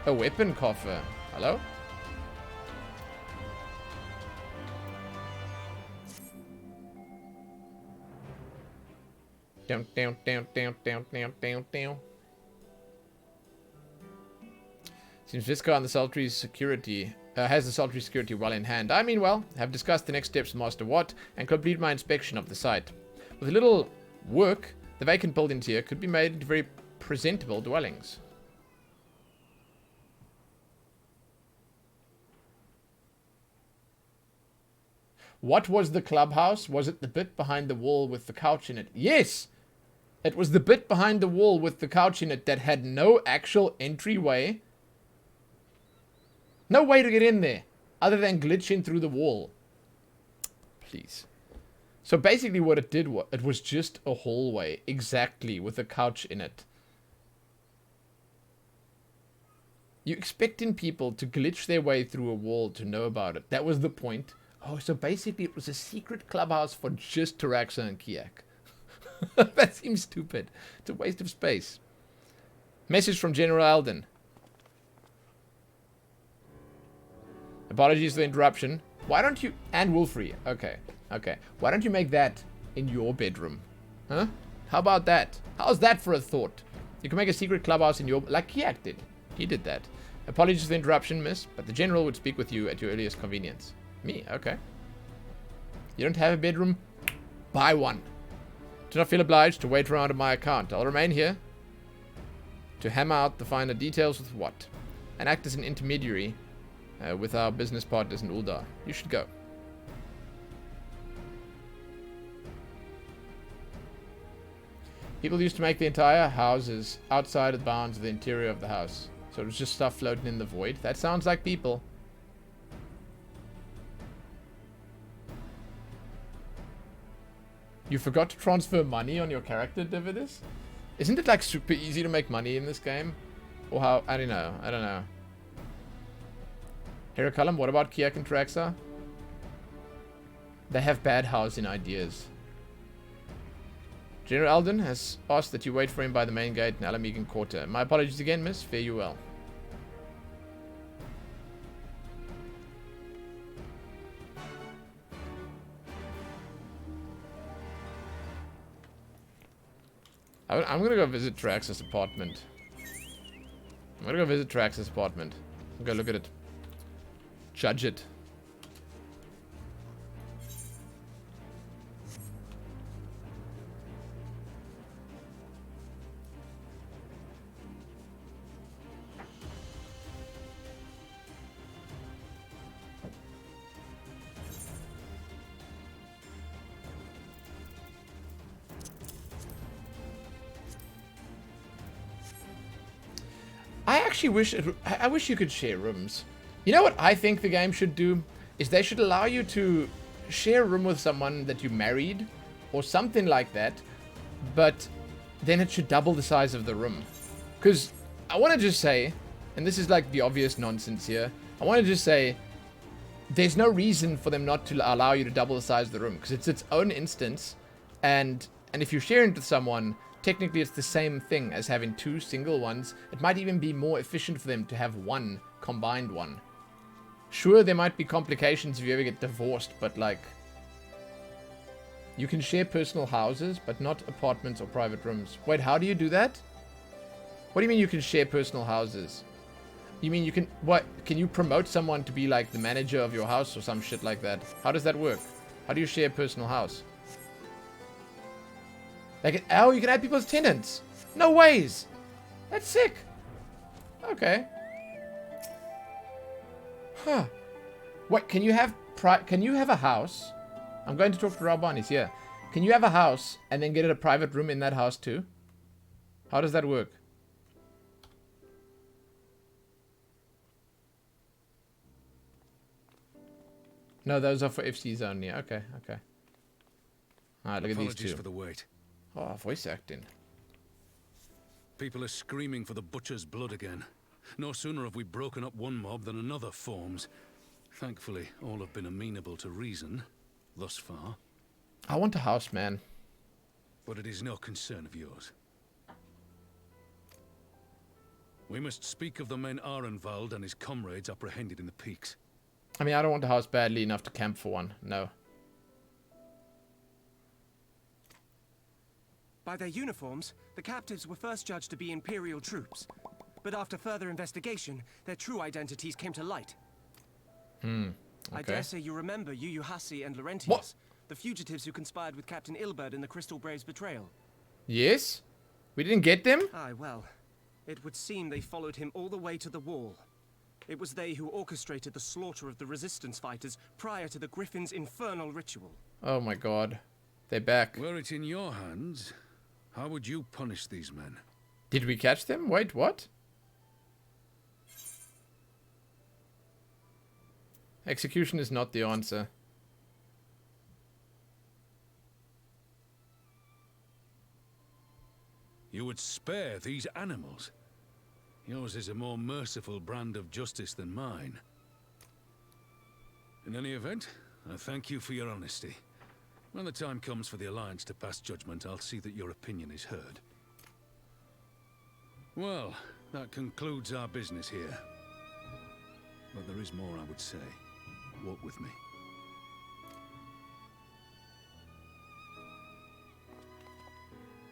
A weapon coffer. Hello? Down, down, down, down, down, down, down, down. Seems Visca on the Sultry's security has the Sultry security well in hand. I mean, well, have discussed the next steps with Master Watt and complete my inspection of the site. With a little work, the vacant buildings here could be made into very presentable dwellings. What was the clubhouse? Was it the bit behind the wall with the couch in it? Yes! It was the bit behind the wall with the couch in it that had no actual entryway. No way to get in there, other than glitching through the wall. Please. So basically what it did, it was just a hallway, exactly, with a couch in it. You expecting people to glitch their way through a wall to know about it. That was the point. Oh, so basically it was a secret clubhouse for just Taraxa and Kiak. That seems stupid. It's a waste of space. Message from General Alden. Apologies for the interruption. Why don't you... And Wolfrey. Okay. Okay. Why don't you make that in your bedroom? Huh? How about that? How's that for a thought? You can make a secret clubhouse in your... Like Kiak did. He did that. Apologies for the interruption, miss, but the General would speak with you at your earliest convenience. Me? Okay. You don't have a bedroom? Buy one. Do not feel obliged to wait around on my account. I'll remain here to hammer out the finer details with what, and act as an intermediary with our business partners in UL'DAH. You should go. People used to make the entire houses outside of the bounds of the interior of the house. So it was just stuff floating in the void. That sounds like people. You forgot to transfer money on your character, Dividus? Isn't it like super easy to make money in this game? Or how? I don't know. I don't know. Heraculum, what about Kiak and Taraxa? They have bad housing ideas. General Alden has asked that you wait for him by the main gate in Alamegan Quarter. My apologies again, miss. Fare you well. I'm gonna go visit Trax's apartment. I'm gonna go visit Trax's apartment. I'm gonna look at it. Judge it. I wish you could share rooms. You know what I think the game should do? Is they should allow you to share a room with someone that you married or something like that, but then it should double the size of the room. Because I want to just say, and this is like the obvious nonsense here, I want to just say there's no reason for them not to allow you to double the size of the room, because it's its own instance, and if you're sharing it with someone, technically it's the same thing as having two single ones. It might even be more efficient for them to have one combined one. Sure, there might be complications if you ever get divorced, but like, you can share personal houses, but not apartments or private rooms. Wait, how do you do that? What do you mean you can share personal houses? You mean you can, what, can you promote someone to be like the manager of your house or some shit like that? How does that work? How do you share a personal house? Like, oh, you can add people's tenants. No ways. That's sick. Okay. Huh. What, can you have a house? I'm going to talk to Rabban, he's here. Can you have a house and then get a private room in that house too? How does that work? No, those are for FCs only. Okay, okay. Alright, look at these two. Apologies for the wait. Oh, voice acting. People are screaming for the butcher's blood again. No sooner have we broken up one mob than another forms. Thankfully, all have been amenable to reason, thus far. I want a house, man. But it is no concern of yours. We must speak of the men Arenvald and his comrades apprehended in the peaks. I mean, I don't want a house badly enough to camp for one. No. By their uniforms, the captives were first judged to be Imperial troops. But after further investigation, their true identities came to light. Okay. I dare say you remember UL'DAH and Laurentius, What? the fugitives who conspired with Captain Ilberd in the Crystal Brave's betrayal. Yes? We didn't get them? Aye, well, it would seem they followed him all the way to the wall. It was they who orchestrated the slaughter of the resistance fighters prior to the Griffin's infernal ritual. Oh my god. They're back. Were it in your hands, how would you punish these men? Did we catch them? Wait, what? Execution is not the answer. You would spare these animals. Yours is a more merciful brand of justice than mine. In any event, I thank you for your honesty. When the time comes for the Alliance to pass judgment, I'll see that your opinion is heard. Well, that concludes our business here. But there is more I would say. Walk with me.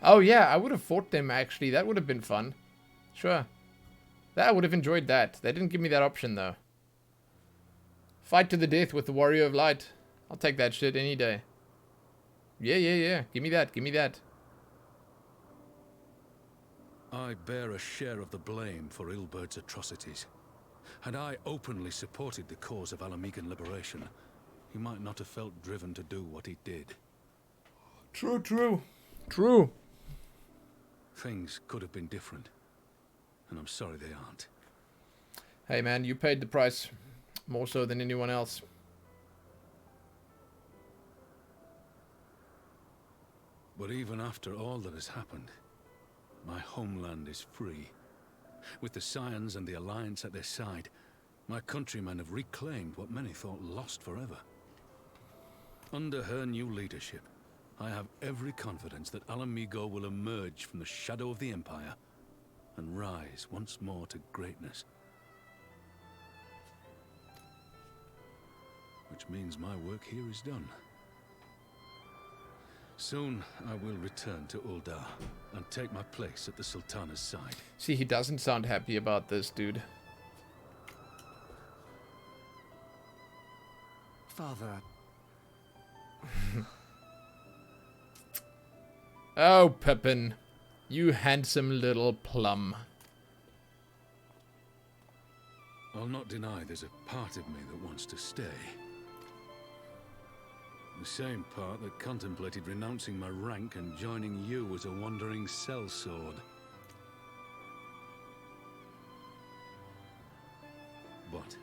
Oh yeah, I would have fought them actually. That would have been fun. Sure. I would have enjoyed that. They didn't give me that option though. Fight to the death with the Warrior of Light. I'll take that shit any day. Yeah. Give me that. I bear a share of the blame for Ilbert's atrocities. Had I openly supported the cause of Alamegan liberation, he might not have felt driven to do what he did. True. Things could have been different, and I'm sorry they aren't. Hey man, you paid the price. More so than anyone else. But even after all that has happened, my homeland is free. With the Scions and the Alliance at their side, my countrymen have reclaimed what many thought lost forever. Under her new leadership, I have every confidence that Alamigo will emerge from the shadow of the Empire and rise once more to greatness. Which means my work here is done. Soon, I will return to UL'DAH and take my place at the Sultana's side. See, he doesn't sound happy about this, dude. Father. Oh, Pippin. You handsome little plum. I'll not deny there's a part of me that wants to stay. The same part that contemplated renouncing my rank and joining you as a wandering sellsword. But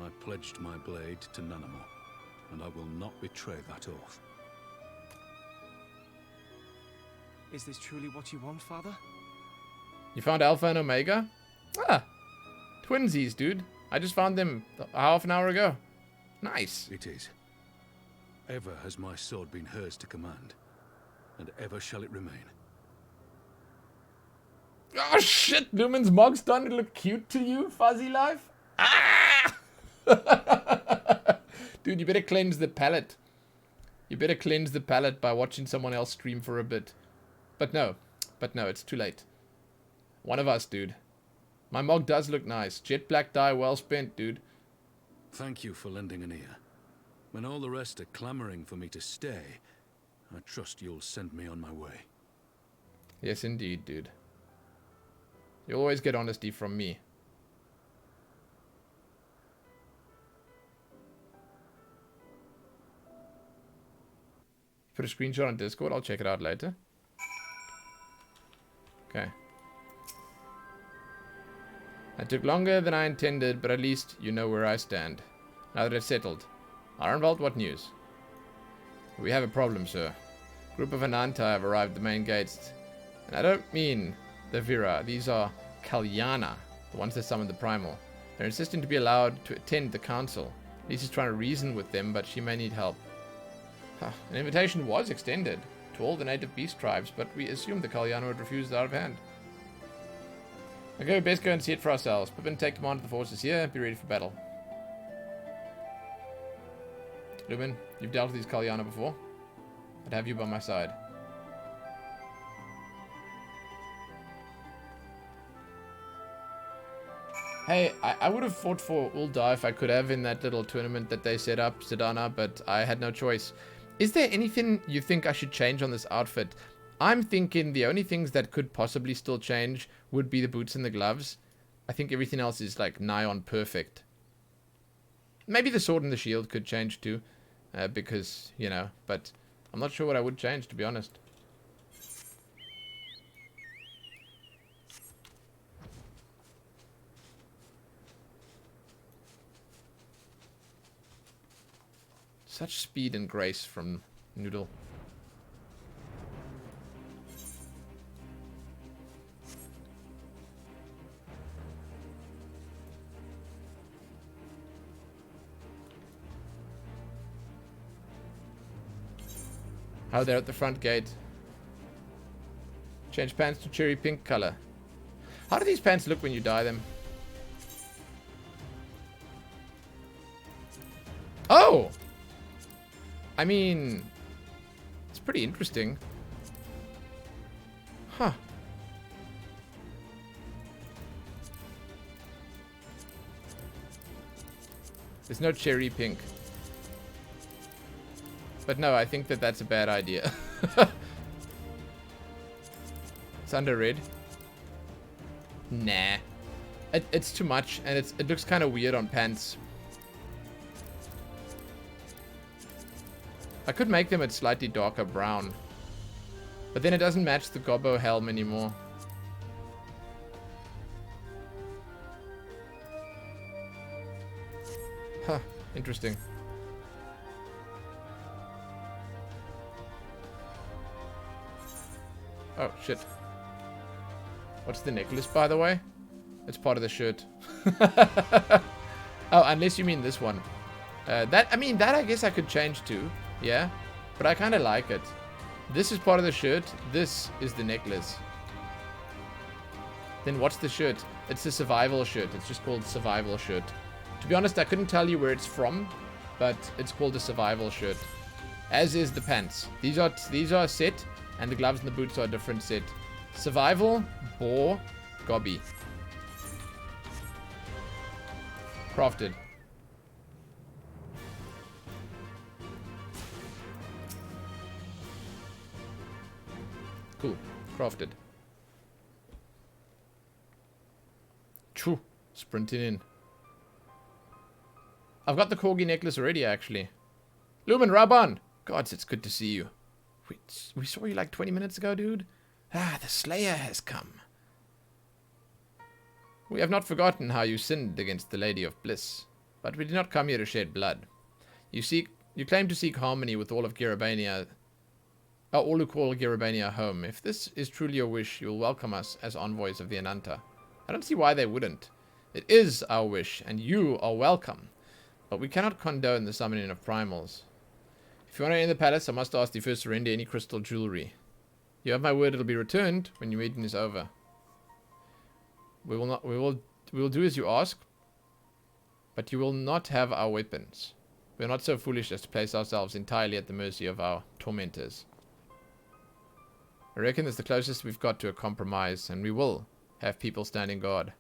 I pledged my blade to Nanamo, and I will not betray that oath. Is this truly what you want, Father? You found Alpha and Omega? Ah, twinsies, dude. I just found them half an hour ago. Nice. It is. Ever has my sword been hers to command, and ever shall it remain. Oh shit, Lumen's mog's starting to look cute to you, Fuzzy Life? Ah! Dude, you better cleanse the palate. You better cleanse the palate by watching someone else stream for a bit. But no, it's too late. One of us, dude. My mog does look nice. Jet black dye, well spent, dude. Thank you for lending an ear. When all the rest are clamoring for me to stay, I trust you'll send me on my way. Yes, indeed, dude. You always get honesty from me. Put a screenshot on Discord. I'll check it out later. Okay. It took longer than I intended, but at least you know where I stand. Now that it's settled. Ironvault, what news? We have a problem, sir. A group of Anantai have arrived at the main gates. And I don't mean the Vira. These are Kalyana, the ones that summoned the Primal. They're insisting to be allowed to attend the council. Lisa's trying to reason with them, but she may need help. An invitation was extended to all the native beast tribes, but we assumed the Kalyana would refuse it out of hand. Okay, we best go and see it for ourselves. Pippin, take command of the forces here and be ready for battle. Lumen, you've dealt with these Kalyana before. I'd have you by my side. Hey, I would have fought for UL'DAH if I could have in that little tournament that they set up, Sedana, but I had no choice. Is there anything you think I should change on this outfit? I'm thinking the only things that could possibly still change would be the boots and the gloves. I think everything else is like nigh on perfect. Maybe the sword and the shield could change too. Because, you know, but I'm not sure what I would change, to be honest. Such speed and grace from Noodle. Oh, they're at the front gate. Change pants to cherry pink color. How do these pants look when you dye them? Oh! I mean, it's pretty interesting. Huh. There's no cherry pink. But no, I think that that's a bad idea. It's under red. Nah. It's too much, and it looks kind of weird on pants. I could make them a slightly darker brown. But then it doesn't match the Gobbo helm anymore. Huh. Interesting. Oh, shit. What's the necklace, by the way? It's part of the shirt. Oh, unless you mean this one. That I guess I could change too. Yeah. But I kind of like it. This is part of the shirt. This is the necklace. Then what's the shirt? It's the survival shirt. It's just called survival shirt. To be honest, I couldn't tell you where it's from, but it's called a survival shirt. As is the pants. These are a set, and the gloves and the boots are a different set. Survival, boar, gobby. Crafted. Cool. Crafted. Choo. Sprinting in. I've got the corgi necklace already, actually. Lumen, Raban! Gods, it's good to see you. We saw you like 20 minutes ago, dude. Ah, the Slayer has come. We have not forgotten how you sinned against the Lady of Bliss, but we did not come here to shed blood. You claim to seek harmony with all of Garabania, all who call Garabania home. If this is truly your wish, you will welcome us as envoys of the Ananta. I don't see why they wouldn't. It is our wish, and you are welcome. But we cannot condone the summoning of Primals. If you want to enter the palace, I must ask you first to surrender any crystal jewelry. You have my word; it'll be returned when your meeting is over. We will do as you ask, but you will not have our weapons. We are not so foolish as to place ourselves entirely at the mercy of our tormentors. I reckon it's the closest we've got to a compromise, and we will have people standing guard.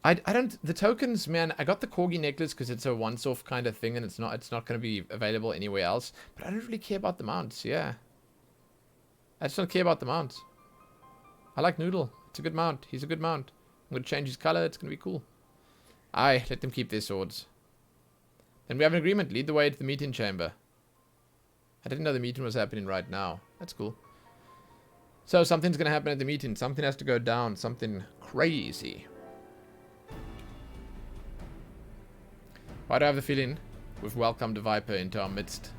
I don't, the tokens, man, I got the corgi necklace because it's a once-off kind of thing and it's not going to be available anywhere else. But I don't really care about the mounts, yeah. I just don't care about the mounts. I like Noodle. It's a good mount. He's a good mount. I'm going to change his color. It's going to be cool. Aye, let them keep their swords. Then we have an agreement. Lead the way to the meeting chamber. I didn't know the meeting was happening right now. That's cool. So something's going to happen at the meeting. Something has to go down. Something crazy. Why do I have the feeling we've welcomed a Viper into our midst?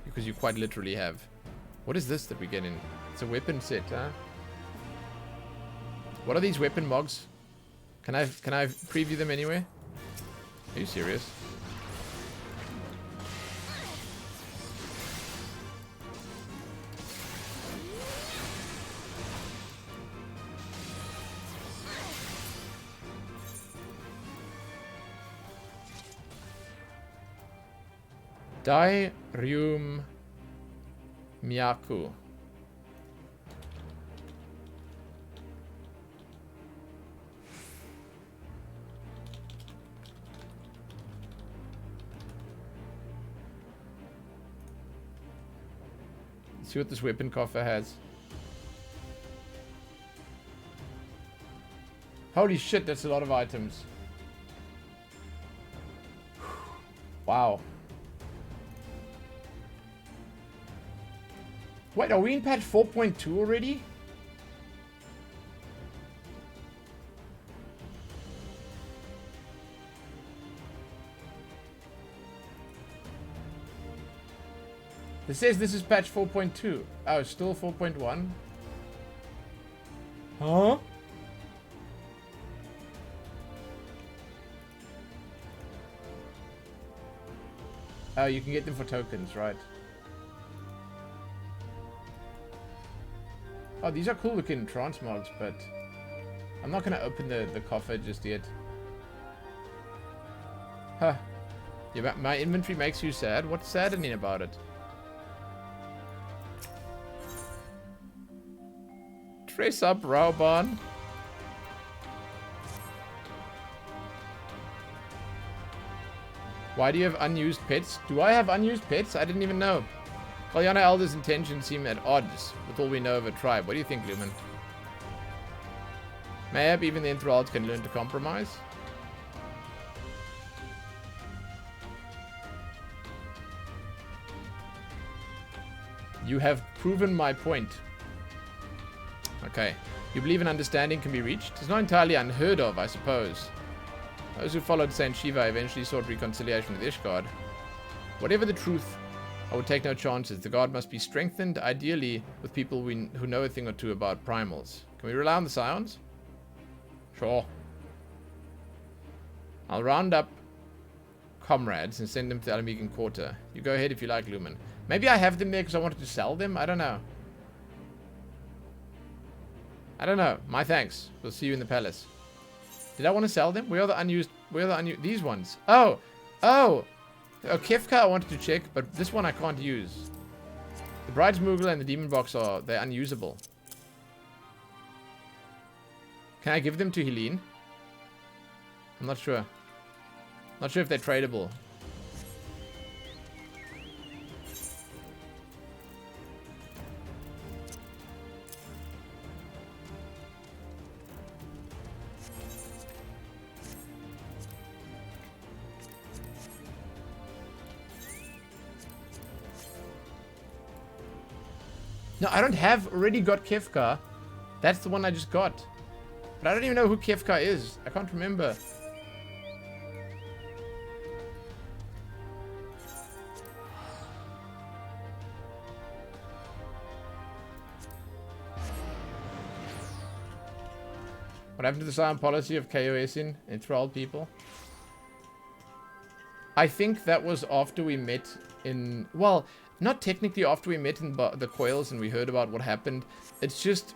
Because you quite literally have. What is this that we get in? It's a weapon set, huh? What are these weapon mogs? Can I preview them anywhere? Are you serious? Realm Miyaku. Let's see what this weapon coffer has. Holy shit, that's a lot of items. Wow. Wait, are we in patch 4.2 already? It says this is patch 4.2. Oh, it's still 4.1? Huh? Oh, you can get them for tokens, right? Oh, these are cool looking trance mods, but I'm not going to open the coffer just yet. Huh. Yeah, my inventory makes you sad? What's saddening about it? Dress up, Raubon. Why do you have unused pets? Do I have unused pets? I didn't even know. Kalyana Elder's intentions seem at odds with all we know of a tribe. What do you think, Lumen? Maybe even the enthralled can learn to compromise? You have proven my point. Okay. You believe an understanding can be reached? It's not entirely unheard of, I suppose. Those who followed Saint Shiva eventually sought reconciliation with Ishgard. Whatever the truth, I would take no chances. The god must be strengthened, ideally with people who know a thing or two about primals. Can we rely on the Scions? Sure. I'll round up comrades and send them to Alamegan Quarter. You go ahead if you like, Lumen. Maybe I have them there because I wanted to sell them? I don't know. I don't know. My thanks. We'll see you in the palace. Did I want to sell them? Where are the unused? These ones. Oh! Oh! Oh, Kefka I wanted to check, but this one I can't use. The Bride's Moogle and the Demon Box they're unusable. Can I give them to Helene? I'm not sure. Not sure if they're tradable. No, I don't have already got Kefka. That's the one I just got. But I don't even know who Kefka is. I can't remember. What happened to the silent policy of KOSing enthralled people? I think that was after we met in... Well, not technically after we met in the coils and we heard about what happened. It's just...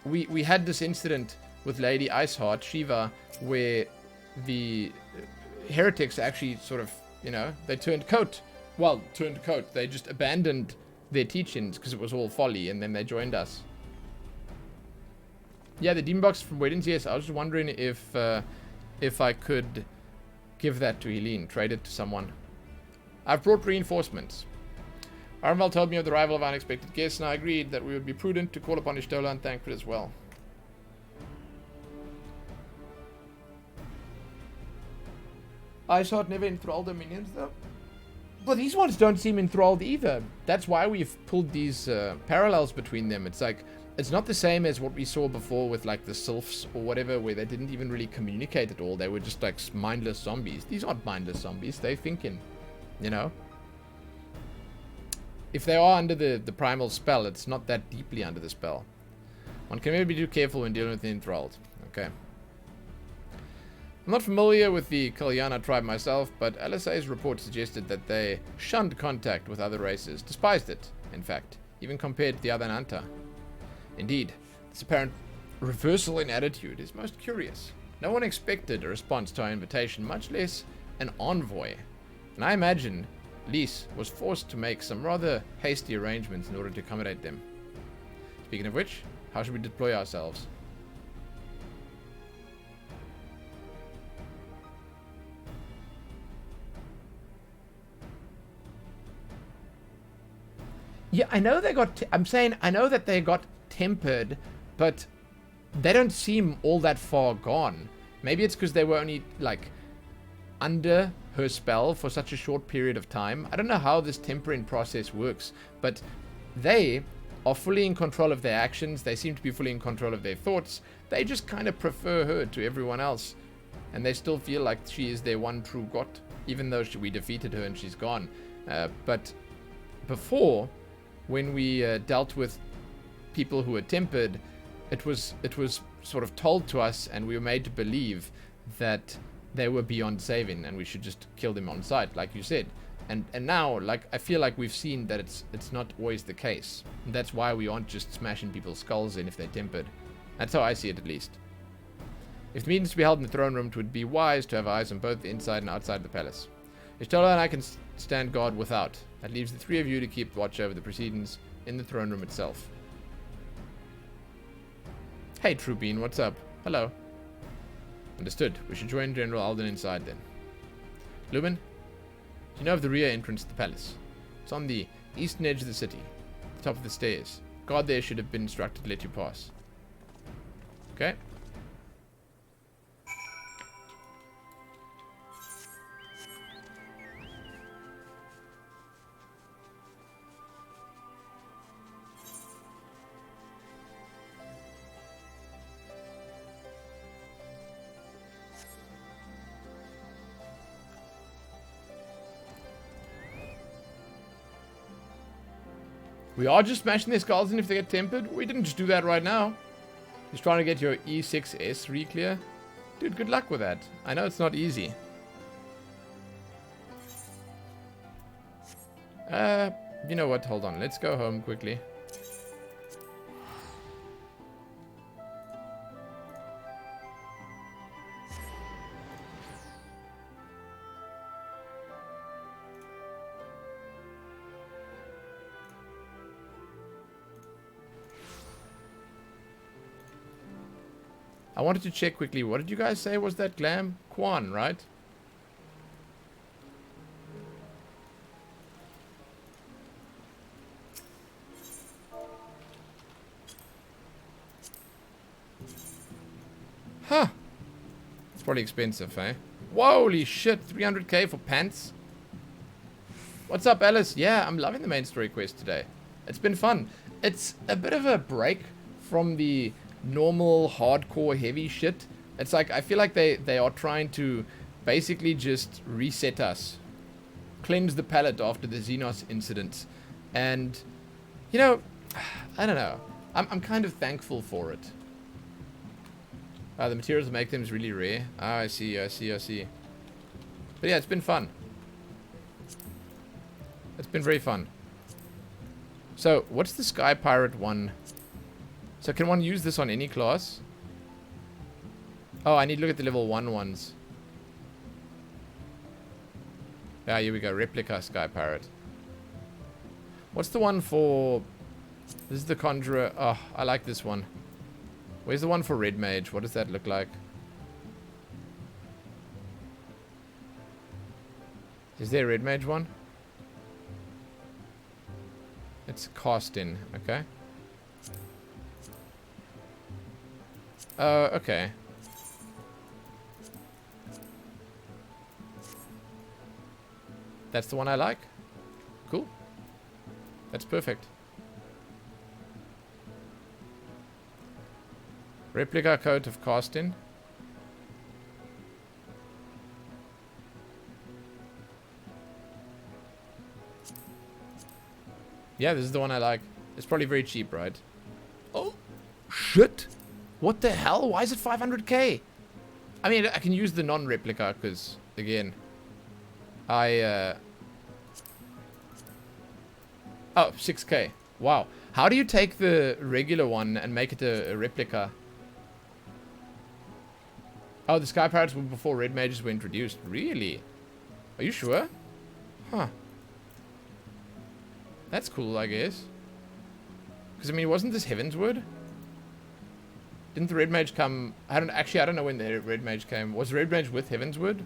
We had this incident with Lady Iceheart, Shiva, where the heretics actually sort of, you know, they turned coat. Well, turned coat. They just abandoned their teachings because it was all folly, and then they joined us. Yeah, the Demon Box from Weddings, yes. I was just wondering if I could give that to Helene, trade it to someone. I've brought reinforcements. Armval told me of the arrival of unexpected guests, and I agreed that we would be prudent to call upon Y'shtola and Thancred as well. Iceheart never enthralled the minions, though. But these ones don't seem enthralled either. That's why we've pulled these parallels between them. It's like, it's not the same as what we saw before with like the sylphs or whatever, where they didn't even really communicate at all. They were just like mindless zombies. These aren't mindless zombies. They're thinking, you know? If they are under the primal spell, it's not that deeply under the spell. One can maybe be too careful when dealing with the enthralled. Okay. I'm not familiar with the Kalyana tribe myself, but LSA's report suggested that they shunned contact with other races, despised it, in fact, even compared to the other Nanta. Indeed, this apparent reversal in attitude is most curious. No one expected a response to our invitation, much less an envoy. And I imagine Lys was forced to make some rather hasty arrangements in order to accommodate them. Speaking of which, how should we deploy ourselves? Yeah, I know they got... I know that they got tempered, but they don't seem all that far gone. Maybe it's because they were only, like, under her spell for such a short period of time. I don't know how this tempering process works, but they are fully in control of their actions. They seem to be fully in control of their thoughts. They just kind of prefer her to everyone else, and they still feel like she is their one true god, even though we defeated her and she's gone. But before, when we dealt with people who were tempered, it was sort of told to us, and we were made to believe that they were beyond saving and we should just kill them on sight, like you said. And now, like, I feel like we've seen that it's not always the case. And that's why we aren't just smashing people's skulls in if they're tempered. That's how I see it, at least. If the meetings to be held in the throne room, it would be wise to have eyes on both the inside and outside of the palace. Yoshida and I can stand guard without. That leaves the three of you to keep watch over the proceedings in the throne room itself. Hey, Troopine, what's up? Hello. Understood. We should join General Alden inside, then. Lumen? Do you know of the rear entrance to the palace? It's on the eastern edge of the city. The top of the stairs. Guard there should have been instructed to let you pass. Okay. We are just smashing their skulls in if they get tempered. We didn't just do that right now. Just trying to get your E6S re-clear. Dude, good luck with that. I know it's not easy. You know what? Hold on. Let's go home quickly. I wanted to check quickly. What did you guys say was that glam? Quan, right? Huh. It's probably expensive, eh? Holy shit, 300k for pants? What's up, Alice? Yeah, I'm loving the main story quest today. It's been fun. It's a bit of a break from the normal hardcore heavy shit. It's like I feel like they are trying to basically just reset us, cleanse the palate after the Xenos incident, and you know, I don't know, I'm kind of thankful for it. The materials make them really rare. I see. But yeah, it's been fun. It's been very fun. So what's the Sky Pirate one? So can one use this on any class? Oh, I need to look at the level 1 ones. Yeah, here we go. Replica Sky Pirate. What's the one for... This is the Conjurer. Oh, I like this one. Where's the one for Red Mage? What does that look like? Is there a Red Mage one? It's cast in. Okay. Okay. That's the one I like. Cool. That's perfect. Replica coat of casting. Yeah, this is the one I like. It's probably very cheap, right? Oh, shit. What the hell? Why is it 500k? I mean, I can use the non-replica because, again, oh, 6k. Wow. How do you take the regular one and make it a replica? Oh, the Sky Pirates were before Red Mages were introduced. Really? Are you sure? Huh. That's cool, I guess. Because, I mean, wasn't this Heavensward? Didn't the Red Mage come... I don't know when the Red Mage came. Was Red Mage with Heavensward?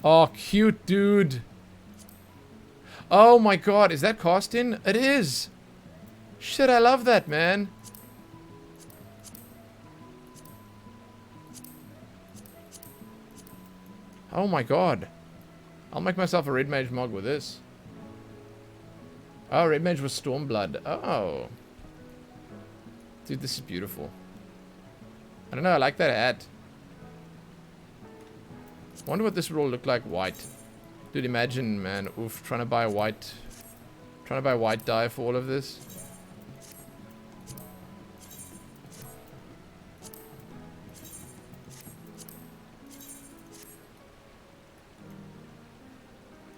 Oh, cute, dude. Oh my god, is that cast in? It is. Shit, I love that, man. Oh my god. I'll make myself a Red Mage mog with this. Oh, Red Mage was Stormblood. Oh. Dude, this is beautiful. I don't know, I like that hat. I wonder what this would all look like white. Dude, imagine, man. Oof, trying to buy white dye for all of this.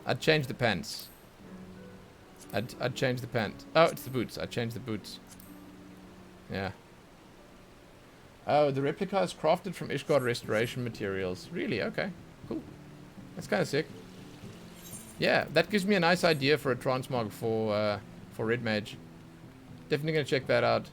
I'd change the pants. I'd change the pants. Oh, it's the boots. I'd change the boots. Yeah. Oh, the replica is crafted from Ishgard restoration materials. Really? Okay. Cool. That's kind of sick. Yeah, that gives me a nice idea for a transmog for Red Mage. Definitely gonna check that out.